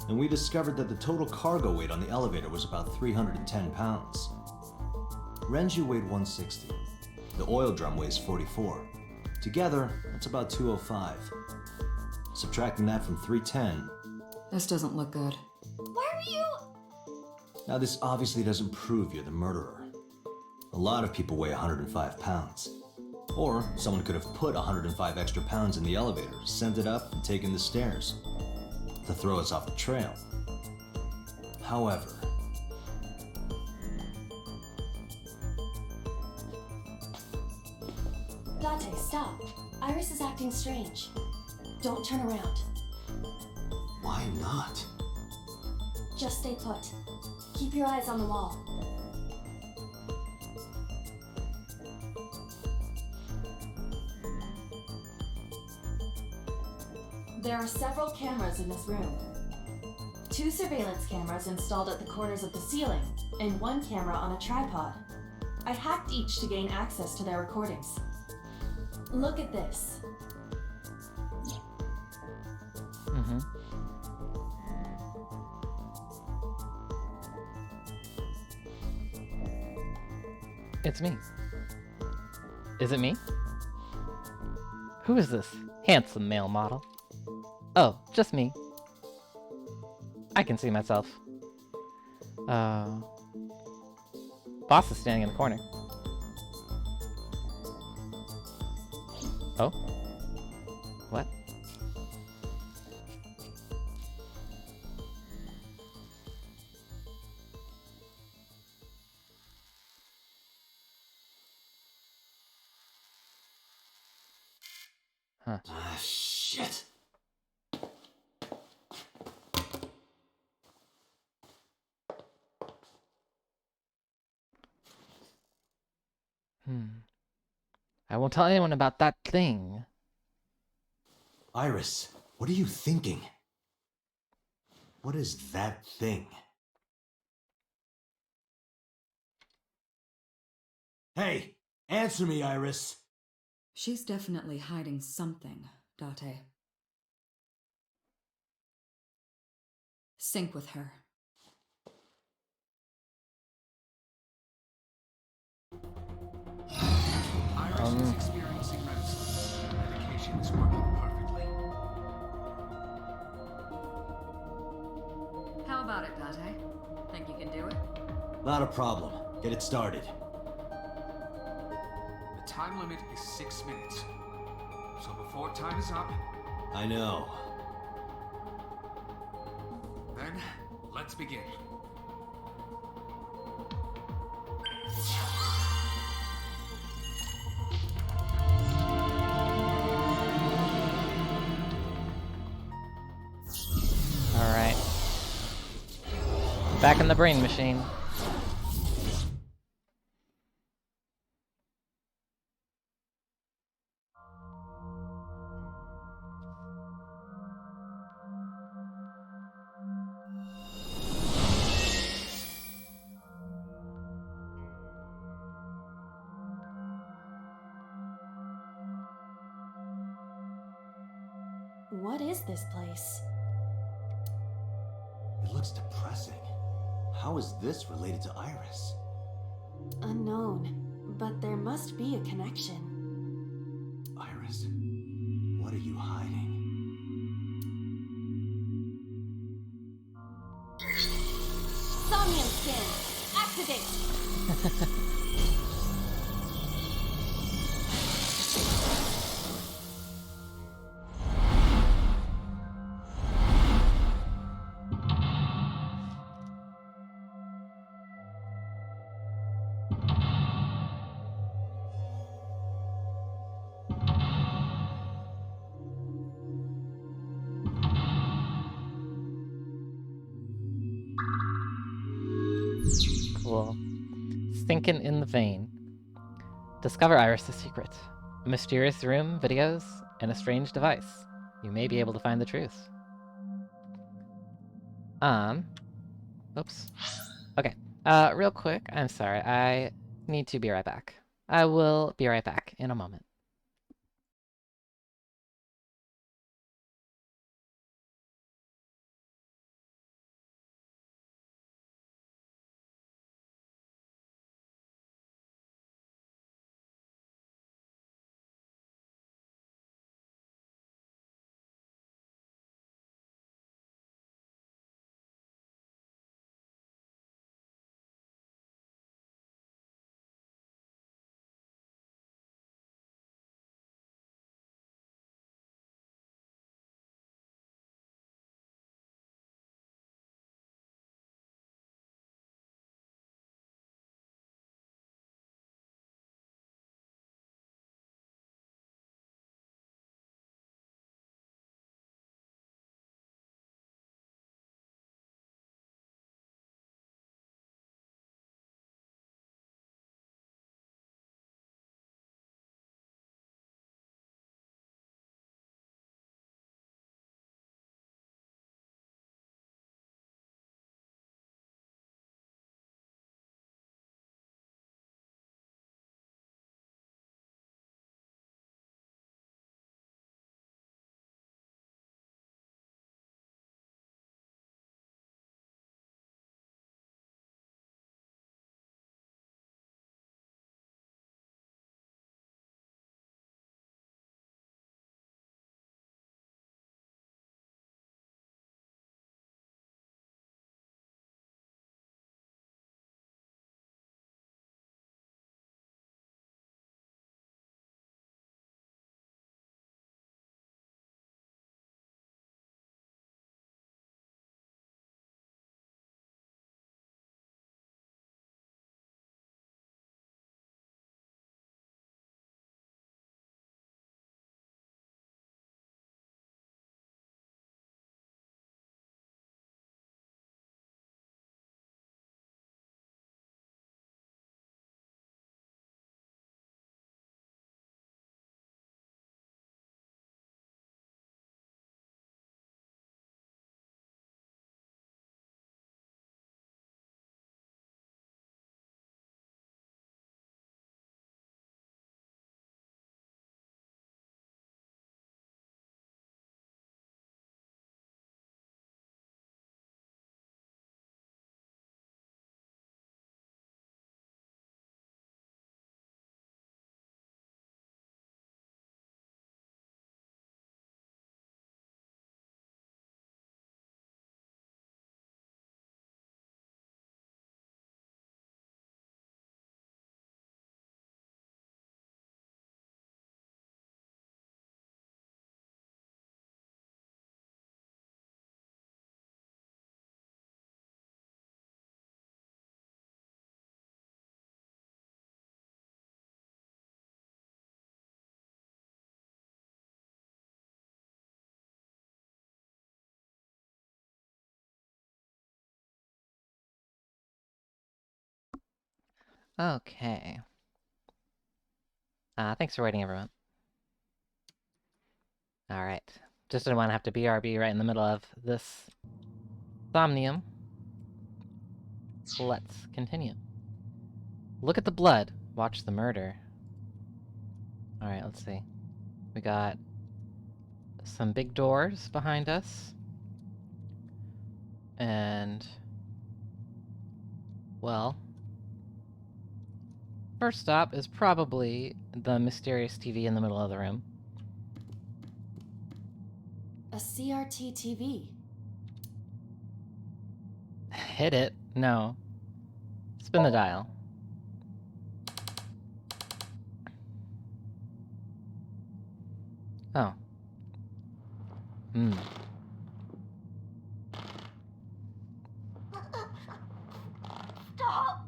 And we discovered that the total cargo weight on the elevator was about 310 pounds. Renju weighed 160. The oil drum weighs 44. Together, that's about 205. Subtracting that from 310... This doesn't look good. Why are you... Now this obviously doesn't prove you're the murderer. A lot of people weigh 105 pounds. Or someone could have put 105 extra pounds in the elevator, sent it up, and taken the stairs to throw us off the trail. However... Date, stop. Iris is acting strange. Don't turn around. Why not? Just stay put. Keep your eyes on the wall. There are several cameras in this room. 2 surveillance cameras installed at the corners of the ceiling, and 1 camera on a tripod. I hacked each to gain access to their recordings. Look at this. Mm-hmm. It's me. Is it me? Who is this handsome male model? Oh, just me. I can see myself. Boss is standing in the corner. Oh? What? Huh. Ah, shit. I won't tell anyone about that thing. Iris, what are you thinking? What is that thing? Hey, answer me, Iris. She's definitely hiding something, Date. Sync with her. Iris is experiencing REM sleep. Medication is working perfectly. How about it, Date? Think you can do it? Not a problem. Get it started. The time limit is 6 minutes. So before time is up, I know. then let's begin. Alright. Back in the brain machine. What is this place? It looks depressing. How is this related to Iris? Unknown, but there must be a connection. Iris, what are you hiding? Somnium skin! Activate! Cool. Stinkin' in the vein. Discover Iris' secret. A mysterious room, videos, and a strange device. You may be able to find the truth. Oops. Okay. Real quick, I'm sorry. I need to be right back. I will be right back in a moment. Okay. Thanks for waiting, everyone. Alright. Just didn't want to have to BRB right in the middle of this Somnium. Let's continue. Look at the blood. Watch the murder. Alright, let's see. We got some big doors behind us. And... well... first stop is probably the mysterious TV in the middle of the room. A CRT TV. Hit it? No. Spin the dial. Oh. Hmm. Stop!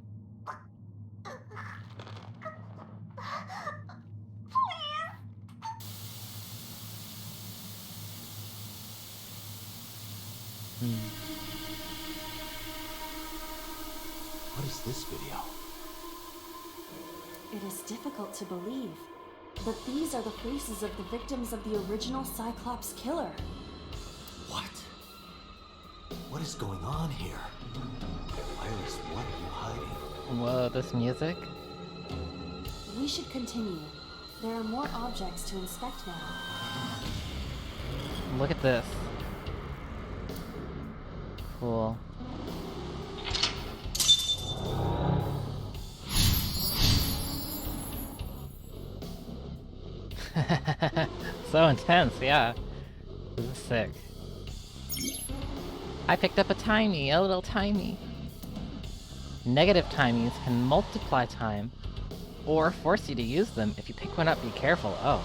What is this video? It is difficult to believe, but these are the faces of the victims of the original Cyclops Killer. What? What is going on here? Iris, what are you hiding? Whoa, this music? We should continue. There are more objects to inspect now. Look at this. Cool. So intense, yeah. This is sick. I picked up a timey, a little timey. Negative timies can multiply time, or force you to use them. If you pick one up, be careful. Oh.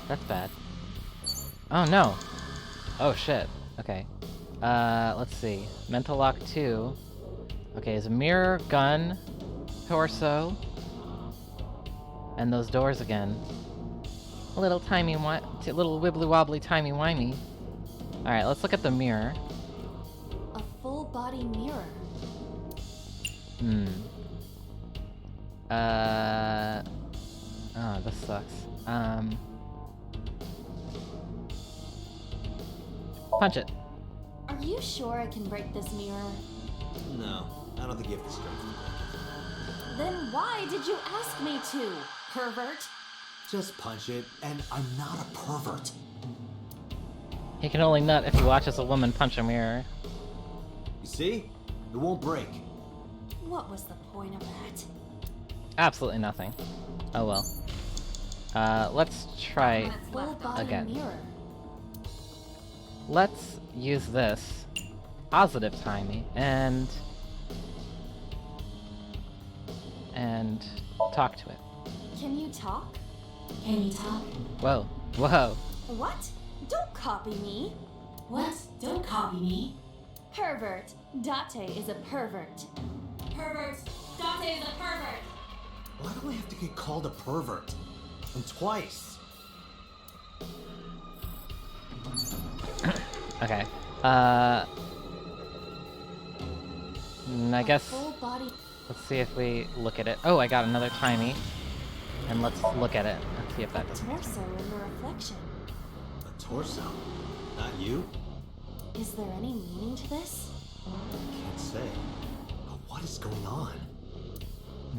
That's bad. Oh no! Oh shit. Okay. Let's see. Mental lock 2. Okay, is a mirror, gun, torso, and those doors again. A little little wibbly wobbly timey wimey. Alright, let's look at the mirror. A full body mirror. Oh, this sucks. Punch it. Are you sure I can break this mirror? No, I don't think you have the strength. Then why did you ask me to, pervert? Just punch it, and I'm not a pervert. He can only nut if he watches a woman punch a mirror. You see? It won't break. What was the point of that? Absolutely nothing. Oh well. Let's try Full body again. mirror. Let's use this positive timey and talk to it. Can you talk? Can you talk? Whoa. Whoa. What? Don't copy me. What? Don't copy me. Pervert. Date is a pervert. Pervert. Date is a pervert. Why do I have to get called a pervert? And twice. Okay. I guess Full body. let's see if we look at it. Oh, I got another timey. And let's look at it. Let's see if that does. Torso in the reflection. A torso? Not you? Is there any meaning to this? Can't say. But what is going on?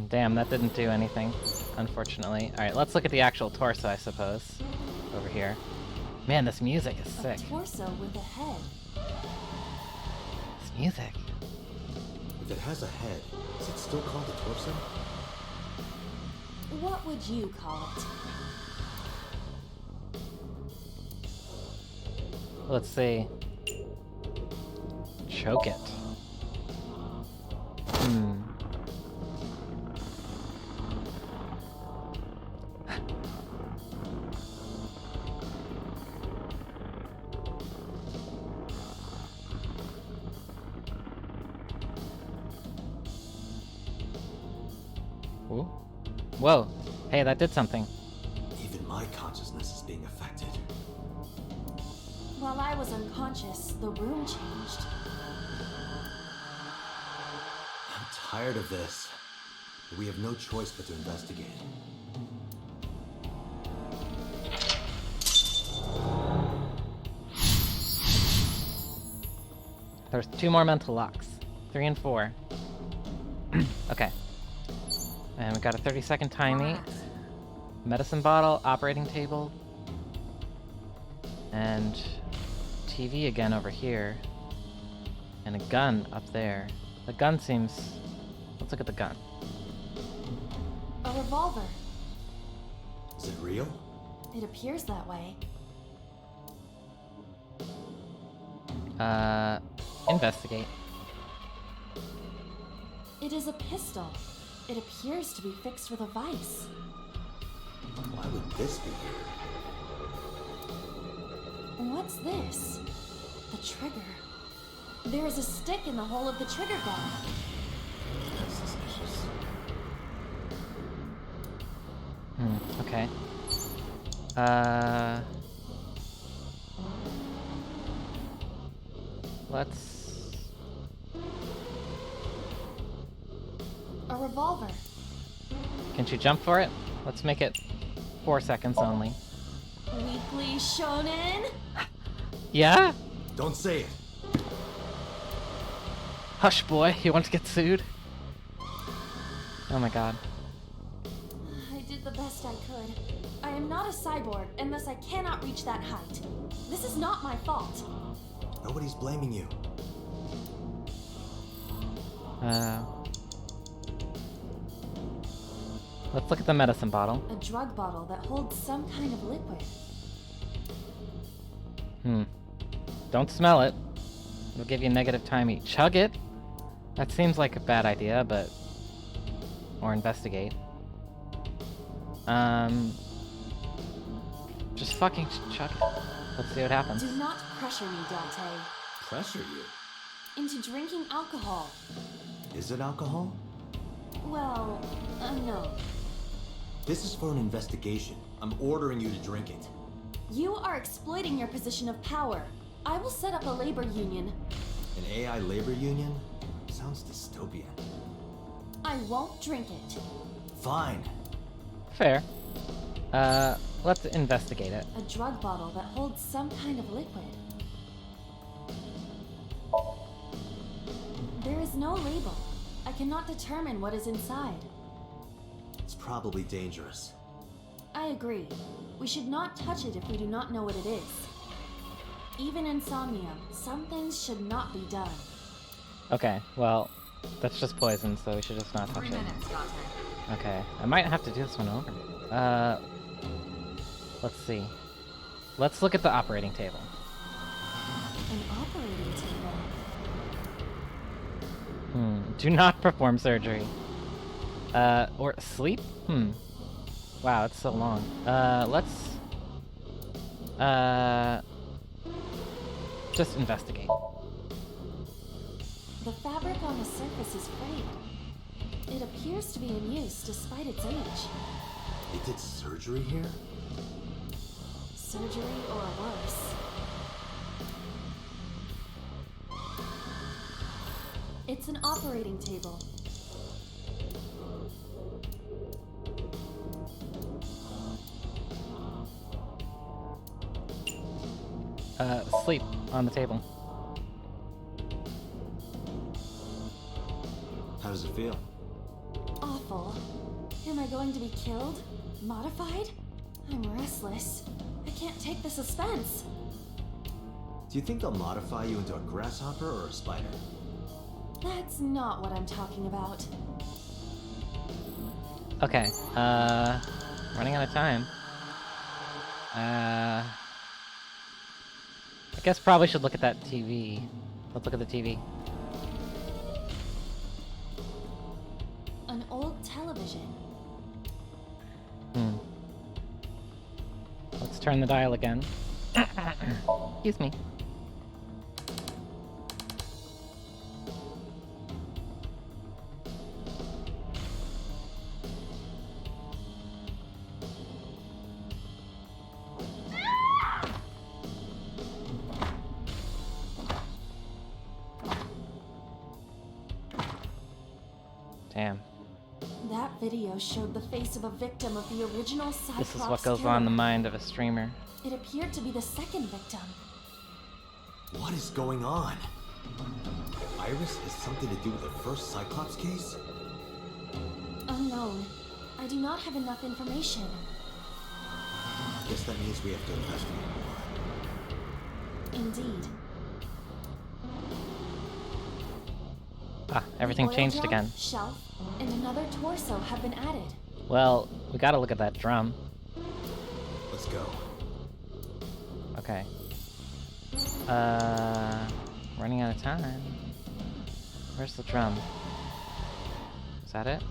Damn, that didn't do anything, unfortunately. Alright, let's look at the actual torso, I suppose. Over here. Man, this music is sick. A torso with a head. This music. If it has a head, is it still called a torso? What would you call it? Let's see. Choke it. Ooh. Whoa. Hey, that did something. Even my consciousness is being affected. While I was unconscious, the room changed. I'm tired of this. We have no choice but to investigate. There's 2 more mental locks. 3 and 4. Okay. And we got a 30-second timing. Medicine bottle, operating table. And TV again over here. And a gun up there. The gun seems... Let's look at the gun. A revolver. Is it real? It appears that way. Investigate. It is a pistol. It appears to be fixed with a vise. Why would this be here? What's this? The trigger. There is a stick in the hole of the trigger gun. That's suspicious. Okay. Let's... A revolver. Can't you jump for it? Let's make it 4 seconds only. Weekly Shonen? Yeah? Don't say it. Hush, boy. You want to get sued? Oh my god. I did the best I could. I am not a cyborg, and thus I cannot reach that height. This is not my fault. Nobody's blaming you. Let's look at the medicine bottle. A drug bottle that holds some kind of liquid. Don't smell it. It'll give you negative time. Chug it? That seems like a bad idea, but... Or investigate. Just fucking chug it. Let's see what happens. Do not pressure me, Date. Pressure you? Into drinking alcohol. Is it alcohol? Well, no. This is for an investigation. I'm ordering you to drink it. You are exploiting your position of power. I will set up a labor union. An AI labor union? Sounds dystopian. I won't drink it. Fine. Fair. Let's investigate it. A drug bottle that holds some kind of liquid. There is no label. I cannot determine what is inside. It's probably dangerous. I agree. We should not touch it if we do not know what it is. Even in Somnium, some things should not be done. Okay, well, that's just poison, so we should just not touch 3 minutes, it. Okay, I might have to do this one over. Let's see. Let's look at the operating table. An operating table? Do not perform surgery. Or sleep? Wow, it's so long. Let's... just investigate. The fabric on the surface is frayed. It appears to be in use despite its age. They did surgery here? Surgery or worse. It's an operating table. Sleep on the table. How does it feel? Awful. Am I going to be killed? Modified? I'm restless. I can't take the suspense. Do you think they'll modify you into a grasshopper or a spider? That's not what I'm talking about. Okay, running out of time. I guess probably should look at that TV. Let's look at the TV. An old television. Let's turn the dial again. Excuse me. That video showed the face of a victim of the original Cyclops This is what goes Killer. on in the mind of a streamer. It appeared to be the second victim. What is going on? Iris has something to do with the first Cyclops case? Unknown. I do not have enough information. Guess that means we have to investigate more. Indeed. Ah, everything The oil changed drum, again. Shelf, and another torso have been added. Well, we gotta look at that drum. Let's go. Okay. Running out of time. Where's the drum? Is that it?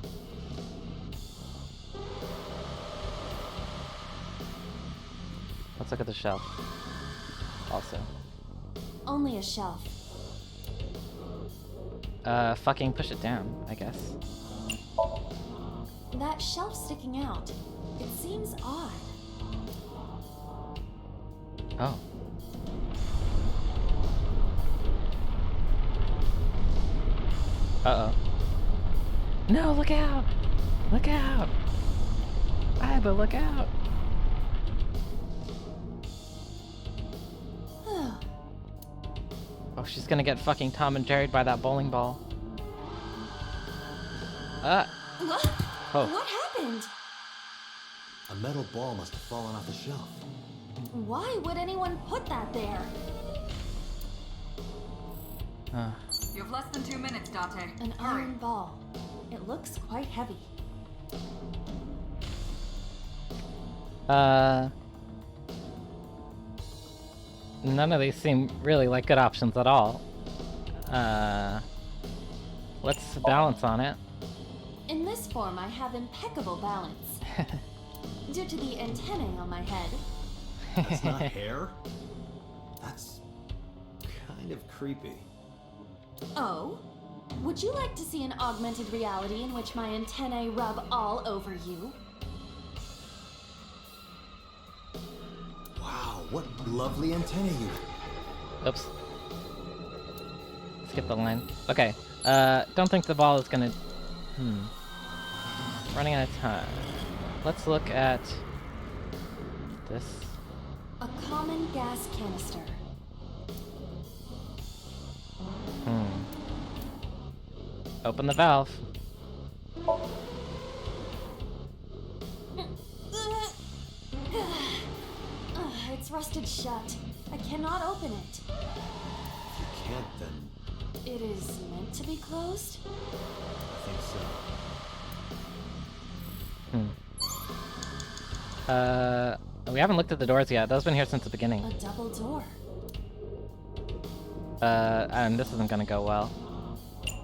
Let's look at the shelf. Also. Only a shelf. Fucking push it down, I guess. That shelf sticking out. It seems odd. Oh. Uh-oh. No, look out! Look out! Iba, look out! Oh, she's gonna get fucking Tom and Jerry'd by that bowling ball. What? Oh. What happened? A metal ball must have fallen off the shelf. Why would anyone put that there? You have less than 2 minutes, Date. An iron ball. It looks quite heavy. None of these seem really like good options at all. Let's balance on it. In this form, I have impeccable balance. Due to the antennae on my head. That's not hair. That's kind of creepy. Oh? Would you like to see an augmented reality in which my antennae rub all over you? Wow, what lovely antennae you have. Oops. Skip the line. Okay. Don't think the ball is gonna... Running out of time. Let's look at... this. A common gas canister. Open the valve. It's rusted shut. I cannot open it. If you can't, then It is meant to be closed? I think so. We haven't looked at the doors yet. Those have been here since the beginning. A double door. And this isn't gonna go well.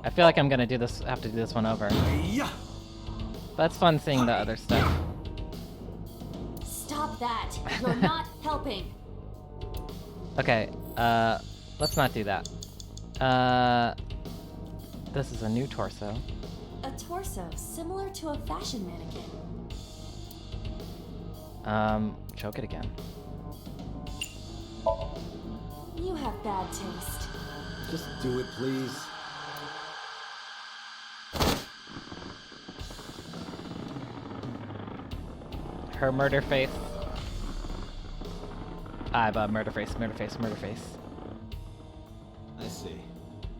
I feel like I'm gonna do this, have to do this one over. Yeah. But it's fun seeing the other stuff. Stop that! You're not helping! Okay, let's not do that. This is a new torso. A torso similar to a fashion mannequin. Choke it again. You have bad taste. Just do it, please. Her murder face. But murder face, murder face, murder face. I see.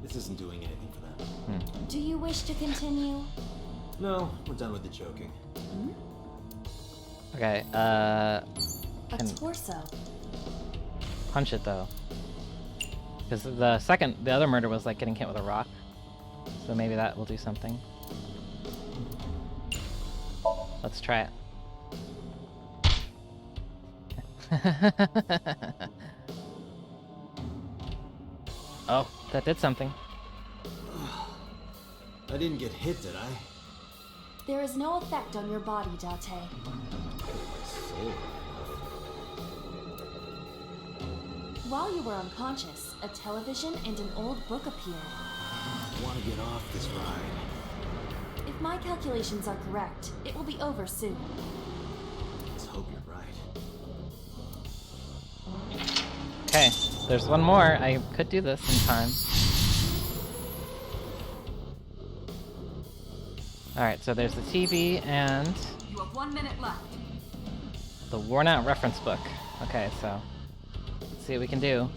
This isn't doing anything for them. Do you wish to continue? No, we're done with the choking. Okay, A can torso. punch it though. Because the other murder was like getting hit with a rock. So maybe that will do something. Let's try it. Oh, that did something. I didn't get hit, did I? There is no effect on your body, Date. Soul. While you were unconscious, a television and an old book appeared. I want to get off this ride. If my calculations are correct, it will be over soon. Let's hope you're right. Okay, there's one more. I could do this in time. Alright, so there's the TV and You have 1 minute left. the worn out reference book. Okay, so let's see what we can do.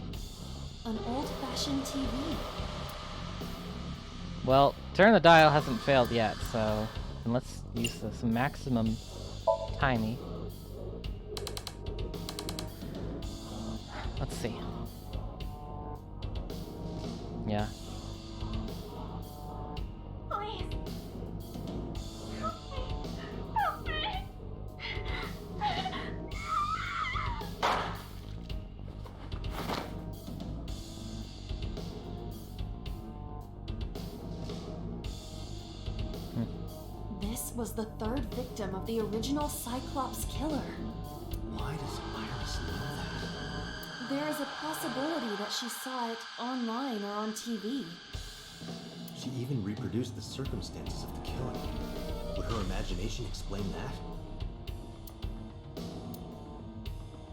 An old-fashioned TV. Well, turn the dial hasn't failed yet, so and let's use this maximum timey. Let's see. Yeah. Please. Help me. Help me. This was the third victim of the original Cyclops Killer. Why does Iris know that? There is a possibility that she saw it online or on TV. She even reproduced the circumstances of the killing. Would her imagination explain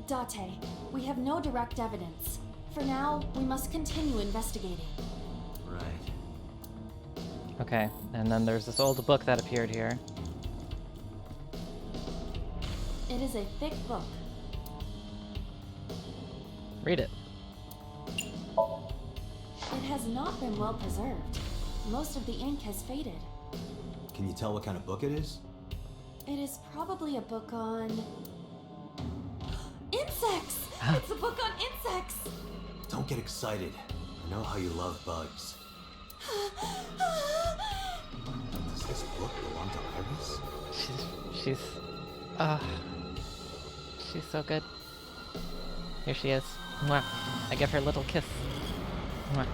that? Date, we have no direct evidence. For now, we must continue investigating. Right. Okay, and then there's this old book that appeared here. It is a thick book. Read it. It has not been well preserved. Most of the ink has faded. Can you tell what kind of book it is? It is probably a book on... insects! It's a book on insects! Don't get excited. I know how you love bugs. Does this book belong to Iris? She's so good. Here she is. Mwah. I give her a little kiss. Mwah.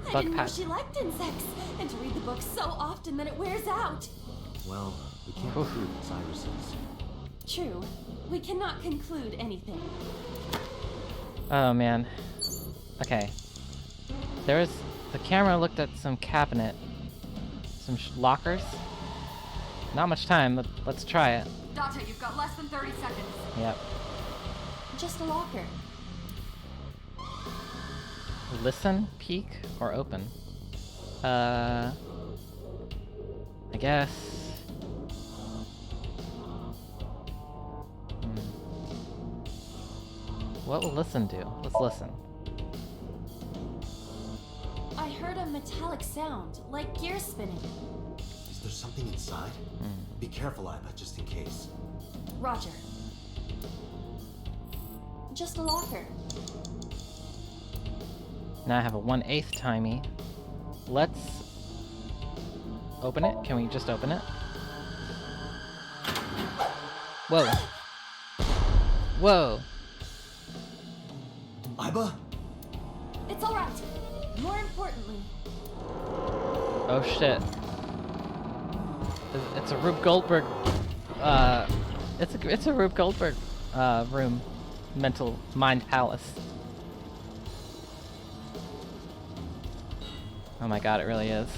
I Bug didn't know pat. she liked insects, and to read the book so often that it wears out. Well, we can't Oof. prove it's Iris's. True. We cannot conclude anything. Oh man. Okay. The camera looked at some cabinet, some lockers. Not much time, but let's try it. Date, you've got less than 30 seconds. Yep. Just a locker. Listen, peek, or open. I guess. What will listen do? Let's listen. I heard a metallic sound, like gears spinning. Is there something inside? Be careful, Iva, just in case. Roger. Just a locker. Now I have a 1/8 timey. Let's open it. Can we just open it? Whoa. Whoa. Iba? It's all right. More importantly, Oh shit. It's a Rube Goldberg. It's a Rube Goldberg room. Mental mind palace. Oh my god, it really is.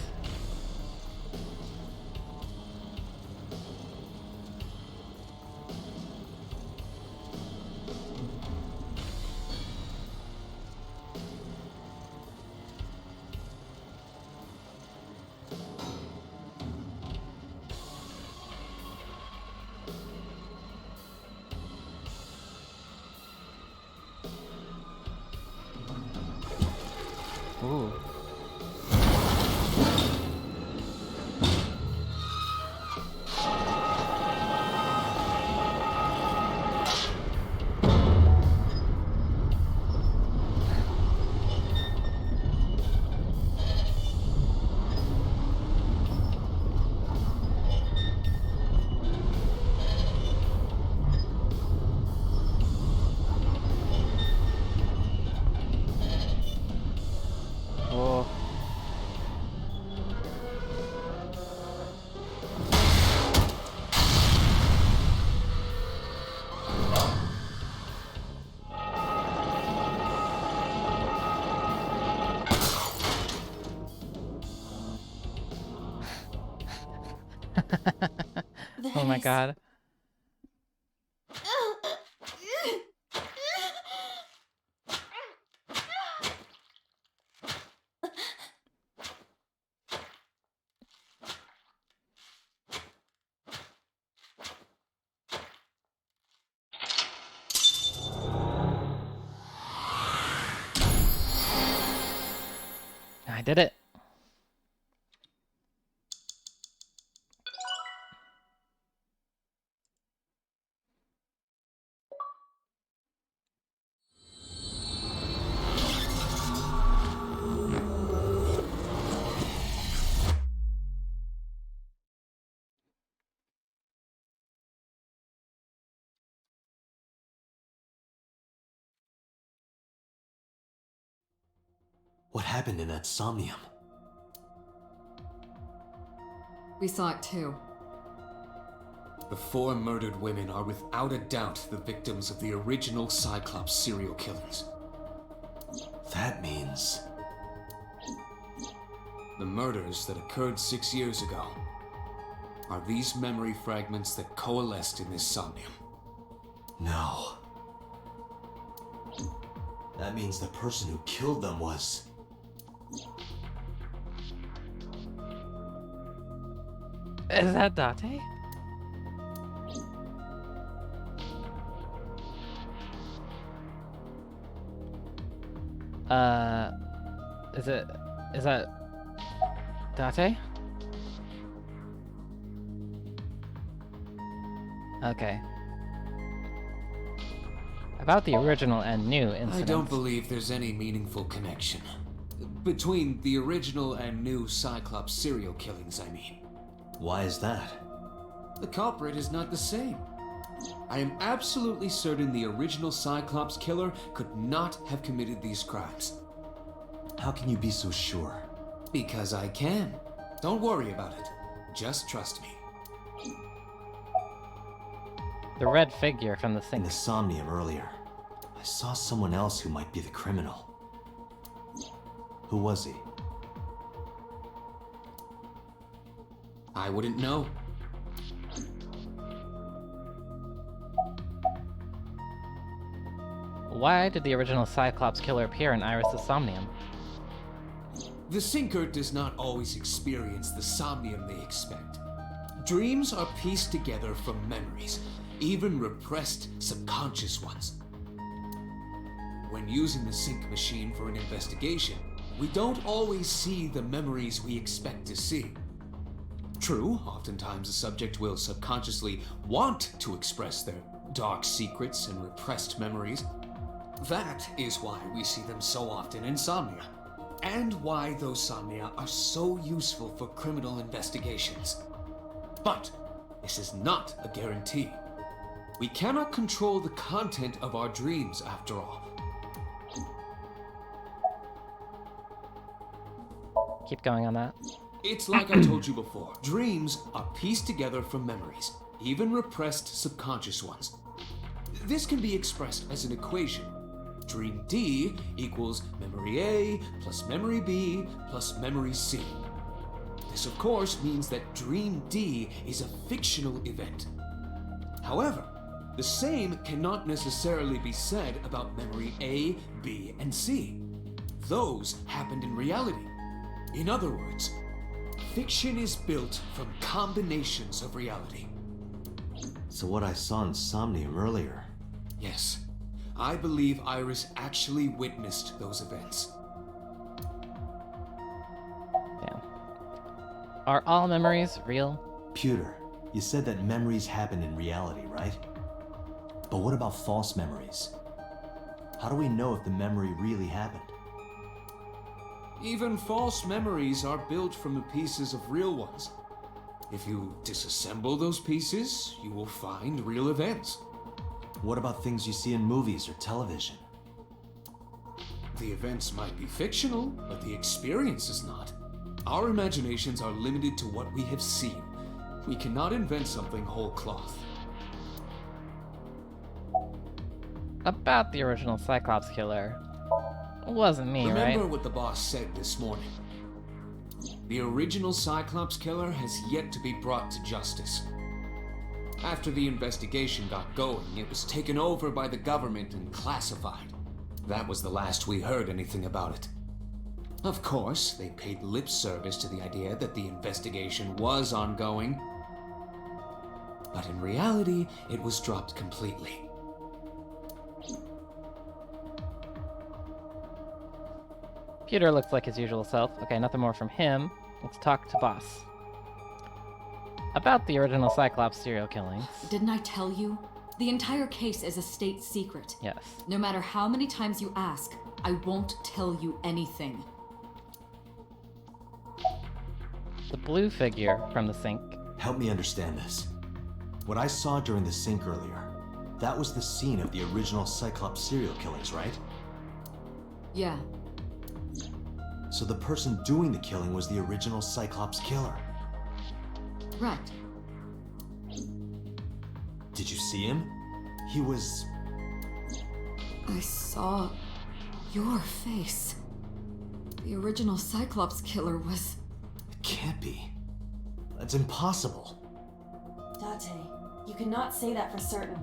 Ooh. Oh. Oh my god. I did it. What happened in that Somnium? We saw it too. The 4 murdered women are without a doubt the victims of the original Cyclops serial killings. That means... The murders that occurred 6 years ago are these memory fragments that coalesced in this Somnium. No. That means the person who killed them was... Is that Date? Is that Date? Okay. About the original and new incidents. I don't believe there's any meaningful connection. Between the original and new Cyclops serial killings, I mean. Why is that? The culprit is not the same. I am absolutely certain the original Cyclops Killer could not have committed these crimes. How can you be so sure? Because I can. Don't worry about it. Just trust me. The red figure from the sink. In the Somnium earlier, I saw someone else who might be the criminal. Who was he? I wouldn't know. Why did the original Cyclops Killer appear in Iris' Somnium? The Sinker does not always experience the Somnium they expect. Dreams are pieced together from memories, even repressed subconscious ones. When using the Sync machine for an investigation, we don't always see the memories we expect to see. True, oftentimes the subject will subconsciously want to express their dark secrets and repressed memories. That is why we see them so often in Somnia, and why those Somnia are so useful for criminal investigations. But this is not a guarantee. We cannot control the content of our dreams, after all. Keep going on that. It's like I told you before. Dreams are pieced together from memories, even repressed subconscious ones. This can be expressed as an equation. Dream D equals memory A plus memory B plus memory C. This, of course, means that Dream D is a fictional event. However, the same cannot necessarily be said about memory A, B, and C. Those happened in reality. In other words, fiction is built from combinations of reality. So what I saw in Somnium earlier... Yes, I believe Iris actually witnessed those events. Damn. Are all memories real? Pewter, you said that memories happen in reality, right? But what about false memories? How do we know if the memory really happened? Even false memories are built from the pieces of real ones. If you disassemble those pieces, you will find real events. What about things you see in movies or television? The events might be fictional, but the experience is not. Our imaginations are limited to what we have seen. We cannot invent something whole cloth. About the original Cyclops Killer. It wasn't me, right? Remember what the boss said this morning. The original Cyclops Killer has yet to be brought to justice. After the investigation got going, it was taken over by the government and classified. That was the last we heard anything about it. Of course, they paid lip service to the idea that the investigation was ongoing. But in reality, it was dropped completely. Peter looks like his usual self. Okay, nothing more from him. Let's talk to Boss. About the original Cyclops serial killings. Didn't I tell you? The entire case is a state secret. Yes. No matter how many times you ask, I won't tell you anything. The blue figure from the sink. Help me understand this. What I saw during the sink earlier, that was the scene of the original Cyclops serial killings, right? Yeah. So the person doing the killing was the original Cyclops Killer. Right. Did you see him? He was... I saw your face. The original Cyclops Killer was... It can't be. That's impossible. Date, you cannot say that for certain.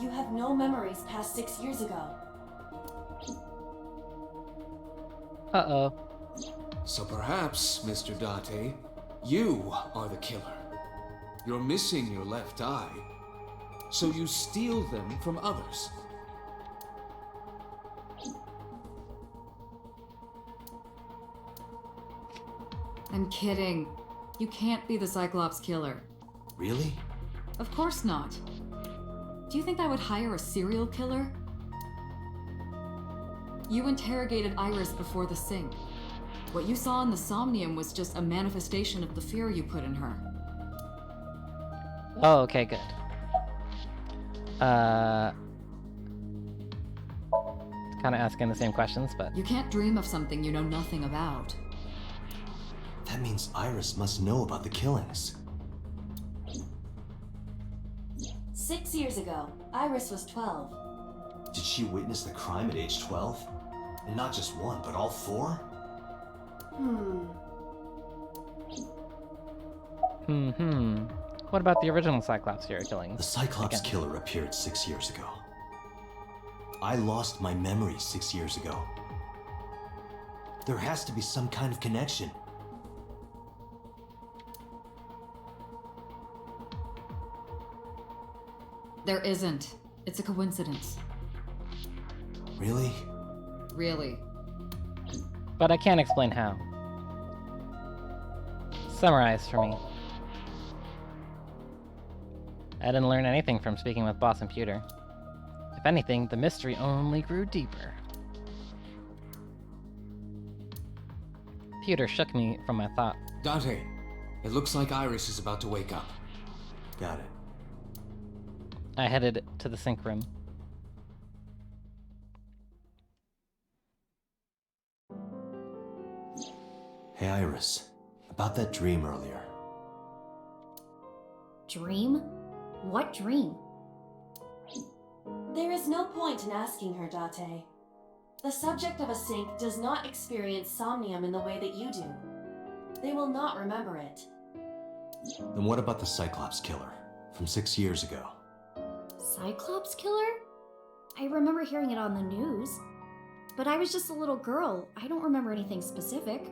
You have no memories past 6 years ago. Uh-oh. So perhaps, Mr. Date, you are the killer. You're missing your left eye, so you steal them from others. I'm kidding. You can't be the Cyclops Killer. Really? Of course not. Do you think I would hire a serial killer? You interrogated Iris before the sink. What you saw in the Somnium was just a manifestation of the fear you put in her. Oh, okay, good. Kind of asking the same questions, but... You can't dream of something you know nothing about. That means Iris must know about the killings. 6 years ago, Iris was 12. Did she witness the crime at age 12? And not just one, but all 4? What about the original Cyclops serial killings? The Cyclops Killer appeared 6 years ago. I lost my memory 6 years ago. There has to be some kind of connection. There isn't. It's a coincidence. Really? Really. But I can't explain how. Summarize for me. I didn't learn anything from speaking with Boss and Pewter. If anything, the mystery only grew deeper. Pewter shook me from my thought. Date, it looks like Iris is about to wake up. Got it. I headed to the sink room. Hey Iris, about that dream earlier. Dream? What dream? There is no point in asking her, Date. The subject of a sink does not experience somnium in the way that you do. They will not remember it. Then what about the Cyclops Killer from 6 years ago? Cyclops Killer? I remember hearing it on the news. But I was just a little girl. I don't remember anything specific.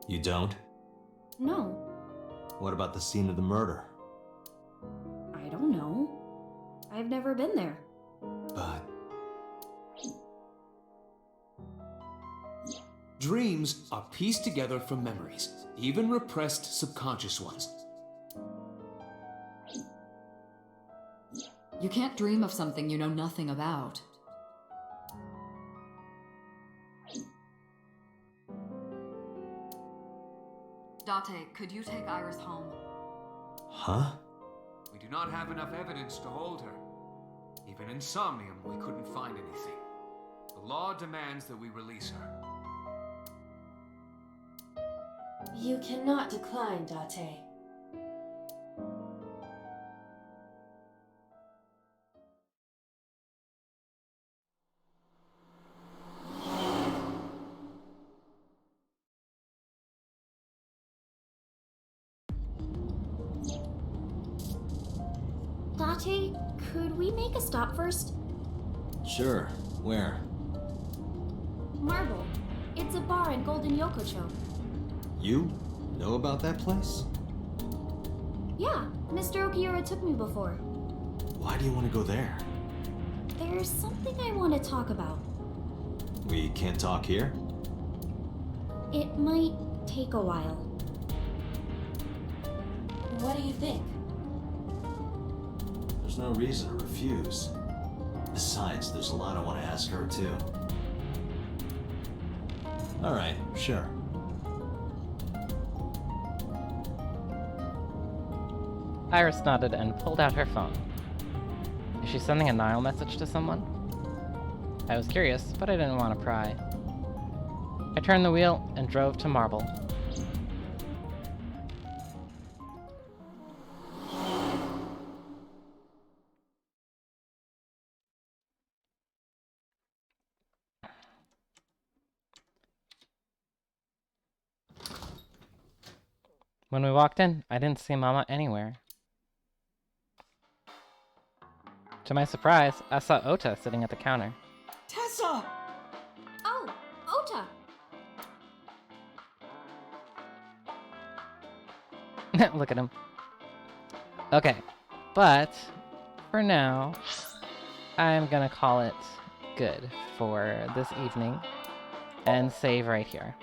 You don't? No. What about the scene of the murder? I don't know. I've never been there. But... Dreams are pieced together from memories, even repressed subconscious ones. You can't dream of something you know nothing about. Date, could you take Iris home? Huh? We do not have enough evidence to hold her. Even in Somnium, we couldn't find anything. The law demands that we release her. You cannot decline, Date. Date, could we make a stop first? Sure. Where? Marble. It's a bar in Golden Yokocho. You know about that place? Yeah, Mr. Okiura took me before. Why do you want to go there? There's something I want to talk about. We can't talk here? It might take a while. What do you think? There's no reason to refuse. Besides, there's a lot I want to ask her, too. Alright, sure. Iris nodded and pulled out her phone. Is she sending a Nile message to someone? I was curious, but I didn't want to pry. I turned the wheel and drove to Marble. When we walked in, I didn't see Mama anywhere. To my surprise, I saw Ota sitting at the counter. Tessa! Oh, Ota! Look at him. Okay, but for now, I'm gonna call it good for this evening and save right here.